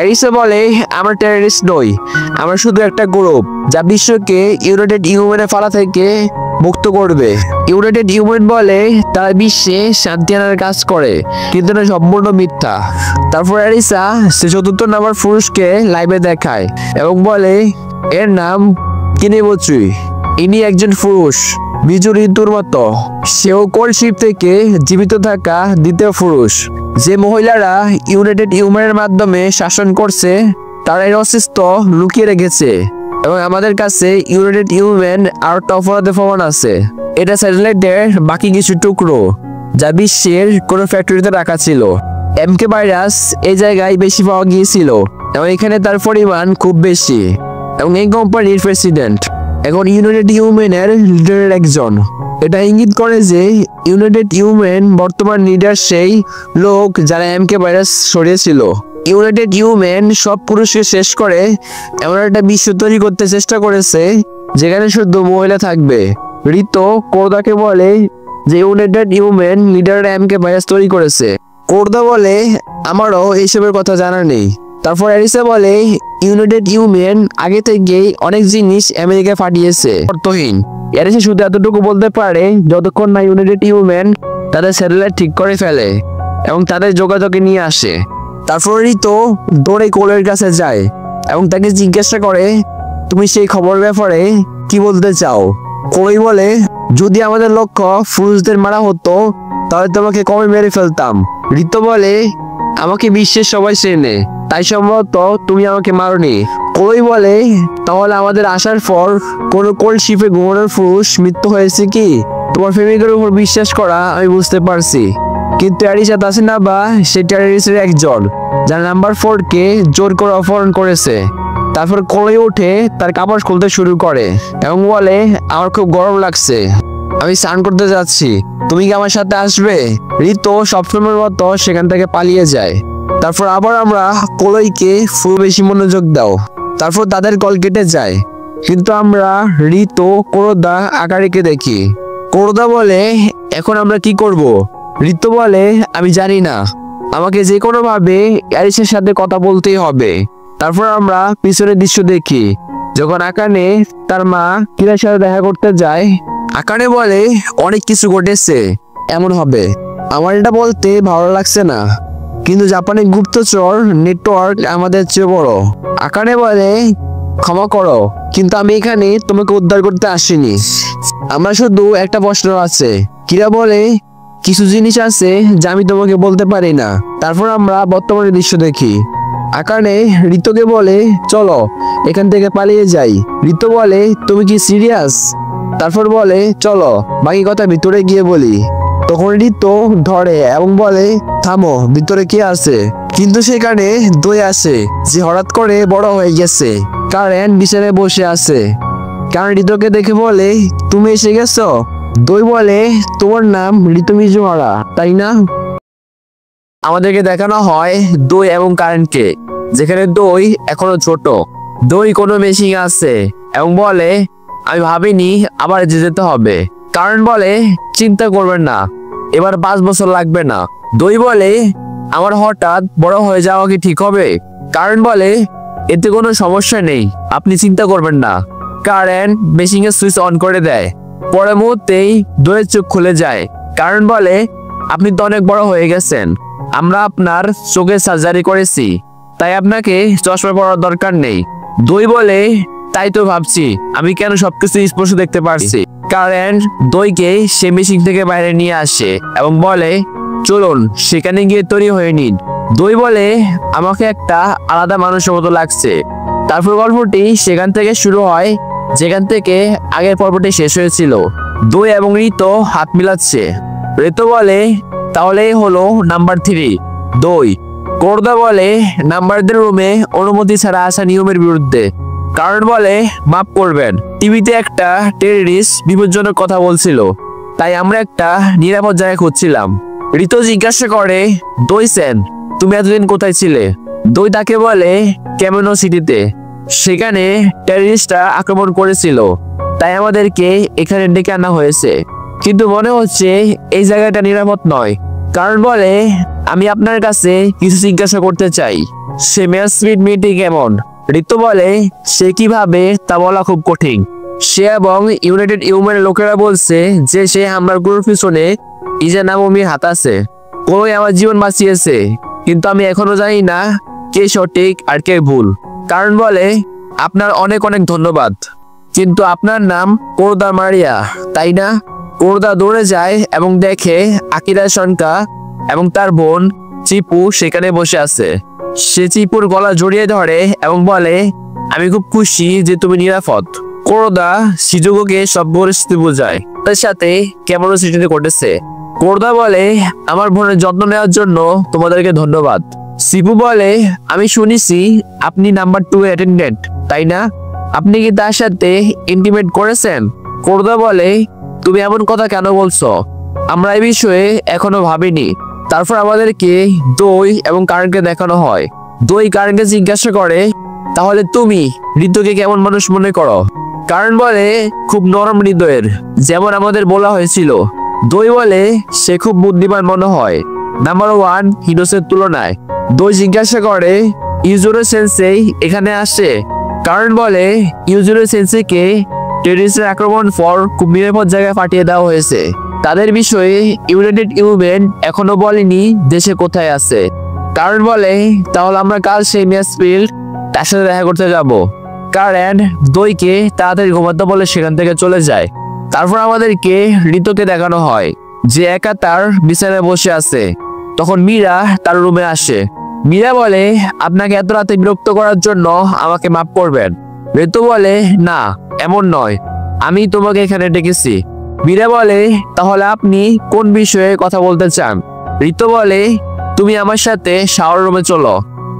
এরিসা বলে আমরা টেররিস্ট নই, আমরা শুধু একটা গ্রুপ যা বিশ্বকে ইউনাইটেড হিউম্যানের ফালা থেকে মুক্ত করবে। ইউনাইটেড হিউম্যান বলে তারা বিশ্বে শান্তি আনার কাজ করে, কিন্তু এটা সম্পূর্ণ মিথ্যা। তারপর এরিসা সে 4th নাম্বার পুরুষকে লাইভে দেখায় এবং বলে এর নাম কিনেবচুই। ইনি একজন পুরুষ, বিজু ঋতুর মতো। সেও কোল্ড শিপ থেকে জীবিত থাকা দ্বিতীয় পুরুষ। যে মহিলারা ইউনাইটেড হিউম্যানের মাধ্যমে শাসন করছে তারা এর অস্তিত্ব লুকিয়ে রেখেছে এবং আমাদের কাছে ইউনাইটেড হিউম্যান আর তফাতে প্রমাণ আছে। এটা স্যাটেলাইটের বাকি কিছু টুকরো যা বিশ্বের কোনো ফ্যাক্টরিতে রাখা ছিল। এমকে ভাইরাস এই জায়গায় বেশি পাওয়া গিয়েছিল এবং এখানে তার পরিমাণ খুব বেশি এবং এই কোম্পানির প্রেসিডেন্ট এখন ইউনাইটেড হিউম্যানের লিডারের একজন। এটা ইঙ্গিত করে যে ইউনাইটেড হিউম্যান বর্তমান লিডার সেই লোক যারা এমকে ভাইরাস সরিয়েছিল। ইউনাইটেড হিউম্যান সব পুরুষকে শেষ করে এমন একটা বিশ্ব তৈরি করতে চেষ্টা করেছে যেখানে শুধু মহিলা থাকবে। ঋতো কোর্দাকে বলে যে ইউনাইটেড হিউম্যান লিডার এমকে ভাইরাস তৈরি করেছে। কোর্দা বলে আমারও এইসবের কথা জানা নেই। তারপর এরিসা বলে ইউনাইটেড হিউম্যান আগে থেকেই অনেক জিনিস আমেরিকায় পাঠিয়েছে অর্থহীন। এরিসা শুধু এতটুকু বলতে পারে যতক্ষণ না ইউনাইটেড হিউম্যান তাদের স্যাটেলাইট ঠিক করে ফেলে এবং তাদের যোগাযোগে নিয়ে আসে। তারপর ঋতো দৌড়ে কোলের কাছে যায় এবং তাকে জিজ্ঞাসা করে তুমি সেই খবরের ব্যাপারে কি বলতে চাও। কোলই বলে যদি আমাদের লক্ষ্য পুরুষদের মারা হতো তাহলে তোমাকে কবে মেরে ফেলতাম। ঋতো বলে আমাকে বিশ্বের সবাই চেনে তাই সম্ভবত তুমি আমাকে মারোনি। কোলই বলে তাহলে আমাদের আসার পর কোনো কোল্ড শিপে ঘুমানোর পুরুষ মৃত্যু হয়েছে কি? তোমার প্রেমিকের উপর বিশ্বাস করা আমি বুঝতে পারছি, কিন্তু এরিসা তাসিনাবা সে টেররিস্টের একজন যার নাম্বার 4 কে জোর করে অপহরণ করেছে। তারপর কোলই উঠে তার কাপড় খুলতে শুরু করে এবং বলে আমার খুব গরম লাগছে, আমি স্নান করতে যাচ্ছি, তুমি কি আমার সাথে আসবে? ঋতো সবসময়ের মতো সেখান থেকে পালিয়ে যায়। তারপর আবার আমরা কোলইকে ফুল বেশি মনোযোগ দাও। তারপর তাদের কল কেটে যায়, কিন্তু আমরা ঋতো কোরদা আকারিকে দেখি। কোরদা বলে এখন আমরা কি করব? ঋতো বলে আমি জানি না, আমাকে যে কোনো ভাবে এরিসের সাথে কথা বলতেই হবে। তারপর আমরা পিছনের দৃশ্য দেখি যখন আকানে তার মা কিরার সাথে দেখা করতে যায়। আকানে বলে অনেক কিছু ঘটেছে, এমন হবে আমার এটা বলতে ভালো লাগছে না, কিন্তু জাপানের গুপ্তচর নেটওয়ার্ক আমাদের চেয়ে বড়। আকানে বলে ক্ষমা করো, কিন্তু আমি এখানে তোমাকে উদ্ধার করতে আসিনি, আমার শুধু একটা প্রশ্ন আছে। কিরা বলে কিছু জিনিস আছে যা আমি তোমাকে বলতে পারি না। তারপর আমরা বর্তমানে দৃশ্য দেখি। আকানে ঋতোকে বলে চলো এখান থেকে পালিয়ে যাই। ঋতো বলে তুমি কি সিরিয়াস? তারপর বলে চলো বাকি কথা ভিতরে গিয়ে বলি। তখন ঋতো ধরে এবং বলে থামো, ভিতরে কে আছে? কিন্তু সেখানে দই আসে যে হঠাৎ করে বড় হয়ে গেছে। কারেন বিছানায় বসে আছে। কারণ ঋতোকে দেখে বলে তুমি এসে গেছো? দই বলে তোমার নাম ঋতু মিজুহারা তাই না? আমাদেরকে দেখানো হয় দই এবং কারেন্টকে, যেখানে দই এখনো ছোট। দই কোনো মেশিন আছে এবং বলে আমি ভাবিনি আবার যেতে হবে। কারণ বলে চিন্তা করবেন না, এবার 5 বছর লাগবে না। দই বলে আমার হঠাৎ বড় হয়ে যাওয়া কি ঠিক হবে? কারণ বলে এতে কোনো সমস্যা নেই, আপনি চিন্তা করবেন না। কারেন্ট মেশিনের সুইচ অন করে দেয়। পরের মুহূর্তেই দইয়ের চোখ খুলে যায়। কারণ বলে আপনি তো অনেক বড় হয়ে গেছেন, আমরা আপনার চোখে সার্জারি করেছি, তাই আপনাকে চশমা পরার দরকার নেই। দই বলে তাই তো ভাবছি আমি কেন সবকিছু স্পষ্ট দেখতে পারছি। কারেন্ট দইকে সে মেশিন থেকে বাইরে নিয়ে আসে এবং বলে চলুন সেখানে গিয়ে তৈরি হয়ে নিন। দই বলে আমাকে একটা আলাদা মানুষের মতো লাগছে। তারপর গল্পটি সেখান থেকে শুরু হয় যেখান থেকে আগের পর্বটি শেষ হয়েছিল। দই এবং ঋতো হাত মিলাচ্ছে। ঋতো বলে তাহলে হলো নাম্বার 3 দই। কোর্দা বলে নাম্বারদের রুমে অনুমতি ছাড়া আসা নিয়মের বিরুদ্ধে। কারণ বলে মাফ করবেন, টিভিতে একটা টেররিস্ট বিপজ্জনক কথা বলছিল, তাই আমরা একটা নিরাপদ জায়গা খুঁজছিলাম। ঋতো জিজ্ঞাসা করে দই সেন তুমি এতদিন কোথায় ছিলে? দই তাকে বলে ক্যামেনো সিটিতে, সেখানে টেররিস্টরা আক্রমণ করেছিল, তাই আমাদেরকে এখানে ডেকে আনা হয়েছে, কিন্তু মনে হচ্ছে এই জায়গাটা নিরাপদ নয়। কারণ বলে আমি আপনার কাছে কিছু জিজ্ঞাসা করতে চাই, সে ম্যাসমিট মিটিং কেমন? ঋতু বলে সে কিভাবে তা বলা খুব কঠিন। সে এবং ইউনাইটেড হিউম্যান লোকেরা বলছে যে সে হামলার গুরুর পিছনে ইজানামমির হাত আছে। কোই আমার জীবন বাঁচিয়েছে, কিন্তু আমি এখনো জানি না কে সঠিক আর কে ভুল। কারণ বলে আপনার অনেক অনেক ধন্যবাদ। কিন্তু আপনার নাম কোরদা মারিয়া, তাই না? কোরদা দৌড়ে যায় এবং দেখে আকিরা শনকা এবং তার বোন চিপু সেখানে বসে আছে। সে চিপুর গলা জড়িয়ে ধরে এবং বলে, আমি খুব খুশি যে তুমি নিরাপদ। কোরদা শিজুকোকে সব পরিস্থিতি বোঝায়, তার সাথে কেমন স্মৃতি ঘটেছে। কোরদা বলে, আমার বোনের যত্ন নেওয়ার জন্য তোমাদেরকে ধন্যবাদ। শিপু বলে, আমি শুনেছি আপনি নাম্বার 2 অ্যাটেন্ডেন্ট, তাই না? আপনি কি তার সাথে ইন্টিমেট করেছেন? কোরদা বলে, তুমি এমন কথা কেন বলছো? আমরা এই বিষয়ে এখনো ভাবিনি। তারপর আমাদেরকে দই এবং কারেন্টকে দেখানো হয়। দই কারেন্টকে জিজ্ঞাসা করে, তাহলে তুমি ঋতুকে কেমন মানুষ মনে করো? কারেন্ট বলে, খুব নরম হৃদয়ের, যেমন আমাদের বলা হয়েছিল। দই বলে, সে খুব বুদ্ধিমান মনে হয়, নাম্বার 1 হিনোসের তুলনায়। দই জিজ্ঞাসা করে, ইউজুরো সেন্সেই এখানে আসে? কারেন্ট বলে, ইউজুরো সেন্সেকে টেররিস্টের আক্রমণ পর খুব নিরাপদ জায়গায় পাঠিয়ে দেওয়া হয়েছে। তাদের বিষয়ে ইউনাইটেড ইউমেন এখনো বলেনি দেশে কোথায় আছে। কারেন্ট বলে, তাহলে আমরা কাল সেই ম্যাসফিল্ড তার সাথে দেখা করতে যাব। কারেন্ট দইকে তাড়াতাড়ি ঘুমাতে বলে সেখান থেকে চলে যায়। তারপর আমাদেরকে ঋতুকে দেখানো হয় যে একা তার বিছানায় বসে আছে। তখন মীরা তার রুমে আসে। মীরা বলে, আপনাকে এত রাতে বিরক্ত করার জন্য আমাকে মাফ করবেন। ঋতু বলে, না এমন নয়, আমি তোমাকে এখানে ডেকেছি। মীরা বলে, তাহলে আপনি কোন বিষয়ে কথা বলতে চান? ঋতু বলে, তুমি আমার সাথে শাওয়ার রুমে চলো।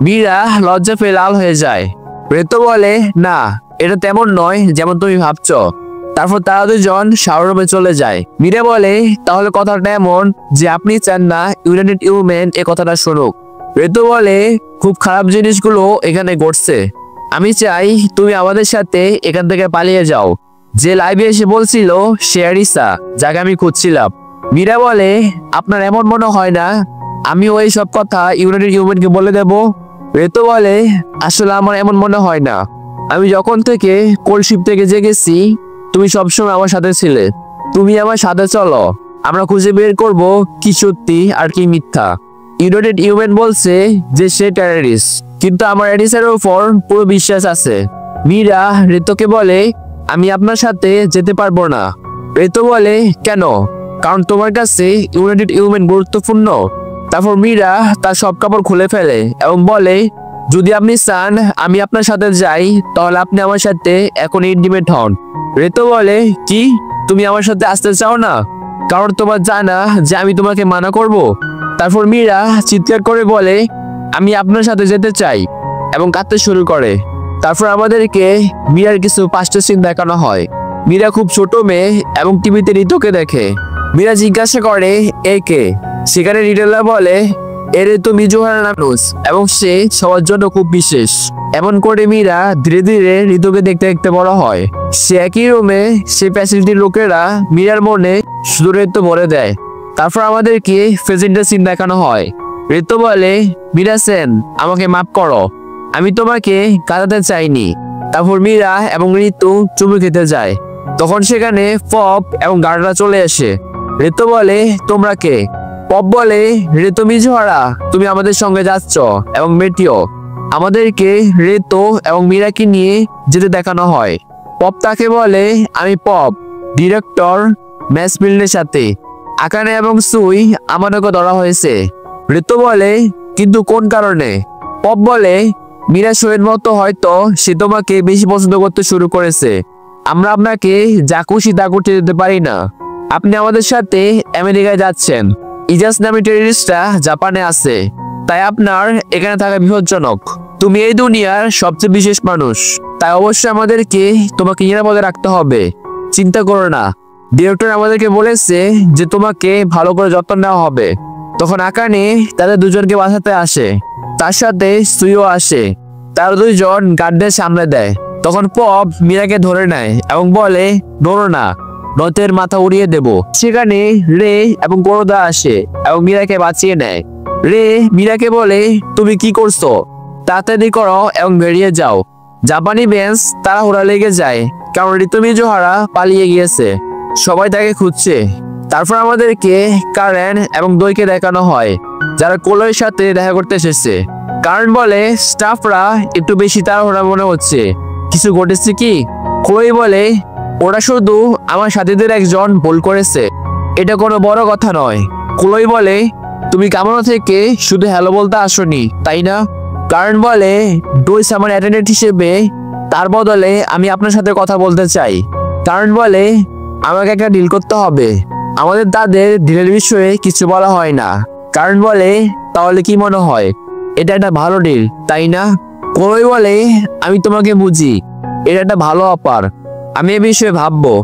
মীরা লজ্জা পেয়ে লাল হয়ে যায়। ঋতু বলে, না এটা তেমন নয় যেমন তুমি ভাবছো। তারপর তারা দুজন শাওয়ার রুমে চলে যায়। মীরা বলে, তাহলে কথাটা এমন যে আপনি চান না ইউনাইটেড ইউমেন এ কথাটা শুনুক। ঋতু বলে, খুব খারাপ জিনিসগুলো এখানে ঘটছে। আমি চাই তুমি আমাদের সাথে এখান থেকে পালিয়ে যাও। যে লাইভে এসে বলছিল সে আরিসা, যাকে আমি খুঁজছিলাম। মীরা বলে, আপনার এমন মনে হয় না আমি ওই সব কথা ইউনাইটেড ইউমেনকে বলে দেব? ঋতু বলে, আসলে আমার এমন মনে হয় না। আমি যখন থেকে কোলশিপ থেকে জেগেছি তুমি সবসময় আমার সাথে ছিলে। তুমি আমার সাথে চলো, আমরা খুঁজে বের করব কি সত্যি আর কি মিথ্যা। ইউনাইটেড ইউমেন বলছে যে সে টেররিস্ট, কিন্তু আমার আরিসার উপর পুরো বিশ্বাস আছে। মীরা ঋতুকে বলে, আমি আপনার সাথে যেতে পারবো না। ঋতু বলে, কেন? কারণ তোমার কাছে ইউনাইটেড ইউমেন গুরুত্বপূর্ণ। তারপর মীরা তার সব কাপড় খুলে ফেলে এবং বলে, যদি আপনি চান আমি আপনার সাথে যাই তাহলে আপনি আমার সাথে এখন ইন্টিমেট হন। ঋতু বলে, কি তুমি আমার সাথে আসতে চাও না? কারণ তোমার জানা যে আমি তোমাকে মানা করব। তারপর মীরা চিৎকার করে বলে, আমি আপনার সাথে যেতে চাই এবং কাঁদতে শুরু করে। তারপর আমাদেরকে মীরার কিছু 5টা সিন দেখানো হয়। মীরা খুব ছোট মেয়ে এবং টিভিতে ঋতুকে দেখে। মীরা জিজ্ঞাসা করে, এ কে? সেখানে রিটেলার বলে, এর তো মিজুহারা মানুষ এবং সে সবার জন্য খুব বিশেষ। এমন করে মীরা ধীরে ধীরে ঋতুকে দেখতে দেখতে বড় হয়। সে একই রুমে সে ফ্যাসিলিটির লোকেরা মীরার মনে শুধু ঋতু ভরে দেয়। তারপর আমাদেরকে প্রেজেন্টের সিন দেখানো হয়। ঋতু বলে, মীরা সেন, আমাকে মাফ করো, আমি তোমাকে কাঁদাতে চাইনি। তারপর মীরা এবং ঋতু চুমু খেতে যায়। তখন সেখানে পপ এবং গার্ডরা চলে আসে। ঋতু বলে, তোমরা কে? পপ বলে, ঋতু মিজুহারা, তুমি আমাদের সঙ্গে যাচ্ছ এবং মেটিও। আমাদেরকে ঋতু এবং মীরাকে নিয়ে যেতে দেখানো হয়। পপ তাকে বলে, আমি পপ, ডিরেক্টর ম্যাসফিল্ডের সাথে। আকানে এবং সুই আমাদেরকে ধরা হয়েছে। ঋতু বলে, কিন্তু কোন কারণে? পপ বলে, মীরা শোয়ের মতো হয়তো সে তোমাকে বেশি পছন্দ করতে শুরু করেছে। আমরা আপনাকে যা খুশি তা করতে দিতে পারি না। আপনি আমাদের সাথে আমেরিকায় যাচ্ছেন। ইজাজ নামে টেররিস্টরা জাপানে আছে, তাই আপনার এখানে থাকা বিপজ্জনক। তুমি এই দুনিয়ার সবচেয়ে বিশেষ মানুষ, তাই অবশ্যই আমাদেরকে তোমাকে নিরাপদে রাখতে হবে। চিন্তা করো না, ডিরেক্টর আমাদেরকে বলেছে যে তোমাকে ভালো করে যত্ন নেওয়া হবে। তখন আকানে তাদের দুজনকে বাঁচাতে আসে, তার সাথে সুইও আসে। তার দুইজন গার্ডদের সামনে দেয়। তখন পপ মীরাকে ধরে নেয় এবং বলে, নড়ো না, নতের মাথা উড়িয়ে দেব। সেখানে রে এবং কোরদা আসে এবং মীরাকে বাঁচিয়ে নেয়। রে মীরাকে বলে, তুমি কি করছো? তাড়াতাড়ি করো এবং বেরিয়ে যাও। জাপানি বেঞ্চ তাড়াহুড়া লেগে যায়, কারণ ঋতু মিজুহারা পালিয়ে গিয়েছে। সবাই তাকে খুঁজছে। তারপর আমাদেরকে কারেন এবং দইকে দেখানো হয়, যারা কোলোর সাথে দেখা করতে এসেছে। কারেন বলে, স্টাফরা একটু বেশি তাড়াহুড়া মনে হচ্ছে। কিছু ঘটেছে কি? ক্লোই বলে, ওরা শুধু আমার সাথীদের একজন ভুল করেছে, এটা কোনো বড় কথা নয়। ক্লোই বলে, তুমি কামরা থেকে শুধু হ্যালো বলতে আসোনি, তাই না? কারণ বলে, ডুইস আমার অ্যাটেন্ডেন্ট হিসেবে, তার বদলে আমি আপনার সাথে কথা বলতে চাই। কারণ বলে, আমাকে একটা ডিল করতে হবে। আমাদের তাদের ডিলের বিষয়ে কিছু বলা হয় না। কারণ বলে, তাহলে কি মনে হয় এটা একটা ভালো ডিল, তাই না? ক্লোই বলে, আমি তোমাকে বুঝি, এটা একটা ভালো অফার, আমি এ বিষয়ে ভাববো।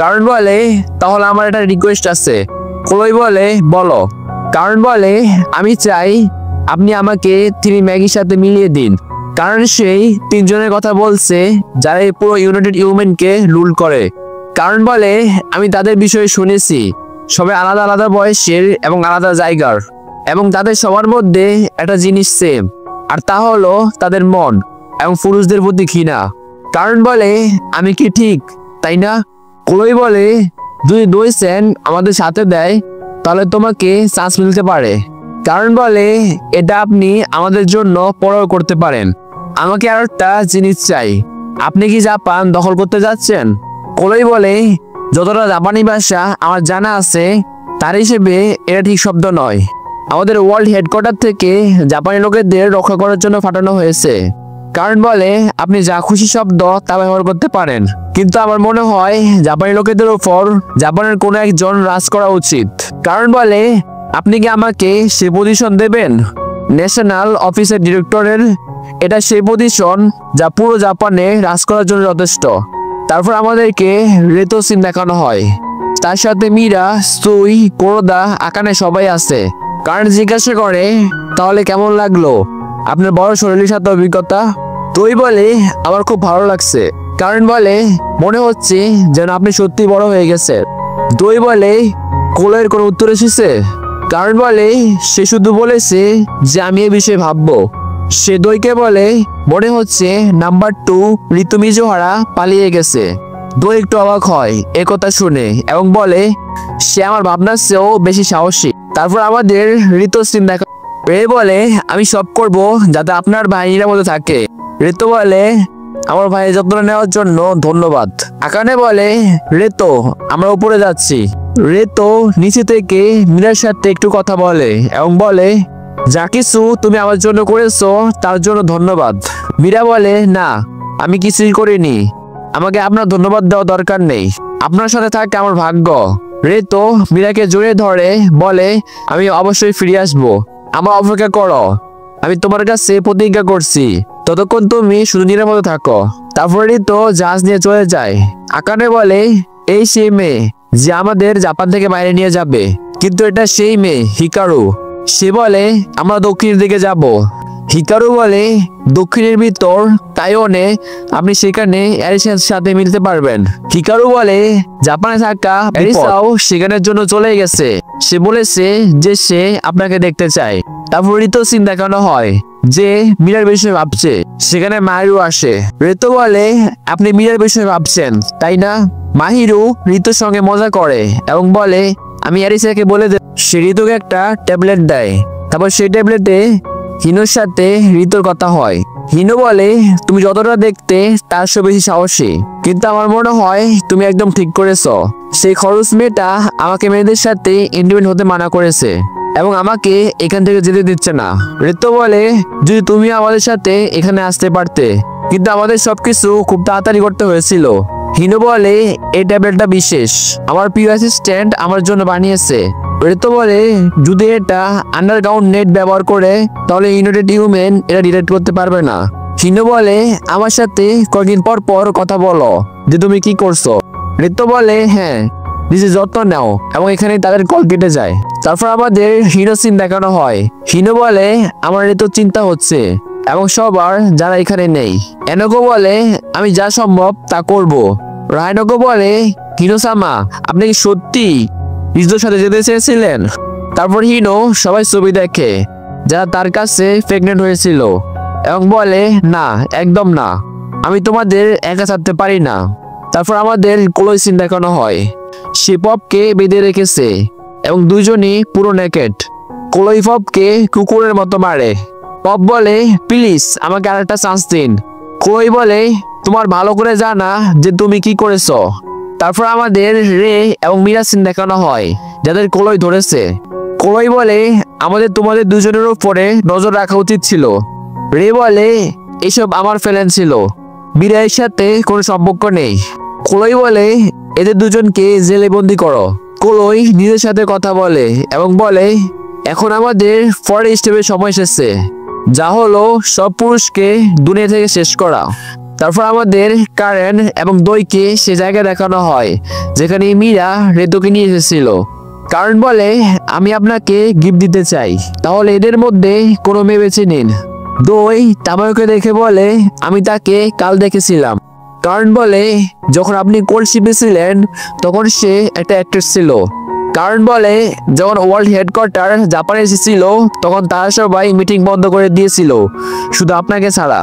কারণ বলে, তাহলে আমার একটা রিকোয়েস্ট আছে। ক্লোই বলে, বলো। কারণ বলে, আমি চাই আপনি আমাকে 3 ম্যাগির সাথে মিলিয়ে দিন। কারণ সেই 3 জনের কথা বলছে যারা এই পুরো ইউনাইটেড ইউমেনকে রুল করে। কারণ বলে, আমি তাদের বিষয়ে শুনেছি, সবাই আলাদা আলাদা বয়সের এবং আলাদা জায়গার, এবং তাদের সবার মধ্যে একটা জিনিস সেম, আর তা হলো তাদের মন এবং পুরুষদের প্রতি ঘৃণা। কারণ বলে, আমি কি ঠিক, তাই না? ক্লোই বলে, যদি ডুইসেন আমাদের সাথে দেয় তাহলে তোমাকে চান্স মিলতে পারে। কারণ বলে, এটা আপনি আমাদের জন্য পরও করতে পারেন। আমাকে আর একটা জিনিস চাই, আপনি কি জাপান দখল করতে যাচ্ছেন? ক্লোই বলে, যতটা জাপানি ভাষা আমার জানা আছে তার হিসেবে এটা ঠিক শব্দ নয়। আমাদের ওয়ার্ল্ড হেডকোয়ার্টার থেকে জাপানি লোকেদের রক্ষা করার জন্য পাঠানো হয়েছে। কারণ বলে, আপনি যা খুশি শব্দ তা ব্যবহার করতে পারেন, কিন্তু আমার মনে হয় জাপানি লোকেদের উপর জাপানের কোনো একজন রাজ করা উচিত। কারণ বলে, আপনি কি আমাকে সে পজিশন দেবেন? ন্যাশনাল অফিসের ডিরেক্টরের, এটা সেই পজিশন যা পুরো জাপানে রাজ করার জন্য যথেষ্ট। তারপর আমাদেরকে রেতো সিন দেখানো হয়, তার সাথে মীরা, সুই, কোরোদা, আকানে সবাই আছে। কারণ জিজ্ঞাসা করে, তাহলে কেমন লাগলো আপনার বড় শরীরের সাথে অভিজ্ঞতা? তুই বলে, আমার খুব ভালো লাগছে। কারণ বলে, মনে হচ্ছে যেন আপনি সত্যি বড় হয়ে গেছে। তুই বলে, কোলের কোনো উত্তর এসেছে? কারণ বলে, সে শুধু বলেছে যে আমি এ বিষয়ে ভাববো। সে দইকে বলে, মনে হচ্ছে নাম্বার 2 ঋতু মিজোহারা পালিয়ে গেছে। দই একটু অবাক হয় একথা শুনে এবং বলে, সে আমার ভাবনার চেয়েও বেশি সাহসী। তারপর আমাদের ঋতু সিন দেখা। এ বলে, আমি সব করব যাতে আপনার ভাইয়ের মধ্যে থাকে। ঋতু বলে, আমার ভাইয়ের যত্ন নেওয়ার জন্য ধন্যবাদ। আকানে বলে, রেতো আমরা উপরে যাচ্ছি। রেতো নিচে থেকে মীরার সাথে একটু কথা বলে এবং বলে, যা কিছু তুমি আমার জন্য করেছো তার জন্য ধন্যবাদ। মীরা বলে, না, আমি কিছুই করিনি, আমাকে আপনার ধন্যবাদ দেওয়া দরকার নেই, আপনার সাথে থাকে আমার ভাগ্য। রেতো মীরাকে জড়িয়ে ধরে বলে, আমি অবশ্যই ফিরে আসবো, আমার অপেক্ষা করো, আমি তোমার কাছে প্রতিজ্ঞা করছি, ততক্ষণ তুমি শুধু নিরাপদে থাকো। তারপরে রেতো জাহাজ নিয়ে চলে যায়। আকানে বলে, এই সেই মেয়ে যে আমাদের জাপান থেকে বাইরে নিয়ে যাবে, কিন্তু এটা সেই মেয়ে হিকারু। সে বলে, আমরা দক্ষিণের দিকে যাব। হিকারু বলে, দক্ষিণের ভিতর তাইওয়ানে আপনি সেখানে অ্যারিসার সাথে মিলতে পারবেন। হিকারু বলে, জাপানে থাকা অ্যারিসাও সেখানের জন্য চলে গেছে, সে বলেছে যে সে আপনাকে দেখতে চায়। তারপর ঋতু সিন দেখানো হয় যে মীরার বিষয়ে ভাবছে। সেখানে মাহিরু আসে। ঋতু বলে, আপনি মীরার বিষয়ে ভাবছেন, তাই না? মাহিরু ঋতুর সঙ্গে মজা করে এবং বলে, আমি অ্যারিসাকে বলে দেব। সে ঋতুকে একটা ট্যাবলেট দেয়। তারপর সেই ট্যাবলেটে হিনোর সাথে ঋতুর কথা হয়। হিনো বলে, তুমি যতটা দেখতে তার চেয়ে বেশি সাহসী, কিন্তু আমার মনে হয় তুমি একদম ঠিক করেছো। সেই খরচ মেয়েটা আমাকে মেয়েদের সাথে ইন্টিমেট হতে মানা করেছে এবং আমাকে এখান থেকে যেতে দিচ্ছে না। ঋতু বলে, যদি তুমি আমাদের সাথে এখানে আসতে পারতে, কিন্তু আমাদের সবকিছু খুব তাড়াতাড়ি করতে হয়েছিল। হিনো বলে, এই ট্যাবলেটটা বিশেষ, আমার প্রিয় অ্যাসিস্ট্যান্ট আমার জন্য বানিয়েছে। ঋতু বলে, যদি এটা আন্ডারগ্রাউন্ড নেট ব্যবহার করে তাহলে ইউনাইটেড হিউম্যান এটা ডিটেক্ট করতে পারবে না। হিনো বলে, আমার সাথে কয়েকদিন পর পর কথা বলো যে তুমি কি করছো। ঋতু বলে, হ্যাঁ, নিজের যত্ন নাও, এবং এখানে তাদের কল কেটে যায়। তারপর আমাদের হিনো সিন দেখানো হয়। হিনো বলে, আমার ঋতু চিন্তা হচ্ছে এবং সবার যারা এখানে নেই। এনগো বলে, আমি যা সম্ভব তা করব। রায়নগো বলে, হিনো-সামা, আপনি কি সত্যি ঋতুর সাথে যেতে চেয়েছিলেন? তারপর হিনো সবাই ছবি দেখে যারা তার কাছে প্রেগনেন্ট হয়েছিল এবং বলে, না, একদম না, আমি তোমাদের একা ছাড়তে পারি না। তারপর আমাদের ক্লোই সিন দেখানো হয়। সে পপকে বেঁধে রেখেছে এবং দুজনই পুরো নেকেড। ক্লোই পপকে কুকুরের মতো মারে। পপ বলে, প্লিজ আমাকে আরেকটা চান্স দিন। ক্লোই বলে, তোমার ভালো করে জানা যে তুমি কি করেছো। তারপর আমাদের রে এবং মীরা সিন দেখানো হয়, যাদের কলই ধরেছে। কলই বলে আমাদের তোমাদের দুজনের উপরে নজর রাখা উচিত ছিল। রে বলে এসব আমার ফেলেন ছিল, মীরার সাথে কোনো সম্পর্ক নেই। কলই বলে এদের দুজনকে জেলে বন্দি করো। কলই নিজের সাথে কথা বলে এবং বলে এখন আমাদের পরের স্টেপের সময় এসেছে, যা হলো সব পুরুষকে দুনিয়া থেকে শেষ করা। তারপর আমাদের কারেন এবং দইকে সে জায়গায় দেখানো হয় যেখানে মীরা রেতুকে নিয়ে এসেছিল। কারণ বলে আমি আপনাকে গিফট দিতে চাই, তাহলে এদের মধ্যে কোনো মেয়ে বেছে নিন। দই তামাকে দেখে বলে আমি তাকে কাল দেখেছিলাম। কারণ বলে যখন আপনি কোল্ডশিপে ছিলেন তখন সে একটা অ্যাক্ট্রেস ছিল। কারণ বলে যখন ওয়ার্ল্ড হেডকোয়ার্টার জাপানে এসেছিল তখন তারা সবাই মিটিং বন্ধ করে দিয়েছিল, শুধু আপনাকে ছাড়া।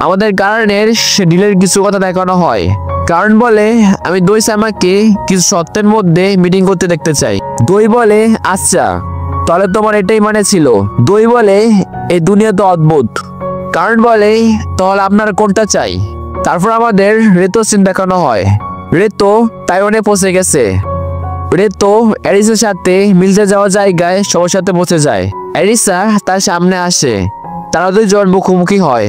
আমাদের কারণের সে ডিলের কিছু কথা দেখানো হয়। কারণ বলে আমি দই সামাকে কিছু সত্যের মধ্যে মিটিং করতে দেখতে চাই। দই বলে আচ্ছা, তাহলে তোমার এটাই মানে ছিল। দই বলে এই দুনিয়া তো অদ্ভুত। কারণ বলে তাহলে আপনার কোনটা চাই। তারপর আমাদের রেতো সিন দেখানো হয়। রেতো তাইওয়ানে পৌঁছে গেছে। রেতো অ্যারিসের সাথে মিলতে যাওয়া জায়গায় সবার সাথে পৌঁছে যায়। অ্যারিসা তার সামনে আসে, তারা দুজন মুখোমুখি হয়।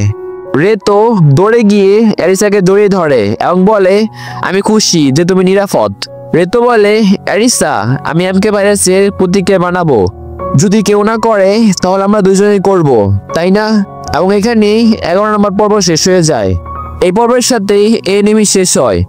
রেতো দৌড়ে গিয়ে অ্যারিসাকে জড়িয়ে ধরে এবং বলে আমি খুশি যে তুমি নিরাপদ। রেতো বলে অ্যারিসা আমি এমকে ভাইরাসের প্রতিক্রিয়া বানাবো, যদি কেউ না করে তাহলে আমরা দুজনেই করব, তাই না? এবং এখানেই 11 নম্বর পর্ব শেষ হয়ে যায়। এই পর্বের সাথেই এই এনিমি শেষ হয়।